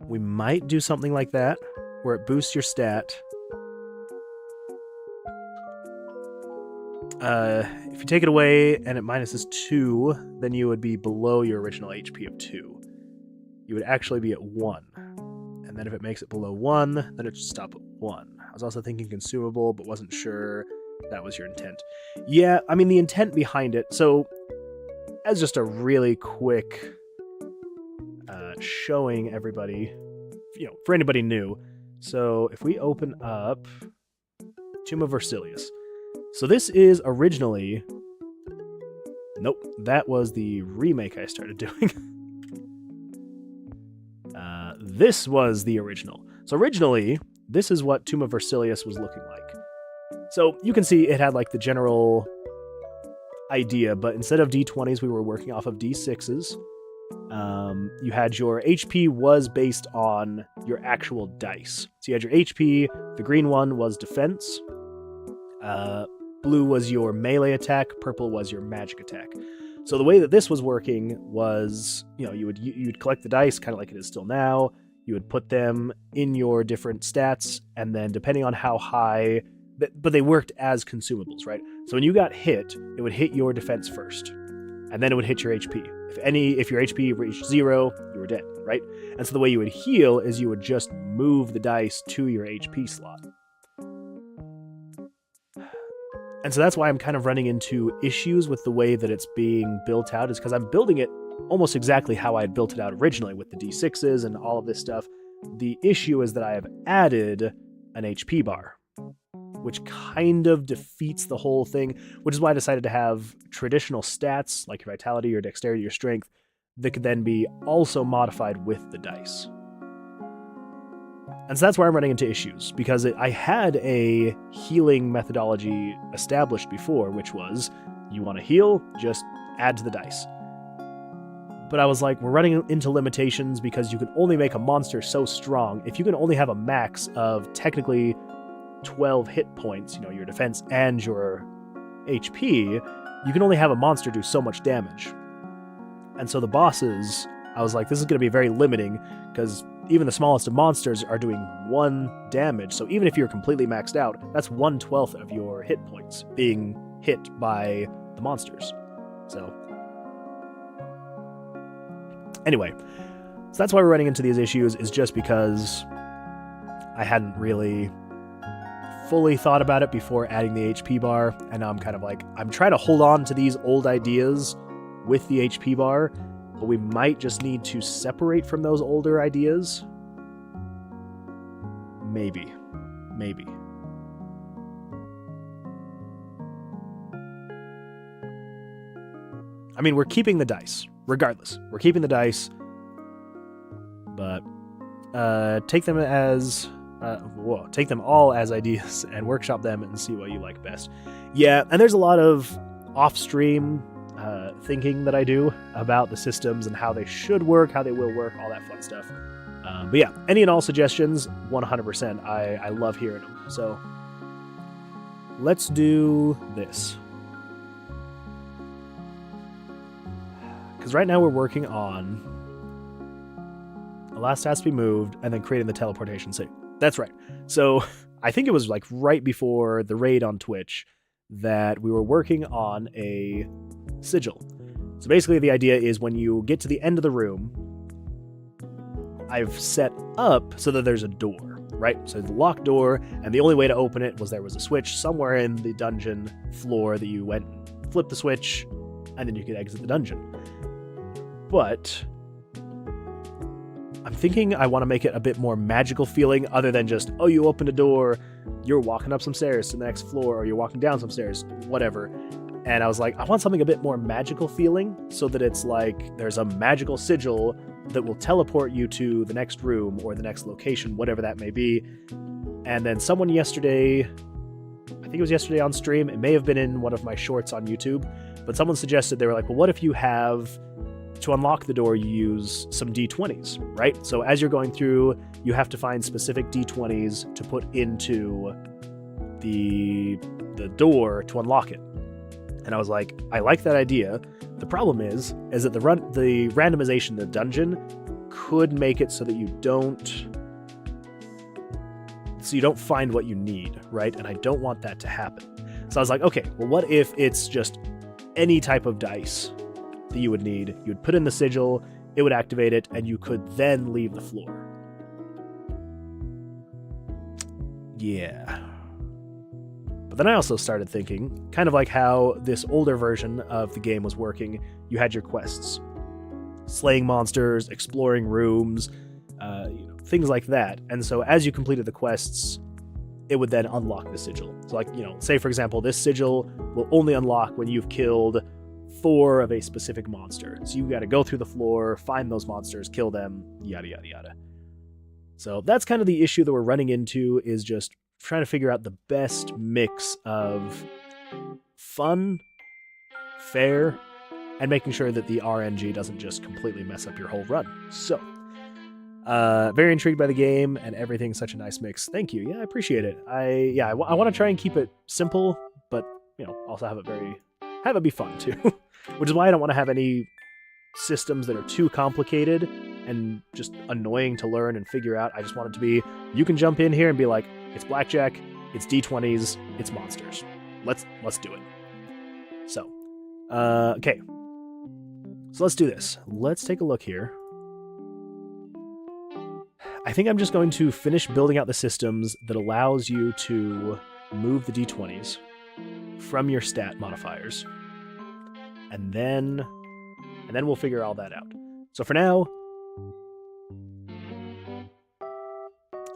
We might do something like that, where it boosts your stat. If you take it away and it minuses 2, then you would be below your original HP of 2. You would actually be at 1. And then if it makes it below 1, then it should stop at 1. I was also thinking consumable, but wasn't sure that was your intent. Yeah, I mean, the intent behind it. So, as just a really quick showing everybody, for anybody new. So, if we open up Tomb of Versilius. So, this is originally... Nope, that was the remake I started doing. This was the original. So, originally... This is what Tomb of Versilius was looking like. So you can see it had like the general idea, but instead of D20s, we were working off of D6s. You had your HP was based on your actual dice. So you had your HP, the green one was defense, blue was your melee attack, purple was your magic attack. So the way that this was working was, you'd collect the dice, kind of like it is still now. You would put them in your different stats, and then depending on how high... But they worked as consumables, right? So when you got hit, it would hit your defense first, and then it would hit your HP. If your HP reached 0, you were dead, right? And so the way you would heal is you would just move the dice to your HP slot. And so that's why I'm kind of running into issues with the way that it's being built out, is because I'm building it almost exactly how I had built it out originally with the D6s and all of this stuff. The issue is that I have added an HP bar, which kind of defeats the whole thing, which is why I decided to have traditional stats like your vitality, your dexterity, your strength that could then be also modified with the dice. And so that's where I'm running into issues, because I had a healing methodology established before, which was you want to heal, just add to the dice. But I was like, we're running into limitations because you can only make a monster so strong. If you can only have a max of technically 12 hit points, your defense and your HP, you can only have a monster do so much damage. And so the bosses, I was like, this is going to be very limiting, because even the smallest of monsters are doing 1 damage. So even if you're completely maxed out, that's 1/12 of your hit points being hit by the monsters. So... Anyway, so that's why we're running into these issues, is just because I hadn't really fully thought about it before adding the HP bar, and now I'm kind of like, I'm trying to hold on to these old ideas with the HP bar, but we might just need to separate from those older ideas. Maybe. I mean, we're keeping the dice. Regardless, we're keeping the dice, but take them all as ideas and workshop them and see what you like best. Yeah, and there's a lot of off-stream thinking that I do about the systems and how they should work, how they will work, all that fun stuff. But yeah, any and all suggestions, 100%. I love hearing them. So let's do this. because right now we're working on the last has to be moved and then creating the teleportation city. That's right. So I think it was like right before the raid on Twitch that we were working on a sigil. So basically the idea is when you get to the end of the room, I've set up so that there's a door, right? So the locked door, and the only way to open it was there was a switch somewhere in the dungeon floor that you went and flipped the switch, and then you could exit the dungeon. But I'm thinking I want to make it a bit more magical feeling other than just, oh, you opened a door, you're walking up some stairs to the next floor, or you're walking down some stairs, whatever. And I was like, I want something a bit more magical feeling so that it's like there's a magical sigil that will teleport you to the next room or the next location, whatever that may be. And then someone yesterday, I think it was yesterday on stream, it may have been in one of my shorts on YouTube, but someone suggested, they were like, well, what if you have, to unlock the door, you use some D20s, right? So as you're going through, you have to find specific D20s to put into the door to unlock it. And I was like, I like that idea. The problem is that the randomization in the dungeon could make it so that you don't find what you need, right? And I don't want that to happen. So I was like, okay, well, what if it's just any type of dice that you would need? You would put in the sigil, it would activate it, and you could then leave the floor. Yeah. But then I also started thinking, kind of like how this older version of the game was working, you had your quests. Slaying monsters, exploring rooms, things like that. And so as you completed the quests, it would then unlock the sigil. So like, say for example, this sigil will only unlock when you've killed 4 of a specific monster. So you got to go through the floor, find those monsters, kill them, yada, yada, yada. So that's kind of the issue that we're running into, is just trying to figure out the best mix of fun, fair, and making sure that the RNG doesn't just completely mess up your whole run. So, very intrigued by the game, and everything's such a nice mix. Thank you. Yeah, I appreciate it. I want to try and keep it simple, but also have it be fun too. Which is why I don't want to have any systems that are too complicated and just annoying to learn and figure out. I just want it to be, you can jump in here and be like, it's blackjack, it's D20s, it's monsters. Let's do it. So, okay. So let's do this. Let's take a look here. I think I'm just going to finish building out the systems that allows you to move the D20s from your stat modifiers. And then we'll figure all that out. So for now,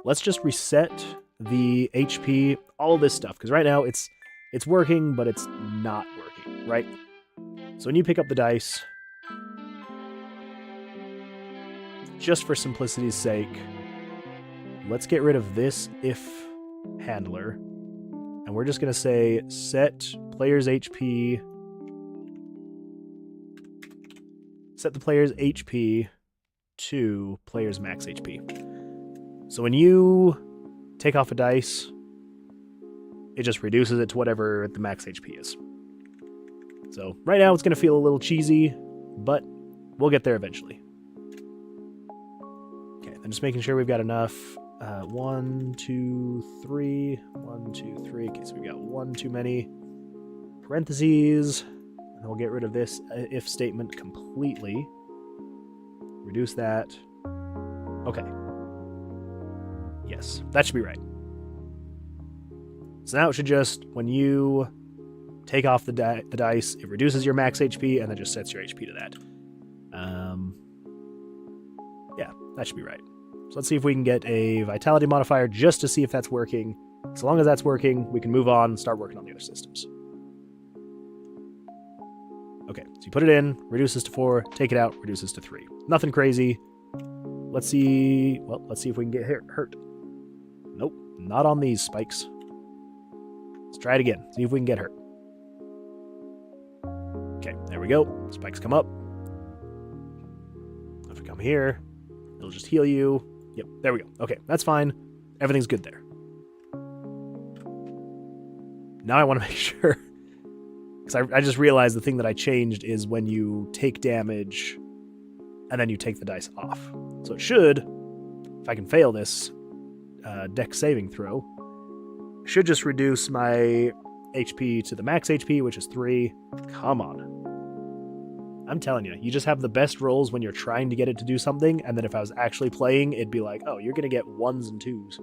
let's just reset the HP, all of this stuff, because right now it's working, but it's not working, right? So when you pick up the dice, just for simplicity's sake, let's get rid of this if handler, and we're just going to say set player's HP, set the player's HP to player's max HP. So when you take off a dice, it just reduces it to whatever the max HP is. So right now it's going to feel a little cheesy, but we'll get there eventually. Okay, I'm just making sure we've got enough. 1, 2, 3. 1, 2, 3. Okay, so we've got one too many parentheses. And we'll get rid of this if statement completely. Reduce that. Okay. Yes, that should be right. So now it should just, when you take off the dice, it reduces your max HP and then just sets your HP to that. Yeah, that should be right. So let's see if we can get a vitality modifier just to see if that's working. So long as that's working, we can move on and start working on the other systems. Okay, so you put it in, reduces to 4, take it out, reduces to 3. Nothing crazy. Let's see if we can get hurt. Nope, not on these spikes. Let's try it again, see if we can get hurt. Okay, there we go. Spikes come up. If we come here, it'll just heal you. Yep, there we go. Okay, that's fine. Everything's good there. Now I want to make sure Because I just realized the thing that I changed is when you take damage and then you take the dice off. So it should, if I can fail this dex saving throw, should just reduce my HP to the max HP, which is 3. Come on. I'm telling you, you just have the best rolls when you're trying to get it to do something, and then if I was actually playing, it'd be like, oh, you're going to get 1s and 2s.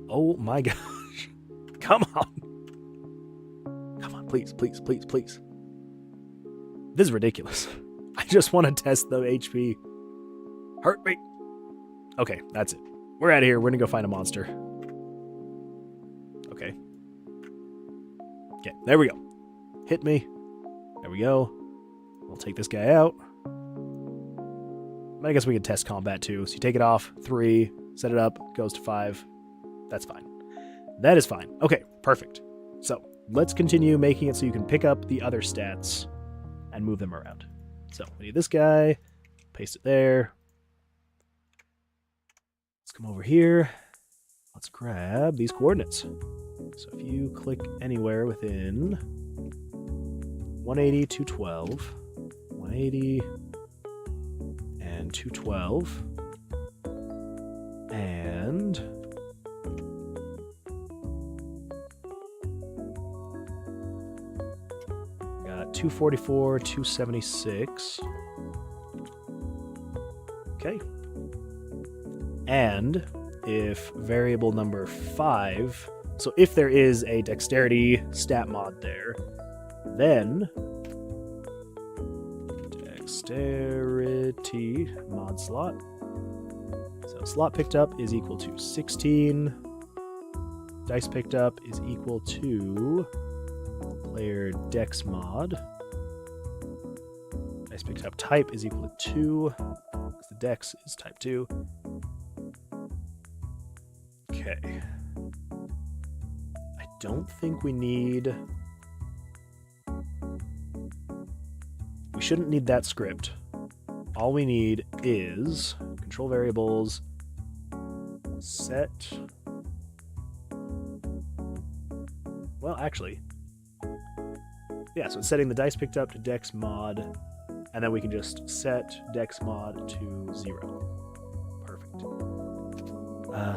Oh my gosh. Come on. Come on, please, please, please, please. This is ridiculous. I just want to test the HP. Hurt me. Okay, that's it. We're out of here. We're going to go find a monster. Okay. Okay, there we go. Hit me. There we go. We'll take this guy out. I guess we can test combat too. So you take it off, 3, set it up, goes to 5. That's fine. That is fine. Okay, perfect. So let's continue making it so you can pick up the other stats and move them around. So we need this guy, paste it there. Let's come over here. Let's grab these coordinates. So if you click anywhere within 180, 212, 180, and 212, and we got 244, 276. Okay. And if variable number 5, so if there is a dexterity stat mod there, then dexterity mod slot. So slot picked up is equal to 16. Dice picked up is equal to player dex mod. Dice picked up type is equal to 2, because the dex is type 2. Okay. I don't think we need... We shouldn't need that script. All we need is control variables, set... Well, actually... Yeah, so it's setting the dice picked up to dex mod, and then we can just set dex mod to 0. Perfect.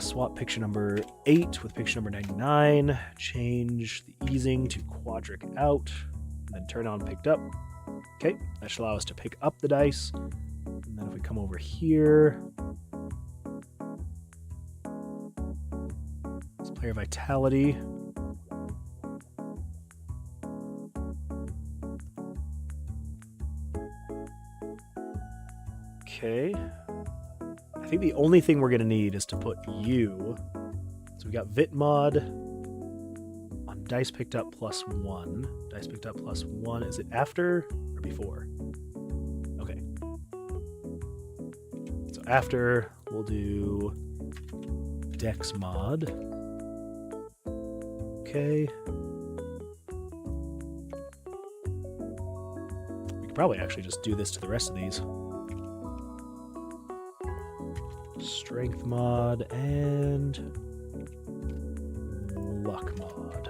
Swap picture number 8 with picture number 99. Change the easing to quadric out, and then turn on picked up. Okay, that should allow us to pick up the dice. And then if we come over here, it's player vitality. Okay. I think the only thing we're going to need is to put U. So we got Vit mod on dice picked up plus 1. Dice picked up plus 1. Is it after or before? Okay. So after, we'll do dex mod. Okay. We could probably actually just do this to the rest of these. Strength mod and luck mod.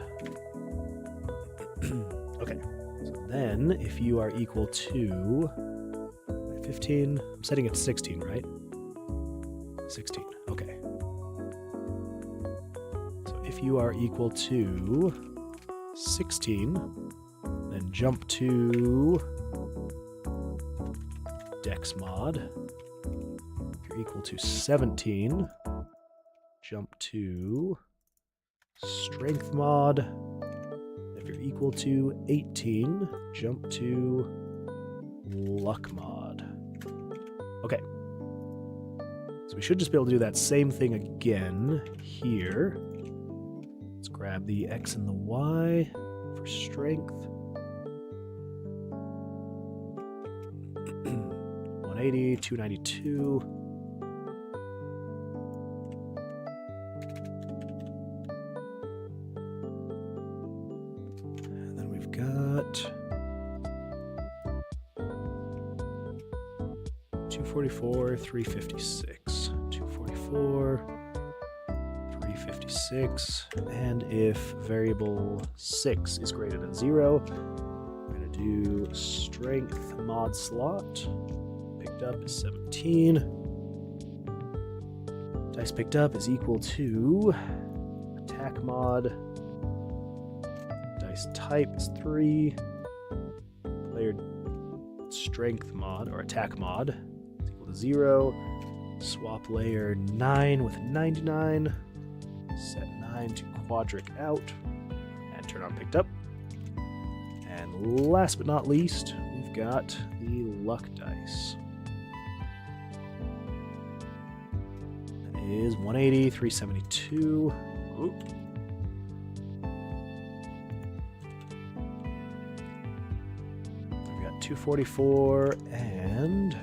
Okay, so then if you are equal to 15, I'm setting it to 16, right? 16, okay. So if you are equal to 16, then jump to dex mod. Equal to 17, jump to strength mod. If you're equal to 18, jump to luck mod. Okay, so we should just be able to do that same thing again here. Let's grab the X and the Y for strength. 180, 292. Got 244, 356. 244, 56. And if variable 6 is greater than 0, we're going to do strength mod slot. Picked up is 17. Dice picked up is equal to attack mod. Dice type is 3. Player strength mod or attack mod is equal to 0. Swap layer 9 with 99. Set 9 to quadric out. And turn on picked up. And last but not least, we've got the luck dice. That is 180, 372. Oop. We've got 244 and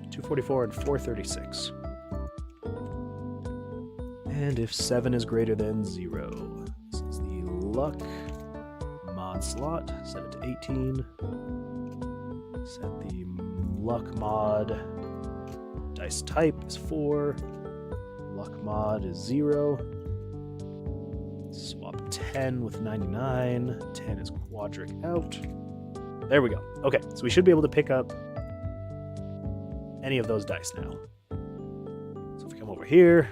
244 and 436. And if 7 is greater than 0, this is the luck mod slot. Set it to 18. Set the luck mod dice type is 4. Luck mod is 0. Swap 10 with 99. 10 is quadric out. There we go. Okay, so we should be able to pick up any of those dice now. So if we come over here,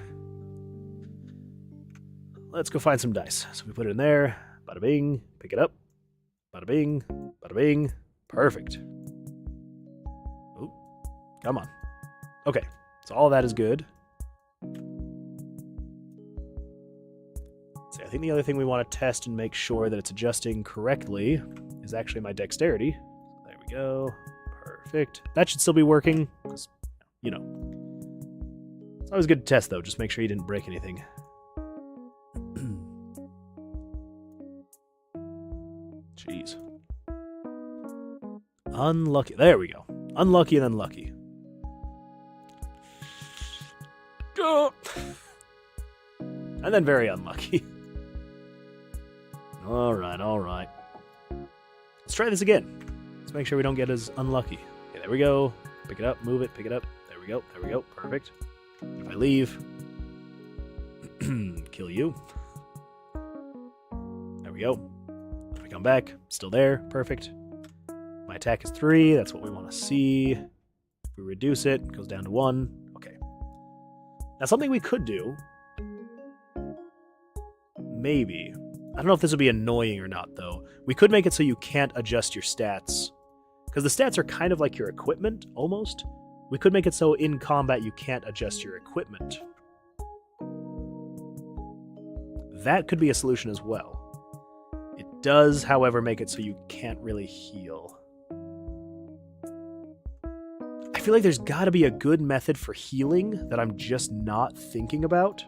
let's go find some dice. So we put it in there. Bada bing. Pick it up. Bada bing. Bada bing. Perfect. Oop. Come on. Okay. So all of that is good. So I think the other thing we want to test and make sure that it's adjusting correctly is actually my dexterity. There we go. Perfect. That should still be working. Because, you know, it's always good to test, though. Just make sure you didn't break anything. Jeez. Unlucky. There we go. Unlucky and then lucky. Go. And then very unlucky. All right, all right. Let's try this again. Let's make sure we don't get as unlucky. Okay, there we go. Pick it up, move it, pick it up. There we go, there we go. Perfect. If I leave, kill you. There we go. If I come back, still there. Perfect. My attack is 3. That's what we want to see. If we reduce it, it goes down to 1. Okay. Now, something we could do, maybe. I don't know if this would be annoying or not, though. We could make it so you can't adjust your stats. Because the stats are kind of like your equipment, almost. We could make it so in combat you can't adjust your equipment. That could be a solution as well. It does, however, make it so you can't really heal. I feel like there's got to be a good method for healing that I'm just not thinking about.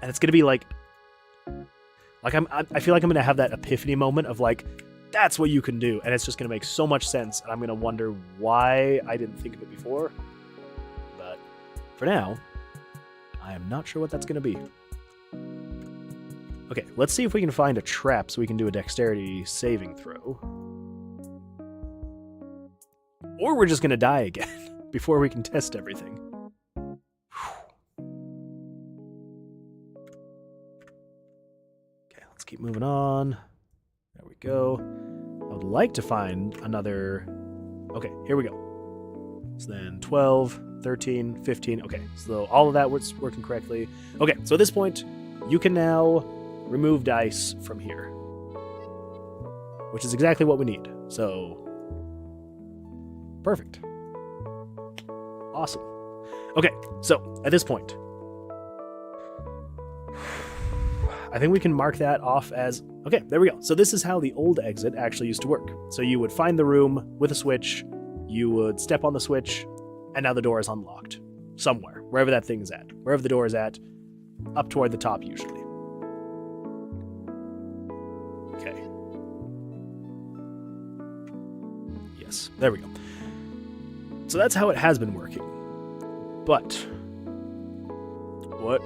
And it's going to be like I feel like I'm going to have that epiphany moment of like, that's what you can do. And it's just going to make so much sense. And I'm going to wonder why I didn't think of it before. But for now, I am not sure what that's going to be. Okay, let's see if we can find a trap so we can do a dexterity saving throw. Or we're just going to die again before we can test everything. Keep moving on. There we go. I would like to find another... Okay, here we go. So then 12, 13, 15. Okay, so all of that was working correctly. Okay, so at this point, you can now remove dice from here. Which is exactly what we need. So, perfect. Awesome. Okay, so at this point, I think we can mark that off as... Okay, there we go. So this is how the old exit actually used to work. So you would find the room with a switch, you would step on the switch, and now the door is unlocked. Somewhere, wherever that thing is at. Wherever the door is at, up toward the top usually. Okay. Yes, there we go. So that's how it has been working. But... what?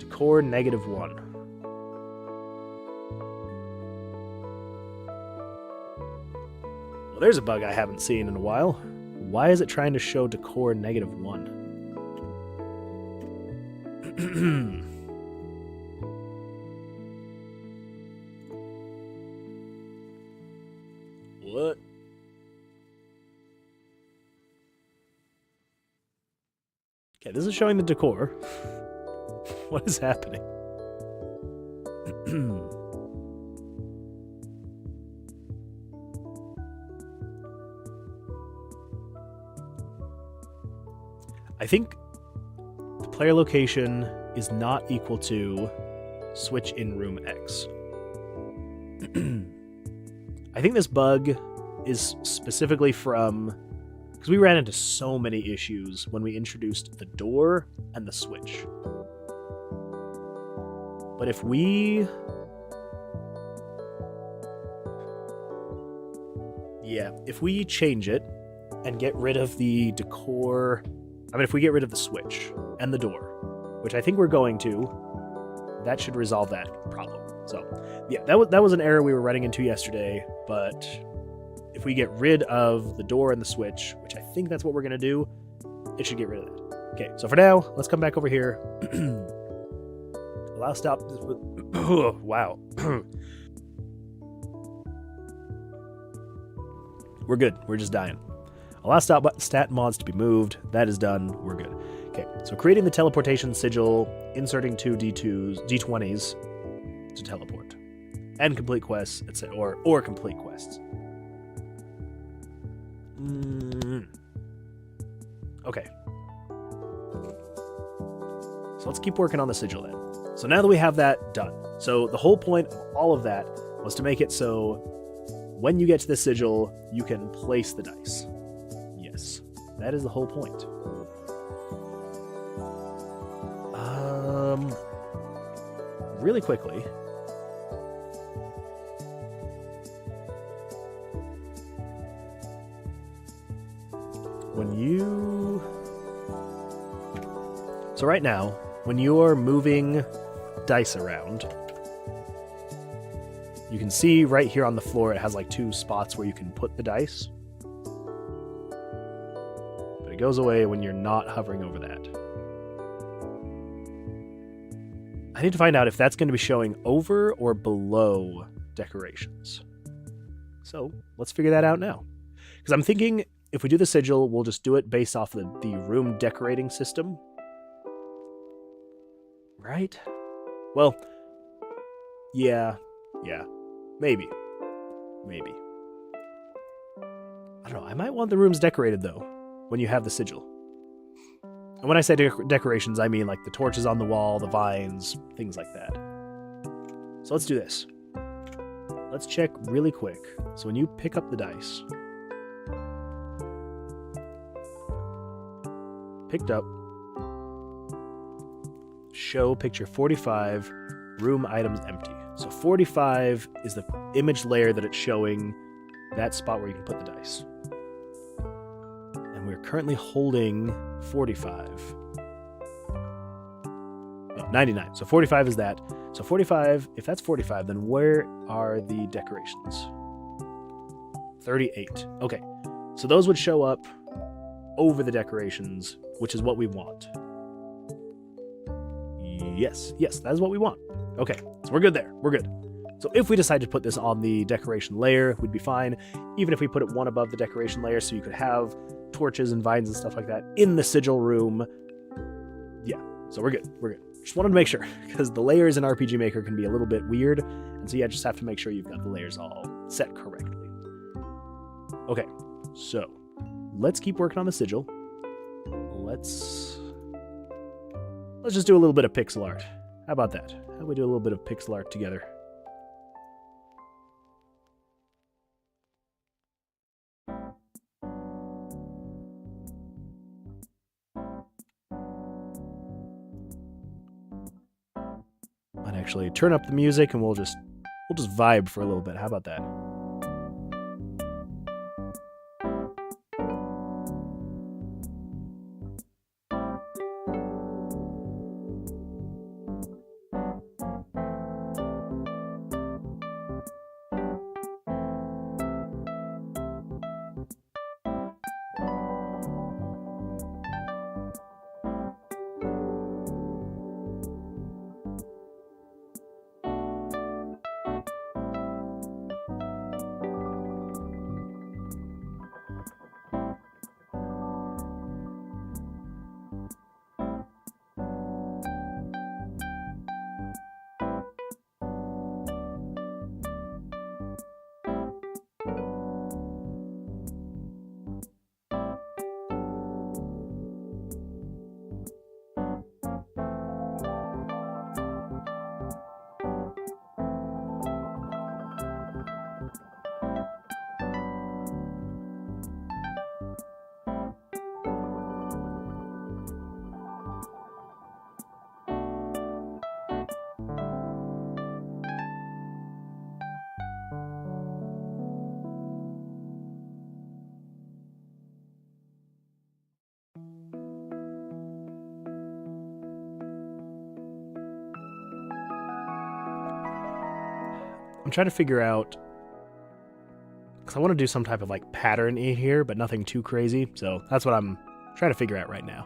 Core -1. Well, there's a bug I haven't seen in a while. Why is it trying to show decor -1? What? Okay, this is showing the decor. What is happening? I think the player location is not equal to switch in room X. I think this bug is specifically from... because we ran into so many issues when we introduced the door and the switch. But if we... yeah, if we change it and get rid of the decor... I mean, if we get rid of the switch and the door, which I think we're going to, that should resolve that problem. So, yeah, that was an error we were running into yesterday, but if we get rid of the door and the switch, which I think that's what we're going to do, it should get rid of that. Okay, so for now, let's come back over here. Allow stop... wow. We're good. We're just dying. Allow stat mods to be moved. That is done. We're good. Okay, so creating the teleportation sigil, inserting 2 D20s to teleport, and complete quests, etc., or complete quests. Okay. So let's keep working on the sigil then. So now that we have that done, so the whole point of all of that was to make it so when you get to the sigil, you can place the dice. Yes, that is the whole point. Really quickly. So right now, when you're moving dice around, you can see right here on the floor it has like 2 spots where you can put the dice. But it goes away when you're not hovering over that. I need to find out if that's going to be showing over or below decorations. So let's figure that out now. Because I'm thinking if we do the sigil, we'll just do it based off the room decorating system. Right? Well, yeah, maybe. I don't know, I might want the rooms decorated though, when you have the sigil. And when I say decorations, I mean like the torches on the wall, the vines, things like that. So let's do this. Let's check really quick. So when you pick up the dice, picked up, show picture 45, room items empty. So 45 is the image layer that it's showing, that spot where you can put the dice. And we're currently holding 45. No, 99. So 45 is that. So 45, if that's 45, then where are the decorations? 38. Okay. So those would show up over the decorations, which is what we want. Yes, that is what we want. Okay, so we're good there. We're good. So if we decide to put this on the decoration layer, we'd be fine. Even if we put it one above the decoration layer so you could have torches and vines and stuff like that in the sigil room. Yeah, so we're good. We're good. Just wanted to make sure, because the layers in RPG Maker can be a little bit weird. And so yeah, just have to make sure you've got the layers all set correctly. Okay, so let's keep working on the sigil. Let's just do a little bit of pixel art. How about that? How about we do a little bit of pixel art together? Might actually turn up the music and we'll just vibe for a little bit. How about that? I'm trying to figure out, because I want to do some type of like pattern in here, but nothing too crazy. So that's what I'm trying to figure out right now.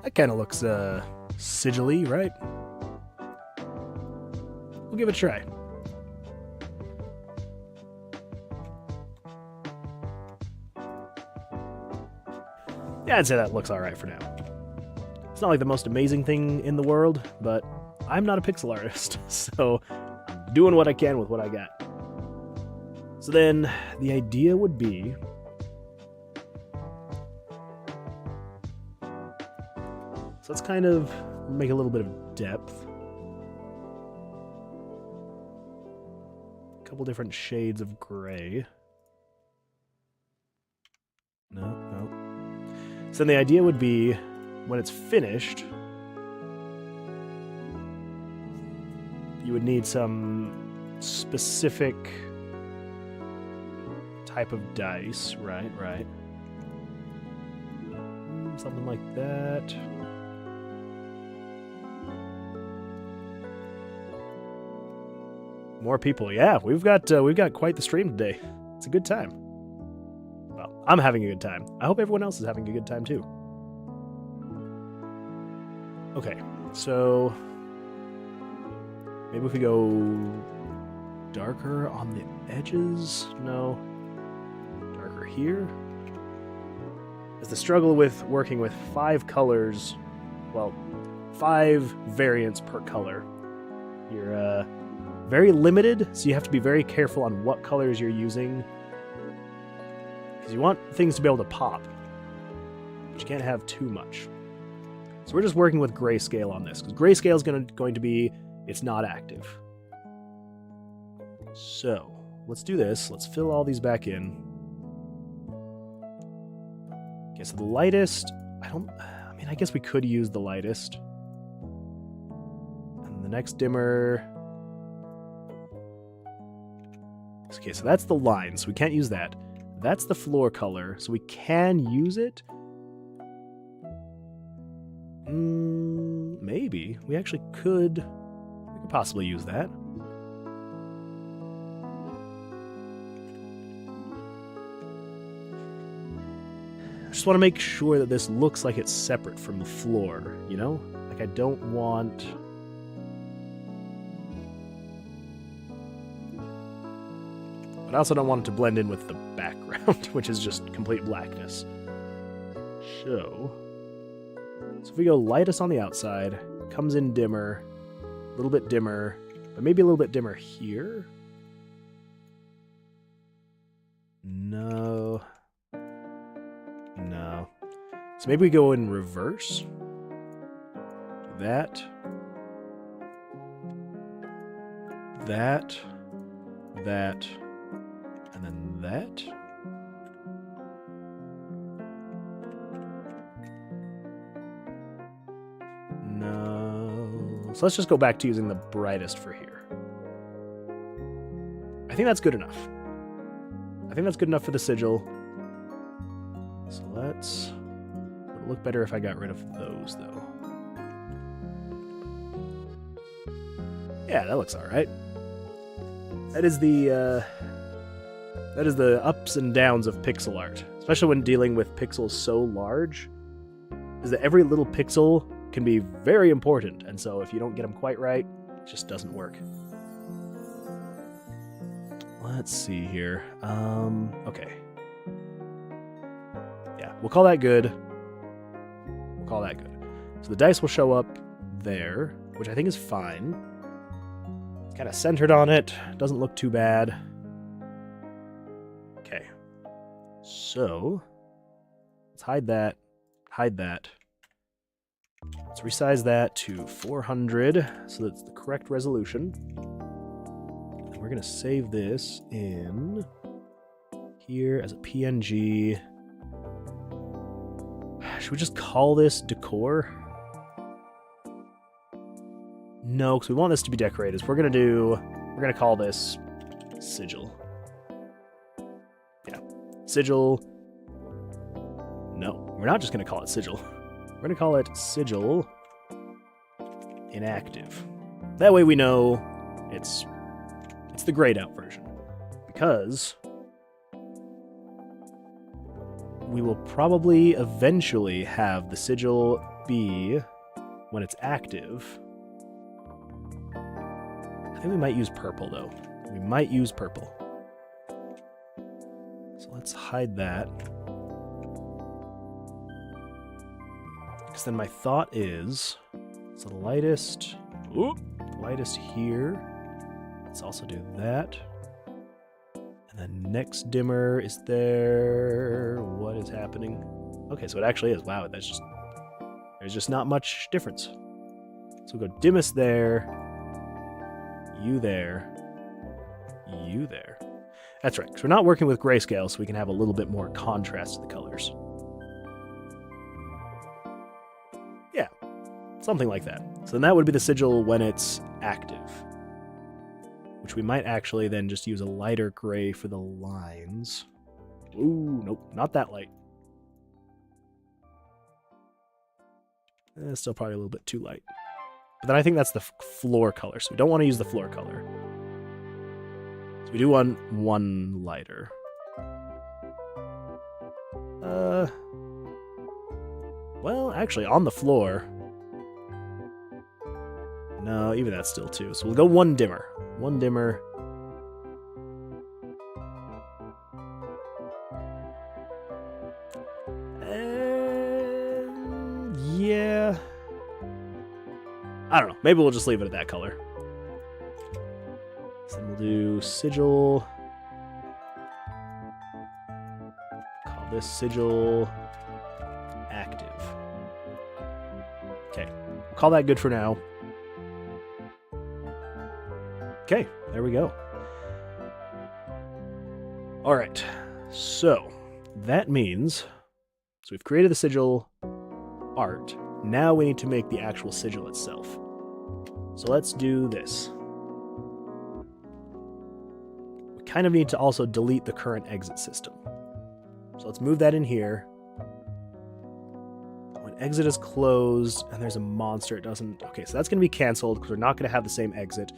That kind of looks sigil-y, right? We'll give it a try. Yeah, I'd say that looks alright for now. It's not like the most amazing thing in the world, but I'm not a pixel artist, so I'm doing what I can with what I got. So then, the idea would be... So let's kind of make a little bit of depth. A couple different shades of gray. No. So then the idea would be, when it's finished, you would need some specific type of dice, right. Something like that. More people, yeah. We've got quite the stream today. It's a good time. Well, I'm having a good time. I hope everyone else is having a good time too. Okay, so maybe if we go darker on the edges. No, darker here. is the struggle with working with 5 colors, well, 5 variants per color. You're very limited, so you have to be very careful on what colors you're using, because you want things to be able to pop, but you can't have too much. So we're just working with grayscale on this, because grayscale is going to be, it's not active. So let's do this. Let's fill all these back in. Okay, so the lightest, I guess we could use the lightest. And the next dimmer. Okay, so that's the line, so we can't use that. That's the floor color, so we can use it. Maybe. We actually could possibly use that. I just want to make sure that this looks like it's separate from the floor, you know? Like, I don't want... But I also don't want it to blend in with the background, which is just complete blackness. So if we go lightest on the outside, comes in dimmer, a little bit dimmer, but maybe a little bit dimmer here? No. So maybe we go in reverse. That. And then that. No. So let's just go back to using the brightest for here. I think that's good enough. I think that's good enough for the sigil. So let's... It would look better if I got rid of those, though. Yeah, that looks alright. That is the ups and downs of pixel art, especially when dealing with pixels so large, is that every little pixel can be very important, and so if you don't get them quite right, it just doesn't work. Let's see here. Okay. Yeah, we'll call that good. So the dice will show up there, which I think is fine. It's kind of centered on it. Doesn't look too bad. Okay. So let's hide that. Let's resize that to 400 so that's the correct resolution. And we're going to save this in here as a PNG. Should we just call this decor? No, because we want this to be decorated. So we're gonna call this sigil. Yeah, sigil. No, we're not just gonna call it sigil. We're gonna call it sigil inactive. That way we know it's the grayed out version, because we will probably eventually have the sigil be, when it's active. I think we might use purple, though. So let's hide that. Because then my thought is, so the lightest here. Let's also do that. And then next dimmer is there. What is happening? Okay, so it actually is. Wow, there's just not much difference. So we'll go dimmest there, you there, you there. That's right, because we're not working with grayscale, so we can have a little bit more contrast to the colors. Yeah, something like that. So then that would be the sigil when it's active. Which we might actually then just use a lighter gray for the lines. Ooh, nope, not that light. Still probably a little bit too light. But then I think that's the floor color, so we don't want to use the floor color. So we do want one lighter. Well, actually, on the floor... No, even that's still two. So we'll go one dimmer. One dimmer. Yeah. I don't know. Maybe we'll just leave it at that color. So then we'll do sigil. Call this sigil active. Okay. We'll call that good for now. Okay, there we go. All right. So that means, so we've created the sigil art. Now we need to make the actual sigil itself. So let's do this. We kind of need to also delete the current exit system. So let's move that in here. When exit is closed and there's a monster, it doesn't... Okay, so that's going to be canceled because we're not going to have the same exit.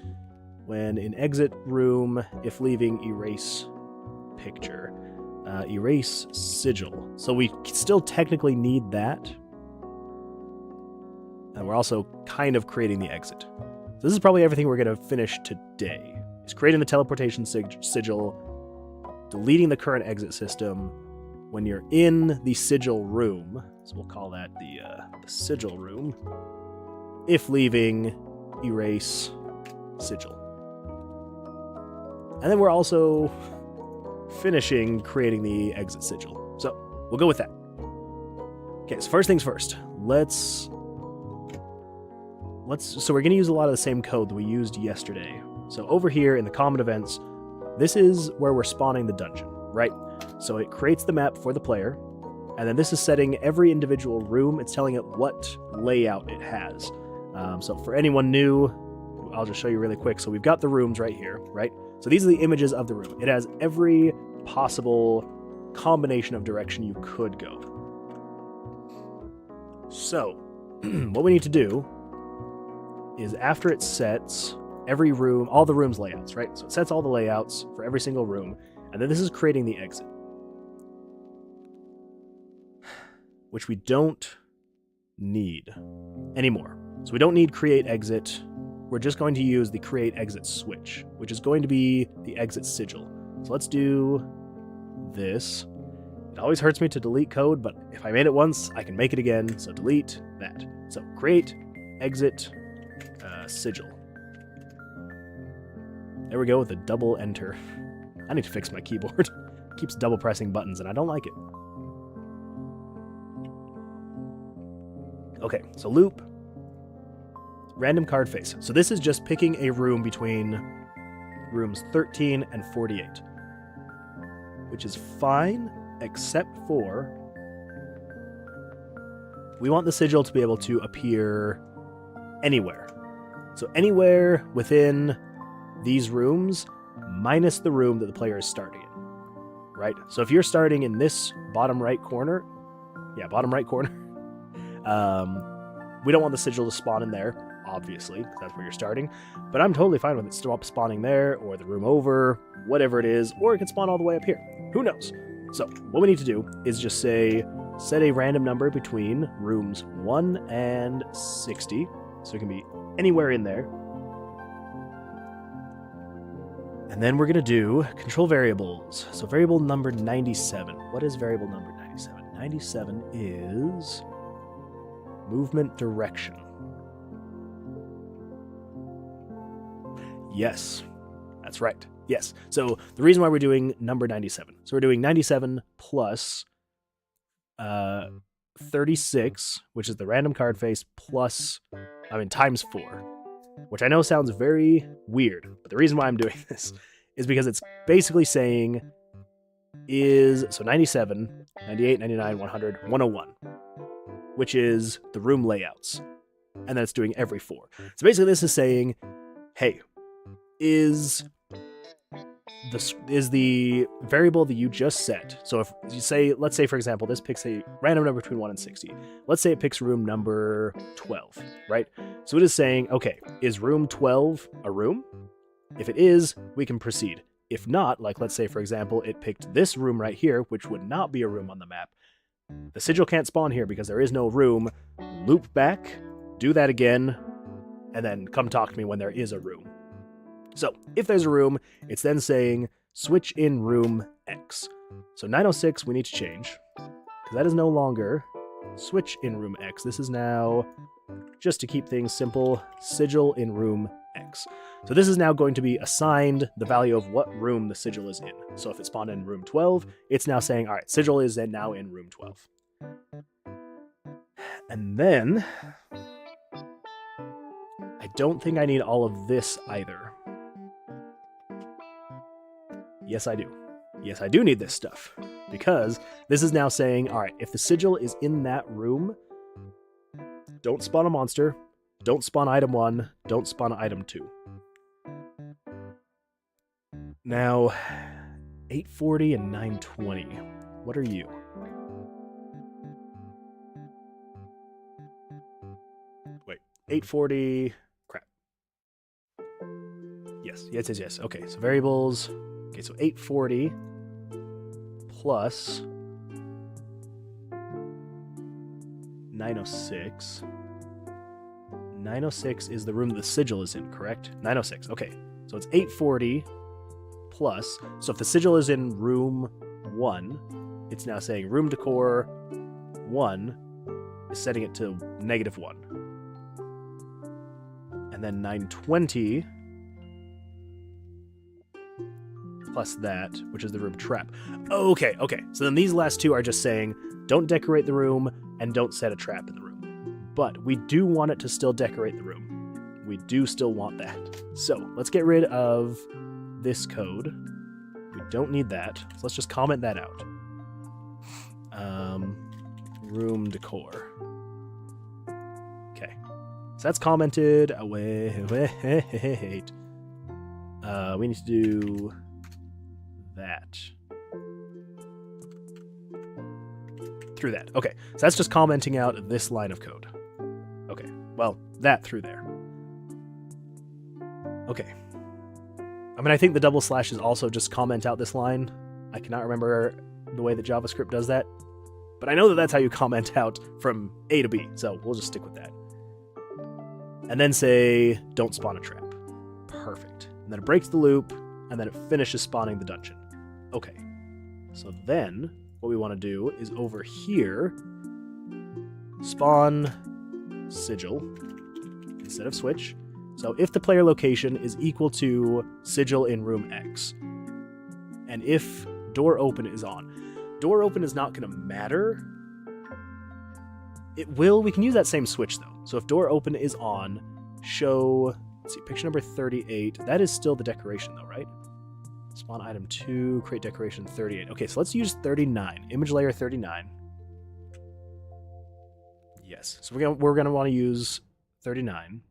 When in exit room, if leaving, erase picture. Erase sigil. So we still technically need that. And we're also kind of creating the exit. So this is probably everything we're going to finish today. Is creating the teleportation sigil, deleting the current exit system. When you're in the sigil room, so we'll call that the sigil room. If leaving, erase sigil. And then we're also finishing creating the exit sigil. So we'll go with that. Okay, so first things first. So we're going to use a lot of the same code that we used yesterday. So over here in the common events, this is where we're spawning the dungeon, right? So it creates the map for the player, and then this is setting every individual room. It's telling it what layout it has. So for anyone new, I'll just show you really quick. So we've got the rooms right here, right? So these are the images of the room. It has every possible combination of direction you could go. So what we need to do is after it sets every room, all the rooms layouts, right? So it sets all the layouts for every single room, and then this is creating the exit, which we don't need anymore. So we don't need create exit. We're just going to use the create exit switch, which is going to be the exit sigil. So let's do this. It always hurts me to delete code, but if I made it once, I can make it again. So delete that. So create exit sigil. There we go with a double enter. I need to fix my keyboard. It keeps double pressing buttons and I don't like it. Okay, so loop. Random card face. So this is just picking a room between rooms 13 and 48. Which is fine, except for we want the sigil to be able to appear anywhere. So anywhere within these rooms, minus the room that the player is starting in, right? So if you're starting in this bottom right corner, we don't want the sigil to spawn in there, obviously, because that's where you're starting, but I'm totally fine with it spawning there, or the room over, whatever it is, or it can spawn all the way up here. Who knows? So what we need to do is just say, set a random number between rooms 1 and 60, so it can be anywhere in there. And then we're going to do control variables. So variable number 97. What is variable number 97? 97 is movement direction. Yes, that's right. Yes. So the reason why we're doing number 97. So we're doing 97 plus 36, which is the random card face, times 4. Which I know sounds very weird, but the reason why I'm doing this is because it's basically saying so 97, 98, 99, 100, 101, which is the room layouts. And then it's doing every 4. So basically this is saying, hey, is the variable that you just set. So if you say, let's say, for example, this picks a random number between 1 and 60. Let's say it picks room number 12, right? So it is saying, okay, is room 12 a room? If it is, we can proceed. If not, like let's say, for example, it picked this room right here, which would not be a room on the map. The sigil can't spawn here because there is no room. Loop back, do that again, and then come talk to me when there is a room. So if there's a room, it's then saying switch in room X. So 906 we need to change because because that is no longer switch in room X. This is now, just to keep things simple, sigil in room X. So this is now going to be assigned the value of what room the sigil is in. So if it spawned in room 12, it's now saying, all right, sigil is then now in room 12. And then, I don't think I need all of this either. Yes, I do. Yes, I do need this stuff. Because this is now saying, all right, if the sigil is in that room, don't spawn a monster, don't spawn item 1, don't spawn item 2. Now, 840 and 920. What are you? Wait, 840... Crap. Yes. Okay, so variables... Okay, so 840 plus 906. 906 is the room the sigil is in, correct? 906, okay. So it's 840 plus, so if the sigil is in room 1, it's now saying room decor 1 is setting it to -1. And then 920 plus that, which is the room trap. Okay. So then these last two are just saying, don't decorate the room and don't set a trap in the room. But we do want it to still decorate the room. We do still want that. So let's get rid of this code. We don't need that. So let's just comment that out. Room decor. Okay. So that's commented. Wait. We need to do that. Through that. Okay, so that's just commenting out this line of code. Okay, well, that through there. Okay. I mean, I think the double slash is also just comment out this line. I cannot remember the way that JavaScript does that, but I know that that's how you comment out from A to B, so we'll just stick with that. And then say, don't spawn a trap. Perfect. And then it breaks the loop, and then it finishes spawning the dungeon. Okay, so then what we want to do is over here, spawn sigil instead of switch. So if the player location is equal to sigil in room X, and if door open is on, door open is not going to matter. It will, we can use that same switch though. So if door open is on, show, let's see, picture number 38, that is still the decoration though, right? Spawn item 2, create decoration 38. Okay, so let's use 39. Image layer 39. Yes, so we're gonna want to use 39.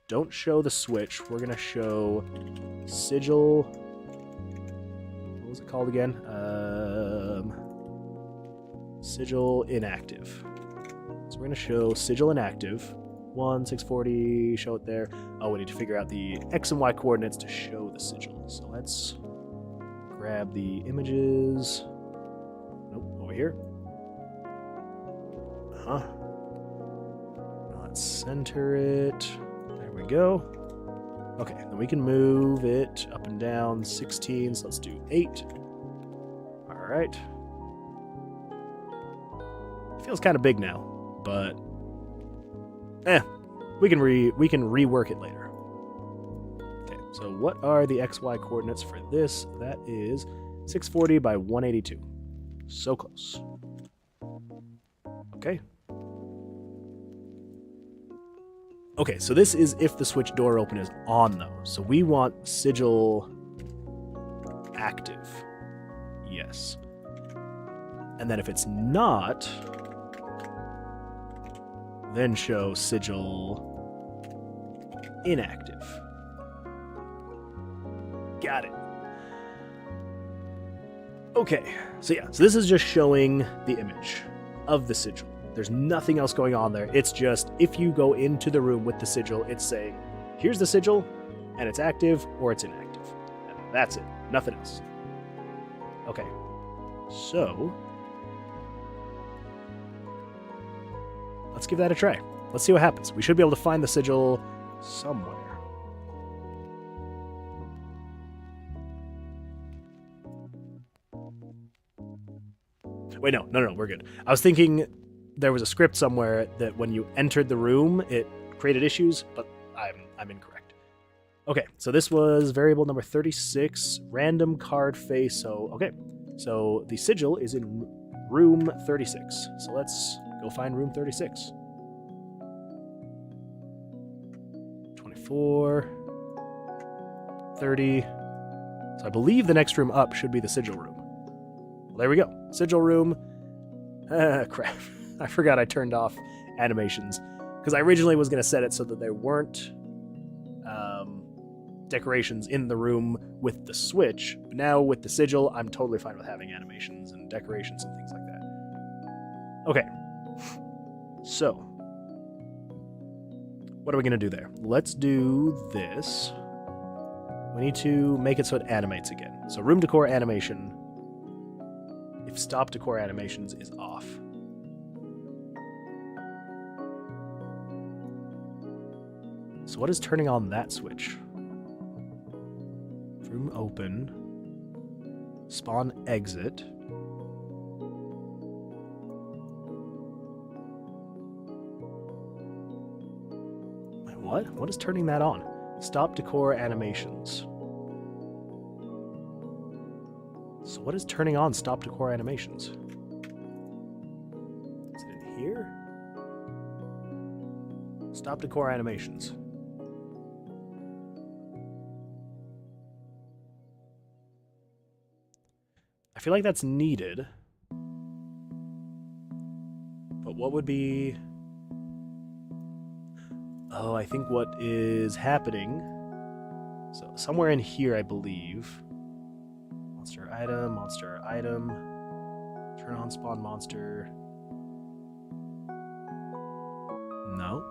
Don't show the switch. We're gonna show sigil. What was it called again? Sigil inactive. So we're gonna show sigil inactive. 1, 640, show it there. Oh, we need to figure out the X and Y coordinates to show the sigil. So let's grab the images. Nope, over here. Let's center it. There we go. Okay, then we can move it up and down 16, so let's do 8. All right. Feels kind of big now, but we can rework it later. Okay, so what are the XY coordinates for this? That is 640 by 182. So close. Okay. Okay, so this is if the switch door open is on though. So we want sigil active. Yes. And then if it's not, then show sigil inactive. Got it. Okay, so yeah, so this is just showing the image of the sigil. There's nothing else going on there. It's just, if you go into the room with the sigil, it's saying, here's the sigil, and it's active or it's inactive. And that's it. Nothing else. Okay, so let's give that a try. Let's see what happens. We should be able to find the sigil somewhere. Wait, no, we're good. I was thinking there was a script somewhere that when you entered the room, it created issues, but I'm incorrect. Okay, so this was variable number 36, random card face. So, okay, so the sigil is in room 36. So let's go find room 36. 24, 30. So I believe the next room up should be the sigil room. Well, there we go. Sigil room. Crap. I forgot I turned off animations because I originally was going to set it so that there weren't decorations in the room with the switch. But now with the sigil, I'm totally fine with having animations and decorations and things like that. Okay. So, what are we going to do there? Let's do this. We need to make it so it animates again. So room decor animation, if stop decor animations is off. So what is turning on that switch? Room open. Spawn exit. Wait, what? What is turning that on? Stop decor animations. So what is turning on stop decor animations? Is it in here? Stop decor animations. I feel like that's needed. But what would be... Oh, I think what is happening... So somewhere in here, I believe... Monster item... Turn on spawn monster... No.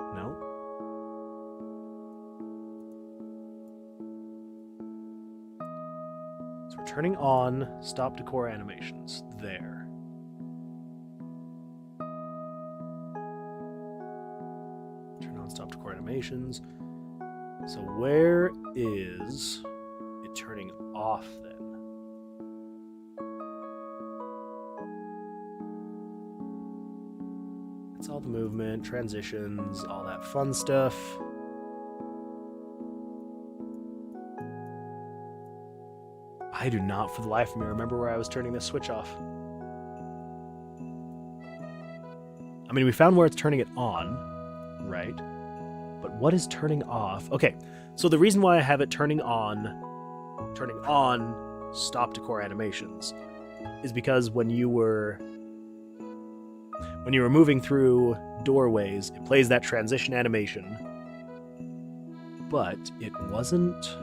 So we're turning on stop decor animations. There. Turn on stop decor animations. So where is it turning off then? It's all the movement, transitions, all that fun stuff. I do not for the life of me remember where I was turning this switch off. I mean, we found where it's turning it on, right? But what is turning off? Okay, so the reason why I have it turning on stop decor animations is because when you were moving through doorways, it plays that transition animation, but it wasn't...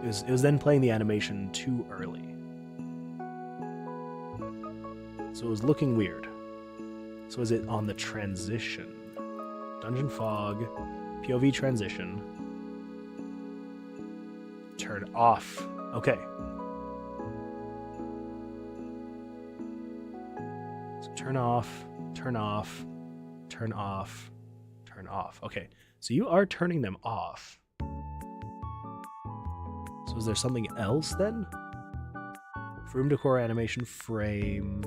It was then playing the animation too early. So it was looking weird. So is it on the transition? Dungeon fog, POV transition. Turn off. Okay. So turn off, turn off, turn off, turn off. Okay, so you are turning them off. So is there something else then? Room decor animation frame.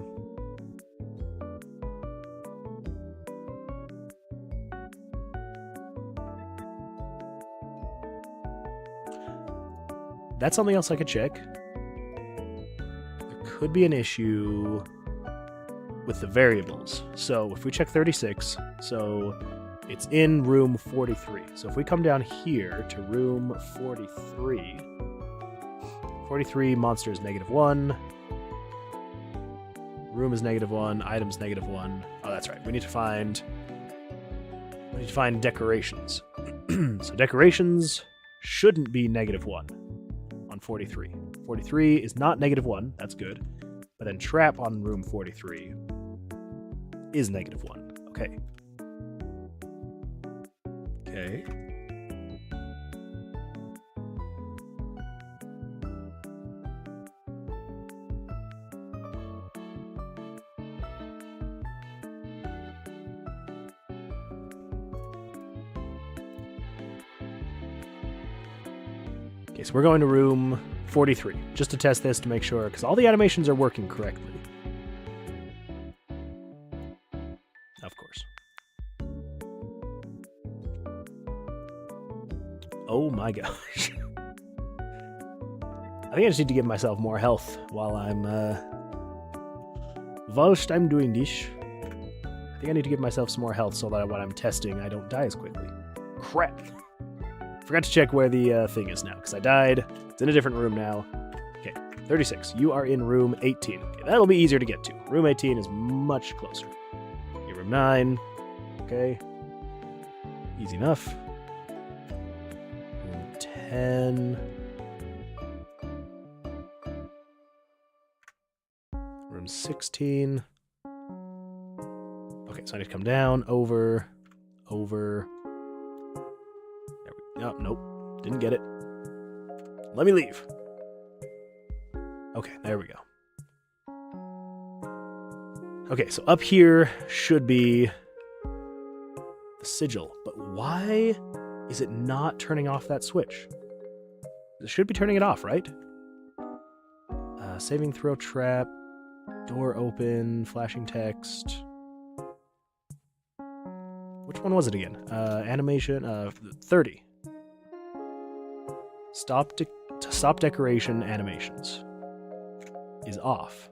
That's something else I could check. There could be an issue with the variables. So if we check 36, so it's in room 43. So if we come down here to room 43, 43 monster is -1. Room is -1. Items -1. Oh, that's right. We need to find decorations. So decorations shouldn't be -1 on 43. 43 is not -1. That's good. But then trap on room 43 is -1. Okay. Okay. Okay, so we're going to room 43 just to test this to make sure, because all the animations are working correctly. Of course. Oh my gosh. I think I just need to give myself more health while I'm doing this. I think I need to give myself some more health so that when I'm testing, I don't die as quickly. Crap. Forgot to check where the thing is now, because I died. It's in a different room now. Okay, 36. You are in room 18. Okay, that'll be easier to get to. Room 18 is much closer. You're room 9. Okay. Easy enough. Room 10. Room 16. Okay, so I need to come down, over. There we go. Oh, nope. Didn't get it. Let me leave. Okay, there we go. Okay, so up here should be the sigil. But why is it not turning off that switch? It should be turning it off, right? Saving throw trap. Door open. Flashing text. Which one was it again? Animation. 30. Stop decoration animations is off.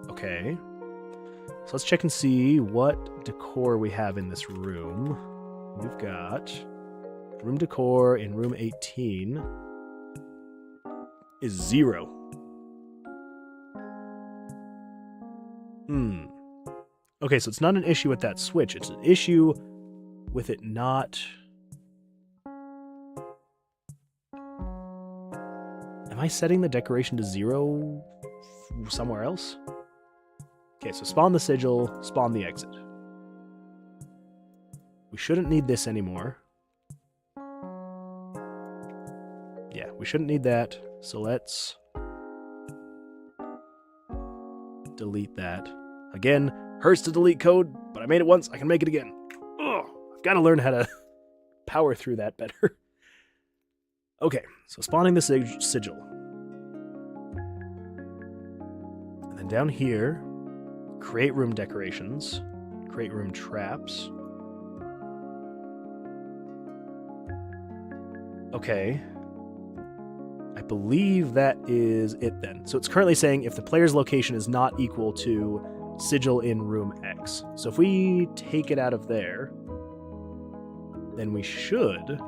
Okay. So let's check and see what decor we have in this room. We've got room decor in room 18 is 0. Okay, so it's not an issue with that switch. It's an issue with it not... Am I setting the decoration to 0 somewhere else? Okay, so spawn the sigil, spawn the exit. We shouldn't need this anymore. Yeah, we shouldn't need that. So let's delete that. Again, hurts to delete code, but I made it once, I can make it again. Ugh, I've got to learn how to power through that better. Okay, so spawning the sigil. And then down here, create room decorations, create room traps. Okay. I believe that is it then. So it's currently saying if the player's location is not equal to sigil in room X. So if we take it out of there, then we should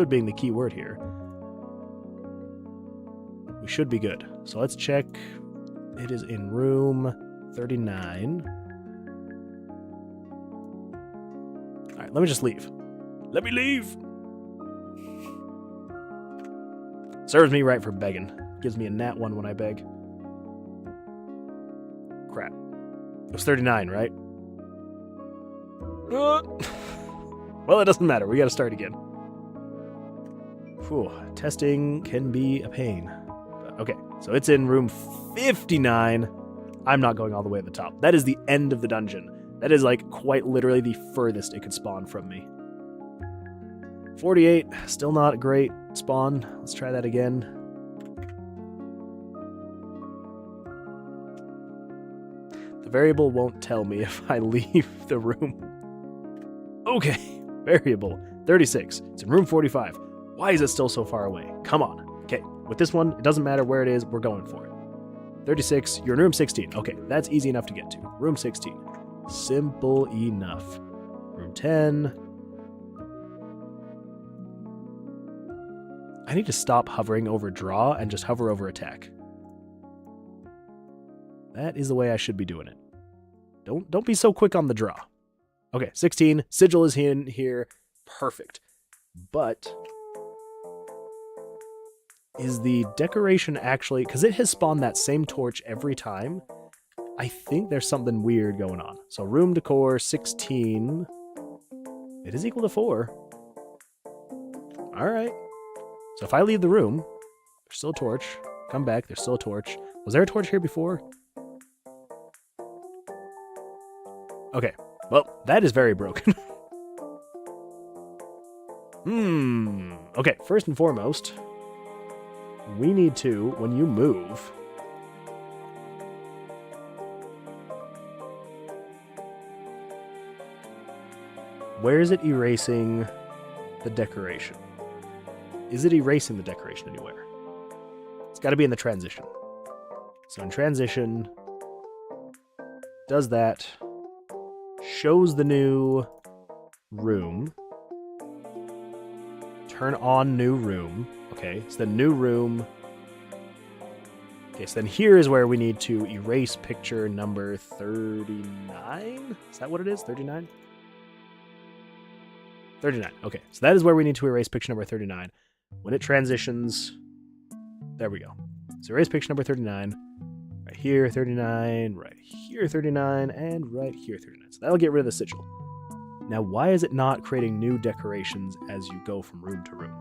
being the key word here, we should be good. So let's check. It is in room 39. All right, let me just leave. Let me leave. Serves me right for begging. Gives me a nat 1 when I beg. Crap. It was 39, right? Well, it doesn't matter. We gotta start again. Whew. Testing can be a pain. But okay, so it's in room 59. I'm not going all the way at the top. That is the end of the dungeon. That is like quite literally the furthest it could spawn from me. 48, still not a great spawn. Let's try that again. The variable won't tell me if I leave the room. Okay, variable 36. It's in room 45. Why is it still so far away? Come on. Okay, with this one, it doesn't matter where it is. We're going for it. 36, you're in room 16. Okay, that's easy enough to get to. Room 16. Simple enough. Room 10. I need to stop hovering over draw and just hover over attack. That is the way I should be doing it. Don't be so quick on the draw. Okay, 16. Sigil is in here. Perfect. But is the decoration actually... Because it has spawned that same torch every time. I think there's something weird going on. So room decor 16. It is equal to 4. All right. So if I leave the room, there's still a torch. Come back, there's still a torch. Was there a torch here before? Okay. Well, that is very broken. Okay, first and foremost, we need to, when you move, Where is it erasing the decoration? Is it erasing the decoration anywhere? It's got to be in the transition. So in transition, does that, shows the new room, turn on new room. Okay, so the new room. Okay, so then here is where we need to erase picture number 39. Is that what it is? 39? 39. Okay, so that is where we need to erase picture number 39. When it transitions, there we go. So erase picture number 39. Right here, 39. Right here, 39. And right here, 39. So that'll get rid of the sigil. Now, why is it not creating new decorations as you go from room to room?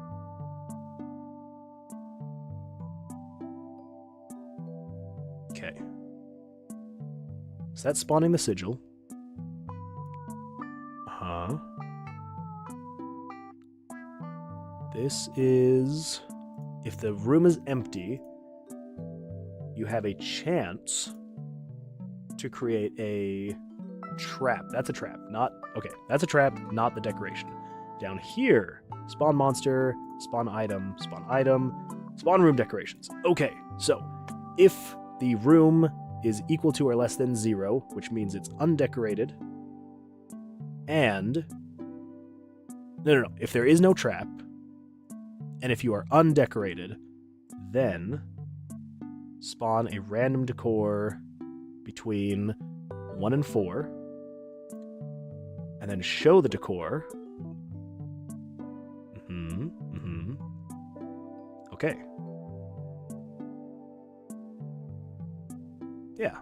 Okay. So that's spawning the sigil. Uh-huh. This is... If the room is empty, you have a chance to create a trap. That's a trap, not... Okay, that's a trap, not the decoration. Down here, spawn monster, spawn item, spawn room decorations. Okay, so if the room is equal to or less than 0, which means it's undecorated, and... No. If there is no trap, and if you are undecorated, then spawn a random decor between 1 and 4, and then show the decor. Okay. Yeah.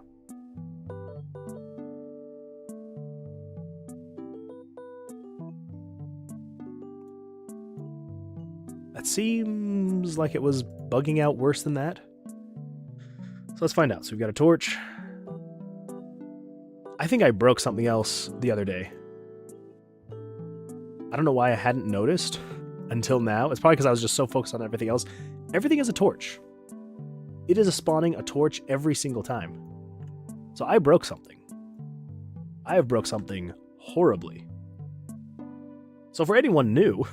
That seems like it was bugging out worse than that. So let's find out. So we've got a torch. I think I broke something else the other day. I don't know why I hadn't noticed until now. It's probably because I was just so focused on everything else. Everything is a torch. It is spawning a torch every single time. So I broke something. I have broke something horribly. So for anyone new...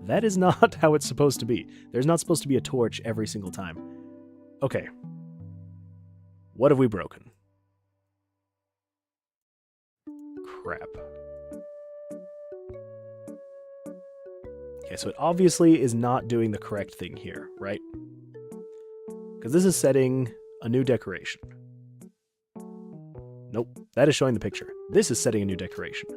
That is not how it's supposed to be. There's not supposed to be a torch every single time. Okay. What have we broken? Crap. Okay, so it obviously is not doing the correct thing here, right? Because this is setting a new decoration. Nope, that is showing the picture. This is setting a new decoration.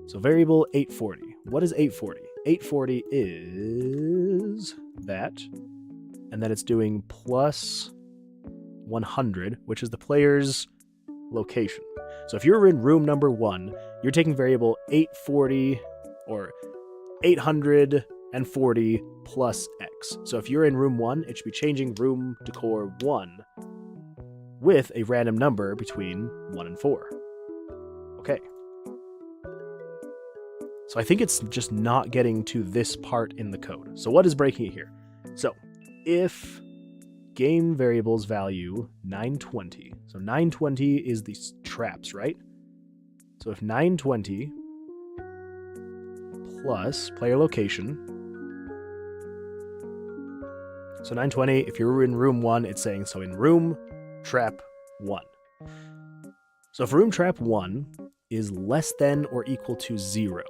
So variable 840. What is 840? 840 is that, and then it's doing plus 100, which is the player's location. So if you're in room number 1, you're taking variable 840 or 840 plus X. So if you're in room 1, it should be changing room decor 1 with a random number between 1 and 4. Okay. So I think it's just not getting to this part in the code. So what is breaking it here? So if game variables value 920, so 920 is the traps, right? So if 920 plus player location, so 920, if you're in room 1, it's saying, so in room trap 1. So if room trap 1 is less than or equal to 0,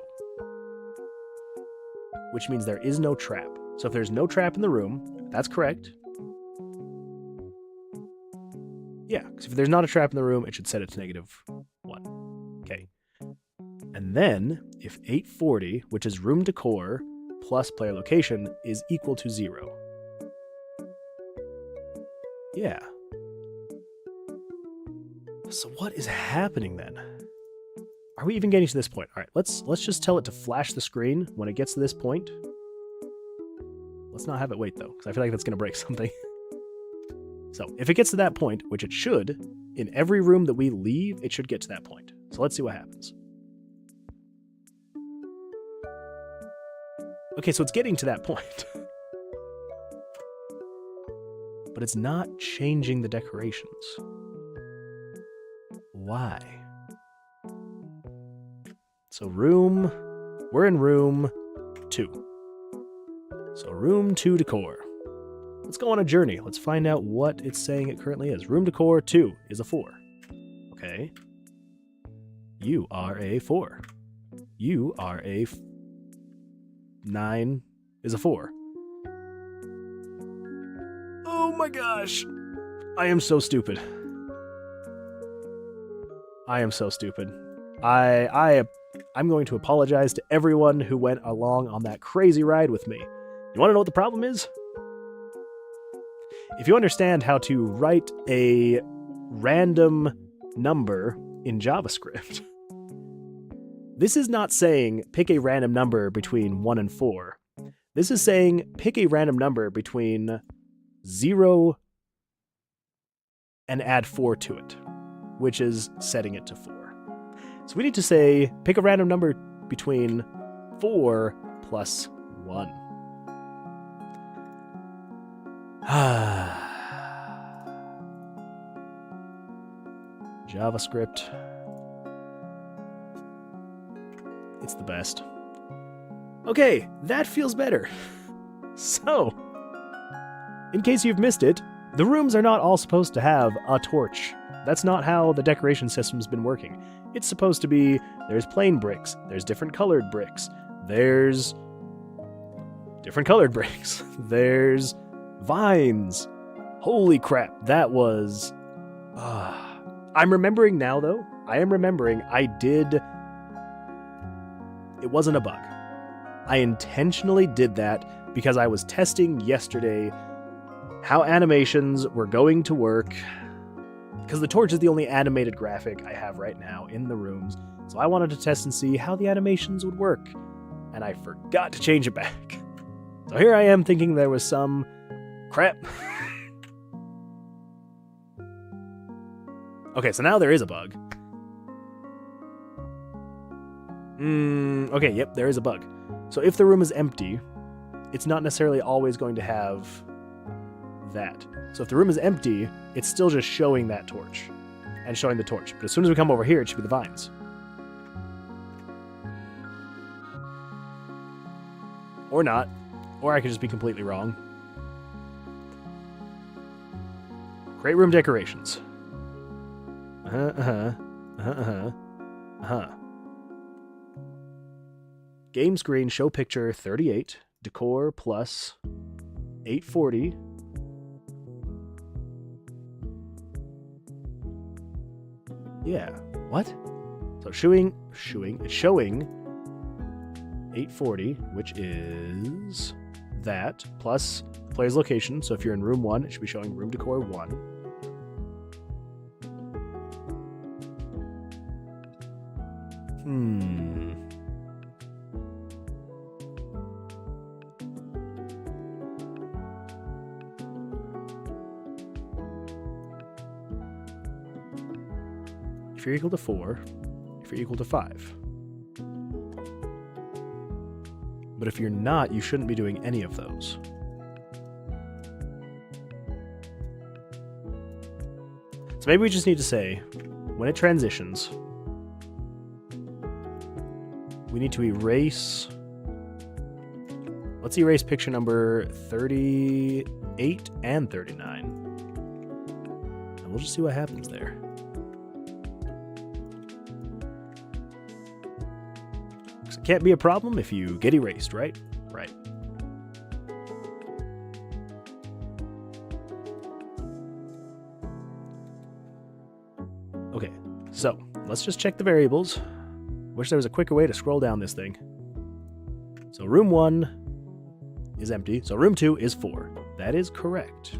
which means there is no trap. So if there's no trap in the room, that's correct. Yeah, because if there's not a trap in the room, it should set it to -1. Okay. And then, if 840, which is room decor plus player location, is equal to 0. Yeah. So what is happening then? Are we even getting to this point? All right, let's just tell it to flash the screen when it gets to this point. Let's not have it wait, though, because I feel like that's going to break something. So if it gets to that point, which it should, in every room that we leave, it should get to that point. So let's see what happens. Okay, so it's getting to that point. But it's not changing the decorations. Why? So we're in room 2. So room 2 decor. Let's go on a journey. Let's find out what it's saying it currently is. Room decor 2 is a 4. Okay. You are a 4. You are a 9 is a 4. Oh my gosh. I am so stupid. I am so stupid. I'm going to apologize to everyone who went along on that crazy ride with me. You want to know what the problem is? If you understand how to write a random number in JavaScript, this is not saying pick a random number between 1 and 4. This is saying pick a random number between 0 and add 4 to it, which is setting it to 4. So we need to say pick a random number between 4 plus 1. JavaScript. It's the best. Okay, that feels better. So, in case you've missed it, the rooms are not all supposed to have a torch. That's not how the decoration system's been working. It's supposed to be, there's plain bricks, there's different colored bricks, there's different colored bricks, there's vines. Holy crap, that was... I'm remembering now, though. I am remembering I did... It wasn't a bug. I intentionally did that because I was testing yesterday how animations were going to work, because the torch is the only animated graphic I have right now in the rooms, so I wanted to test and see how the animations would work, and I forgot to change it back. So here I am thinking there was some crap. Okay, so now there is a bug. Okay, yep, there is a bug. So if the room is empty, it's not necessarily always going to have that. So if the room is empty, it's still just showing that torch and showing the torch. But as soon as we come over here, it should be the vines. Or not. Or I could just be completely wrong. Create room decorations. Game screen, show picture 38, decor plus 840. Yeah, what? So it's showing 840, which is that, plus the player's location. So if you're in room 1, it should be showing room decor 1. If you're equal to 4, if you're equal to 5. But if you're not, you shouldn't be doing any of those. So maybe we just need to say, when it transitions, we need to erase... Let's erase picture number 38 and 39. And we'll just see what happens there. It can't be a problem if you get erased, right? Right. Okay, so let's just check the variables. Wish there was a quicker way to scroll down this thing. So room 1 is empty, so room 2 is 4. That is correct.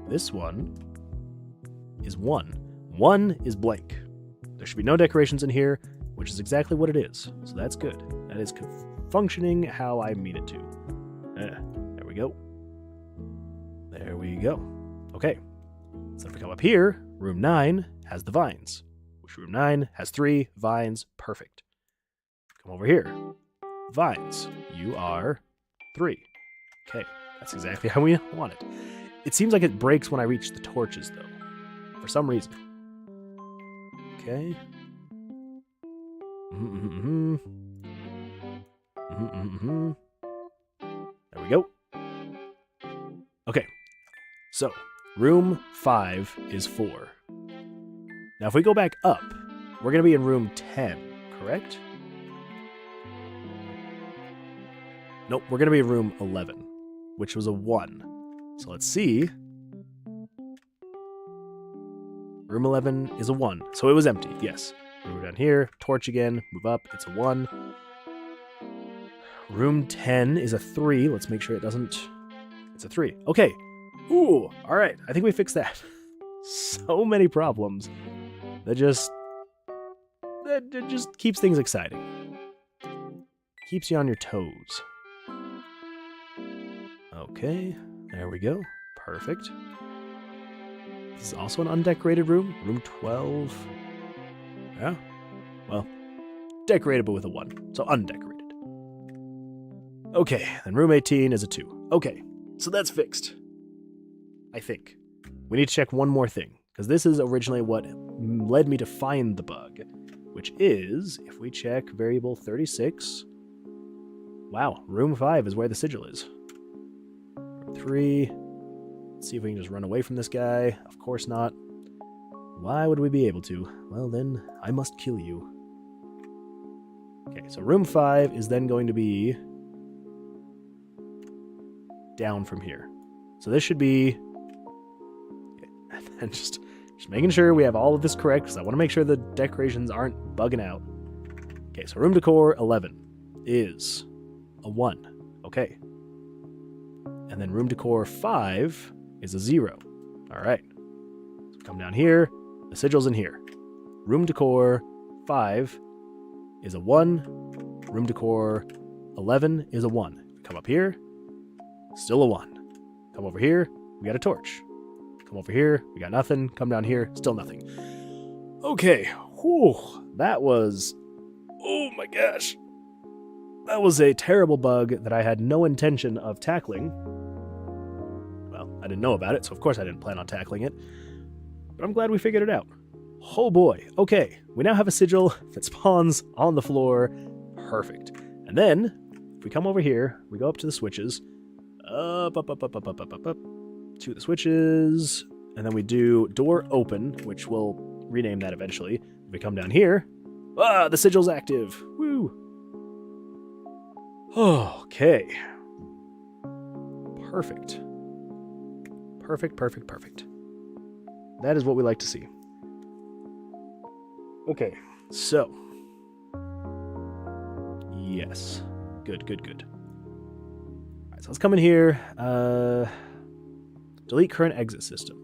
This one is 1. 1 is blank. There should be no decorations in here, which is exactly what it is. So that's good. That is functioning how I mean it to. There we go. There we go. Okay. So if we come up here, room 9 has the vines. Which room 9 has 3 vines. Perfect. Come over here. Vines. You are 3. Okay. That's exactly how we want it. It seems like it breaks when I reach the torches, though. For some reason. Okay. There we go. Okay, so room 5 is 4. Now, if we go back up, we're going to be in room 10, correct? Nope, we're going to be in room 11, which was a 1. So let's see. Room 11 is a 1, so it was empty, yes. We're down here, torch again, move up, it's a 1. Room 10 is a 3. Let's make sure it doesn't... It's a 3. Okay. Ooh, all right. I think we fixed that. So many problems. That just keeps things exciting. Keeps you on your toes. Okay, there we go. Perfect. This is also an undecorated room. Room 12. Yeah. Well, decorated but with a 1. So undecorated. Okay, then room 18 is a 2. Okay, so that's fixed. I think. We need to check one more thing, because this is originally what led me to find the bug, which is, if we check variable 36, wow, room 5 is where the sigil is. Room 3, let's see if we can just run away from this guy. Of course not. Why would we be able to? Well then, I must kill you. Okay, so room 5 is then going to be down from here. So this should be... And just making sure we have all of this correct, because I want to make sure the decorations aren't bugging out. Okay, so room decor 11 is a 1. Okay. And then room decor 5 is a 0. All right. So come down here. The sigil's in here. Room decor 5 is a 1. Room decor 11 is a 1. Come up here. Still a 1. Come over here. We got a torch. Come over here, we got nothing. Come down here, still nothing. Okay, whew, that was... Oh my gosh. That was a terrible bug that I had no intention of tackling. Well, I didn't know about it, so of course I didn't plan on tackling it. But I'm glad we figured it out. Oh boy, okay. We now have a sigil that spawns on the floor. Perfect. And then, if we come over here, we go up to the switches. Up. To the switches, and then we do door open, which we'll rename that eventually. If we come down here, the sigil's active. Woo! Okay. Perfect. Perfect. That is what we like to see. Okay, so. Yes. Good. Alright, so let's come in here. Delete current exit system.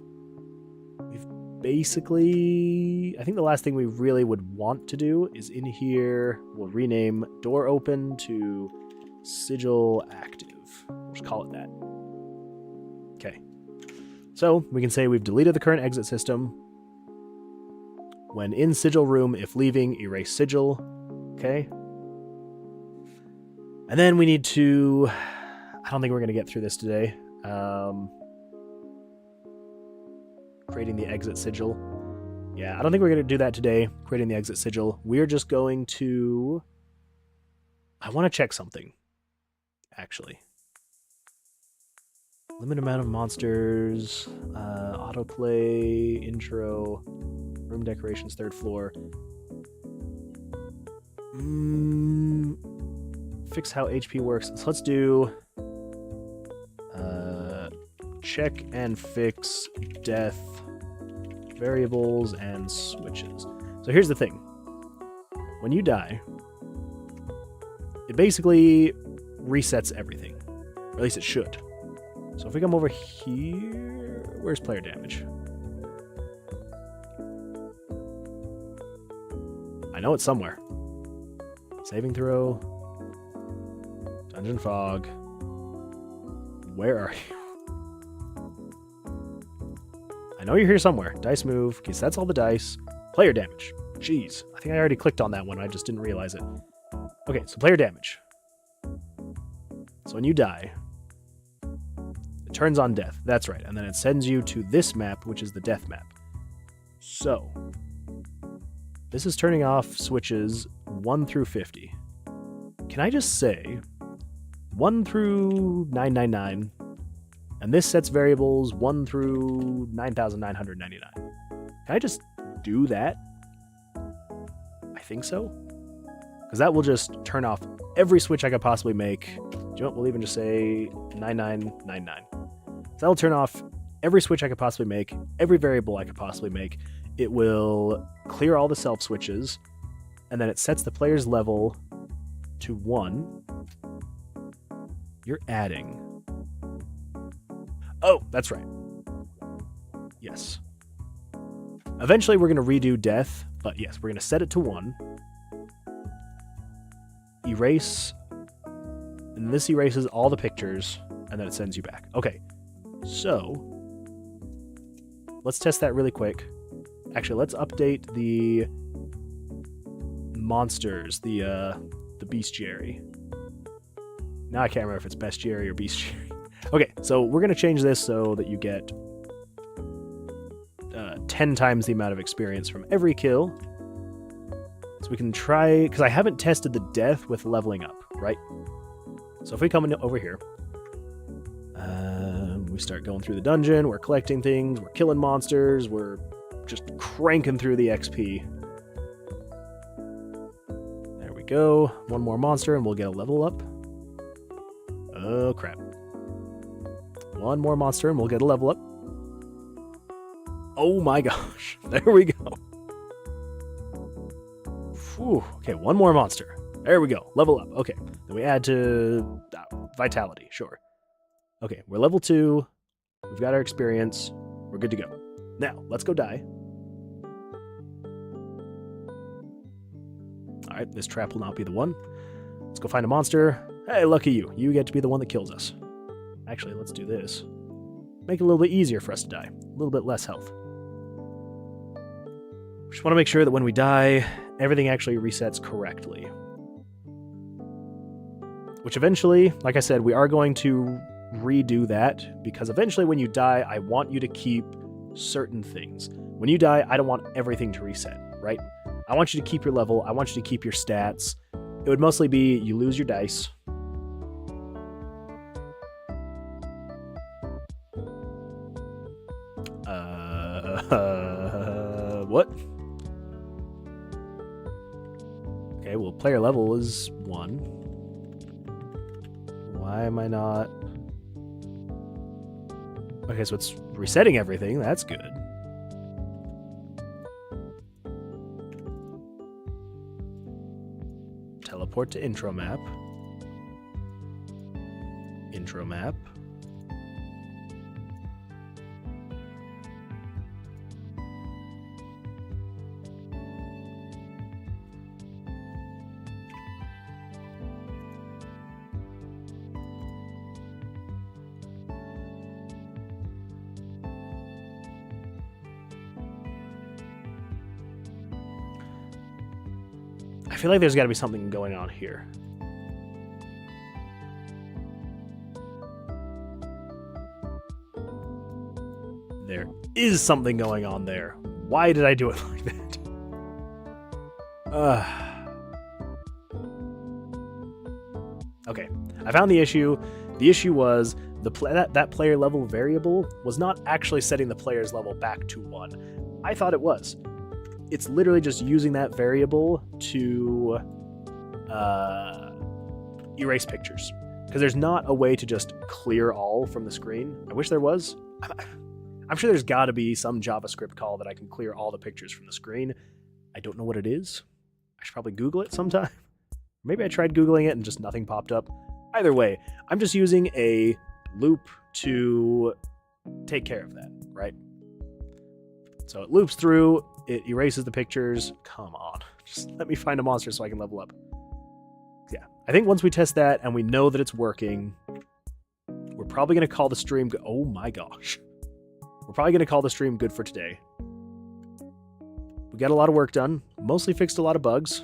We've basically... I think the last thing we really would want to do is in here, we'll rename door open to sigil active. We'll just call it that. Okay. So we can say we've deleted the current exit system. When in sigil room, if leaving, erase sigil. Okay. And then we need to... I don't think we're going to get through this today. Creating the exit sigil. Yeah, I don't think we're going to do that today, creating the exit sigil. We're just going to... I want to check something, actually. Limited amount of monsters, autoplay, intro, room decorations, 3rd floor. Fix how HP works. So let's do... check and fix death variables and switches. So here's the thing. When you die, it basically resets everything. Or at least it should. So if we come over here... Where's player damage? I know it's somewhere. Saving throw. Dungeon fog. Where are you? I know you're here somewhere. Dice move. Okay, so that's all the dice. Player damage. Jeez. I think I already clicked on that one. I just didn't realize it. Okay, so player damage. So when you die, it turns on death. That's right. And then it sends you to this map, which is the death map. So, This is turning off switches 1 through 50. Can I just say 1 through 999, and this sets variables 1 through 9,999. Can I just do that? I think so. Because that will just turn off every switch I could possibly make. Do you know what? We'll even just say 9999. So that will turn off every switch I could possibly make, every variable I could possibly make. It will clear all the self switches, and then it sets the player's level to 1. You're adding. Oh, that's right. Yes. Eventually we're going to redo death, but yes, we're going to set it to 1. Erase. And this erases all the pictures, and then it sends you back. Okay, so let's test that really quick. Actually, let's update the monsters, the bestiary. Now I can't remember if it's bestiary or bestiary. Okay, so we're going to change this so that you get 10 times the amount of experience from every kill. So we can try, because I haven't tested the death with leveling up, right? So if we come in over here, we start going through the dungeon, we're collecting things, we're killing monsters, we're just cranking through the XP. There we go. One more monster and we'll get a level up. Oh, crap. One more monster and we'll get a level up. Oh my gosh. There we go. Whew. Okay, one more monster. There we go. Level up. Okay. Then we add to vitality. Sure. Okay, we're level 2. We've got our experience. We're good to go. Now, let's go die. Alright, this trap will not be the one. Let's go find a monster. Hey, lucky you. You get to be the one that kills us. Actually, let's do this. Make it a little bit easier for us to die. A little bit less health. Just want to make sure that when we die, everything actually resets correctly. Which eventually, like I said, we are going to redo that, because eventually when you die, I want you to keep certain things. When you die, I don't want everything to reset, right? I want you to keep your level. I want you to keep your stats. It would mostly be you lose your dice. What? Okay, well, player level is 1. Why am I not... Okay, so it's resetting everything. That's good. Teleport to intro map. Intro map. I feel like there's got to be something going on here. There is something going on there. Why did I do it like that? Okay, I found the issue. The issue was that player level variable was not actually setting the player's level back to 1. I thought it was. It's literally just using that variable to erase pictures. Because there's not a way to just clear all from the screen. I wish there was. I'm sure there's got to be some JavaScript call that I can clear all the pictures from the screen. I don't know what it is. I should probably Google it sometime. Maybe I tried Googling it and just nothing popped up. Either way, I'm just using a loop to take care of that, right? So it loops through, it erases the pictures. Come on, just let me find a monster so I can level up. Yeah, I think once we test that and we know that it's working, we're probably going to call the stream oh my gosh. We're probably going to call the stream good for today. We got a lot of work done, mostly fixed a lot of bugs,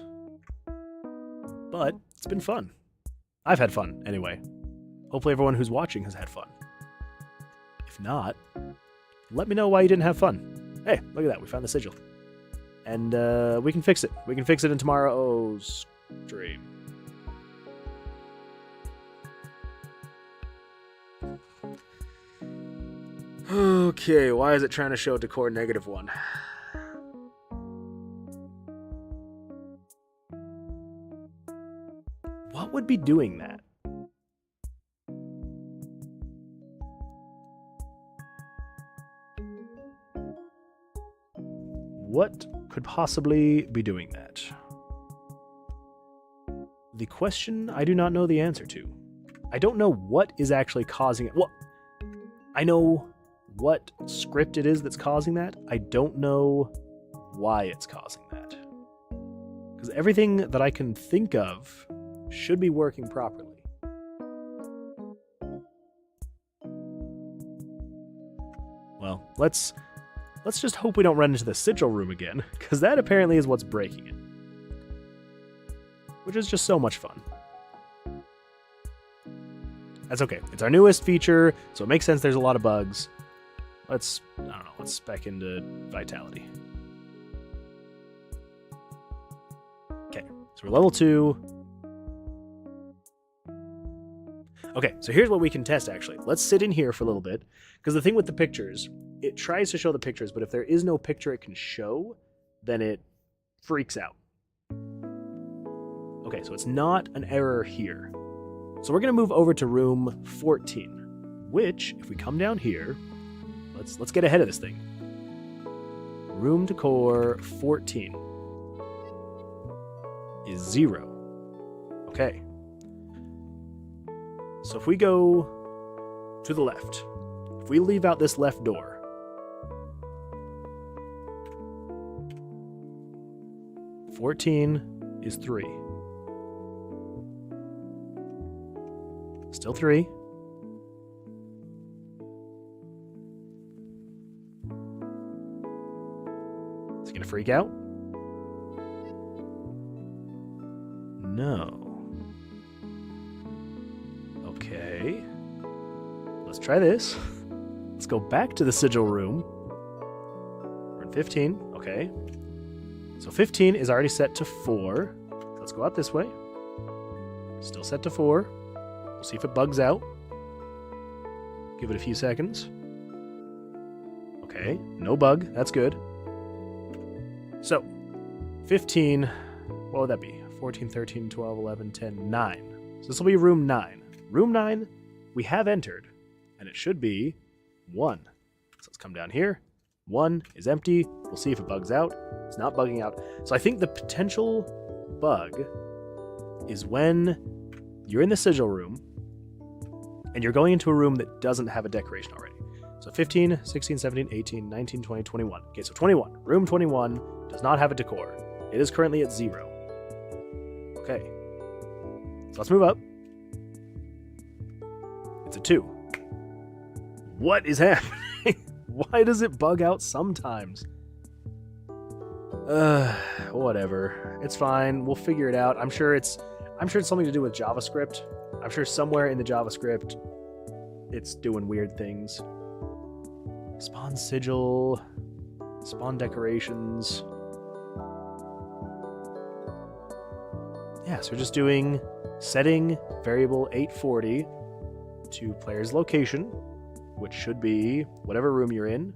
but it's been fun. I've had fun, anyway. Hopefully everyone who's watching has had fun. If not, let me know why you didn't have fun. Hey, look at that, we found the sigil. And we can fix it. We can fix it in tomorrow's stream. Okay, why is it trying to show decor -1? What would be doing that? What could possibly be doing that? The question I do not know the answer to. I don't know what is actually causing it. Well, I know what script it is that's causing that. I don't know why it's causing that. Because everything that I can think of should be working properly. Well, let's just hope we don't run into the sigil room again, because that apparently is what's breaking it. Which is just so much fun. That's okay. It's our newest feature, so it makes sense there's a lot of bugs. Let's spec into Vitality. Okay, so we're level 2. Okay, so here's what we can test, actually. Let's sit in here for a little bit, because the thing with the pictures, it tries to show the pictures, but if there is no picture it can show, then it freaks out. Okay, so it's not an error here. So we're going to move over to room 14, which, if we come down here, let's get ahead of this thing. Room decor 14 is 0. Okay. So if we go to the left, if we leave out this left door, (14) is 3. Still 3. Is he gonna freak out? No. Okay. Let's try this. Let's go back to the sigil room. We're in 15. Okay. So 15 is already set to 4. Let's go out this way. Still set to 4. We'll see if it bugs out. Give it a few seconds. Okay, no bug. That's good. So, 15, what would that be? 14, 13, 12, 11, 10, 9. So this will be room 9. Room 9, we have entered, and it should be 1. So let's come down here. 1 is empty. We'll see if it bugs out. It's not bugging out. So I think the potential bug is when you're in the sigil room, and you're going into a room that doesn't have a decoration already. So 15, 16, 17, 18, 19, 20, 21. Okay, so 21. Room 21 does not have a decor. It is currently at 0. Okay. So let's move up. It's a 2. What is happening? Why does it bug out sometimes? Whatever. It's fine. We'll figure it out. I'm sure it's something to do with JavaScript. I'm sure somewhere in the JavaScript it's doing weird things. Spawn sigil, spawn decorations. Yeah, so we're just doing setting variable 840 to player's location, which should be whatever room you're in.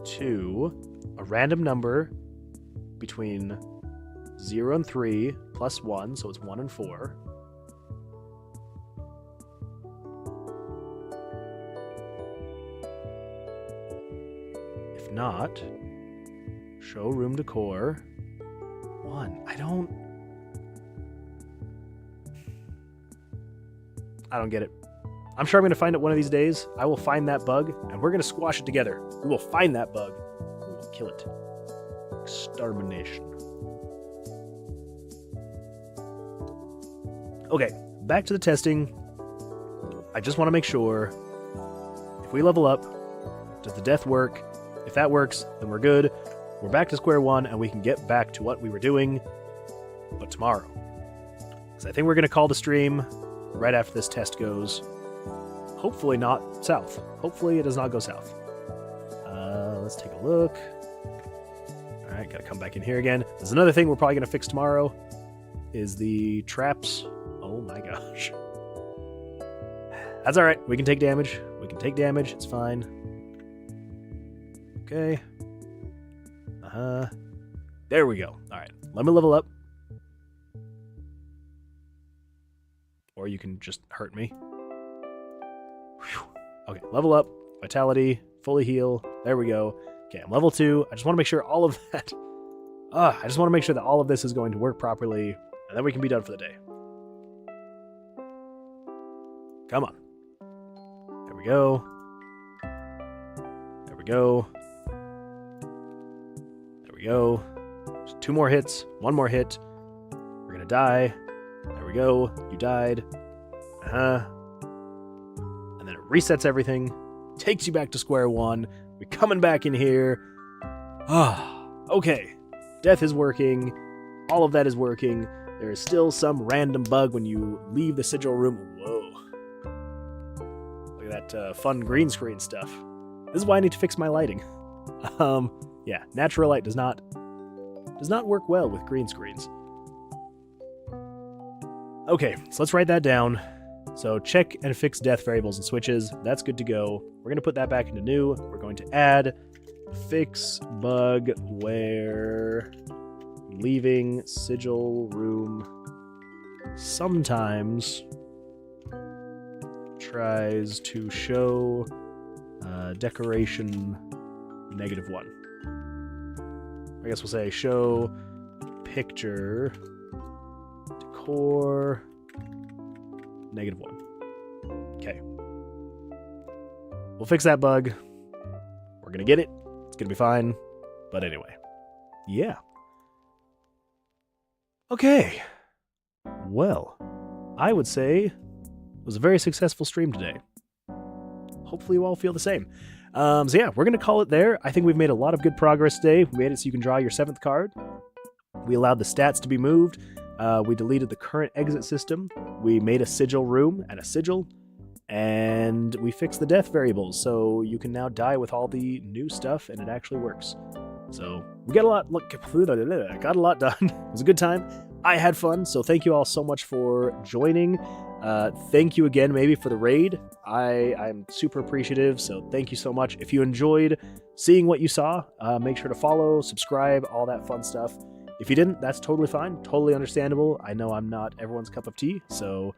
To a random number between 0 and 3 plus 1, so it's 1 and 4. If not, show room decor 1. I don't get it. I'm sure I'm going to find it one of these days. I will find that bug, and we're going to squash it together. We will find that bug. We will kill it. Extermination. Okay, back to the testing. I just want to make sure if we level up, does the death work? If that works, then we're good. We're back to square one, and we can get back to what we were doing, but tomorrow. Because I think we're going to call the stream right after this test goes. hopefully not south. Hopefully it does not go south. Let's take a look. All right, gotta come back in here again. There's another thing we're probably gonna fix tomorrow, is the traps. Oh my gosh. That's all right. We can take damage. We can take damage. It's fine. Okay. There we go. All right. Let me level up. Or you can just hurt me. Whew. Okay, level up. Vitality. Fully heal. There we go. Okay, I'm level 2. I just want to make sure all of that... I just want to make sure that all of this is going to work properly, and then we can be done for the day. Come on. There we go. There we go. There we go. Just 2 more hits. 1 more hit. We're gonna die. There we go. You died. And then it resets everything. Takes you back to square one. We're coming back in here. Okay. Death is working. All of that is working. There is still some random bug when you leave the sigil room. Whoa. Look at that fun green screen stuff. This is why I need to fix my lighting. Yeah, natural light does not work well with green screens. Okay, so let's write that down. So check and fix death variables and switches. That's good to go. We're going to put that back into new. We're going to add fix bug where leaving sigil room sometimes tries to show decoration -1. I guess we'll say show picture decor -1. Okay. We'll fix that bug. We're gonna get it. It's gonna be fine. But anyway. Yeah. Okay. Well, I would say it was a very successful stream today. Hopefully you all feel the same. So yeah, we're going to call it there. I think we've made a lot of good progress today. We made it so you can draw your 7th card. We allowed the stats to be moved. We deleted the current exit system. We made a sigil room and a sigil. And we fixed the death variables, so you can now die with all the new stuff, and it actually works. So we got a lot done. It was a good time. I had fun, so thank you all so much for joining. Thank you again, maybe, for the raid. I'm super appreciative, so thank you so much. If you enjoyed seeing what you saw, make sure to follow, subscribe, all that fun stuff. If you didn't, that's totally fine, totally understandable. I know I'm not everyone's cup of tea, so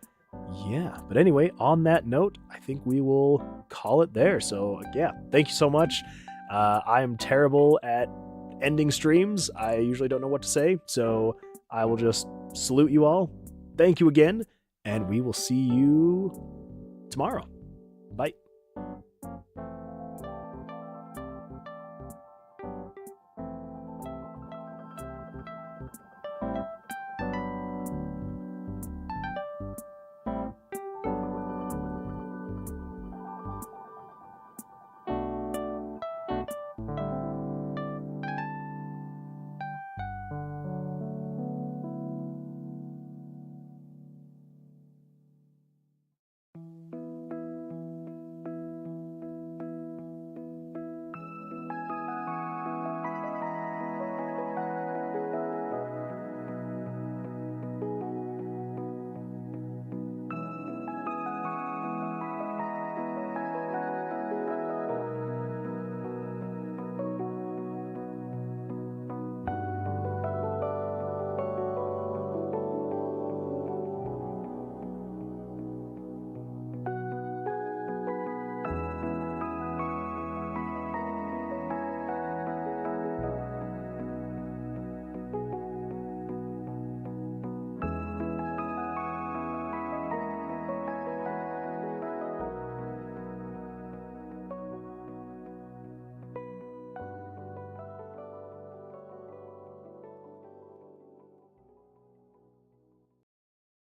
yeah. But anyway, on that note, I think we will call it there. So yeah, thank you so much. I'm terrible at ending streams. I usually don't know what to say, so I will just salute you all. Thank you again, and we will see you tomorrow. Bye.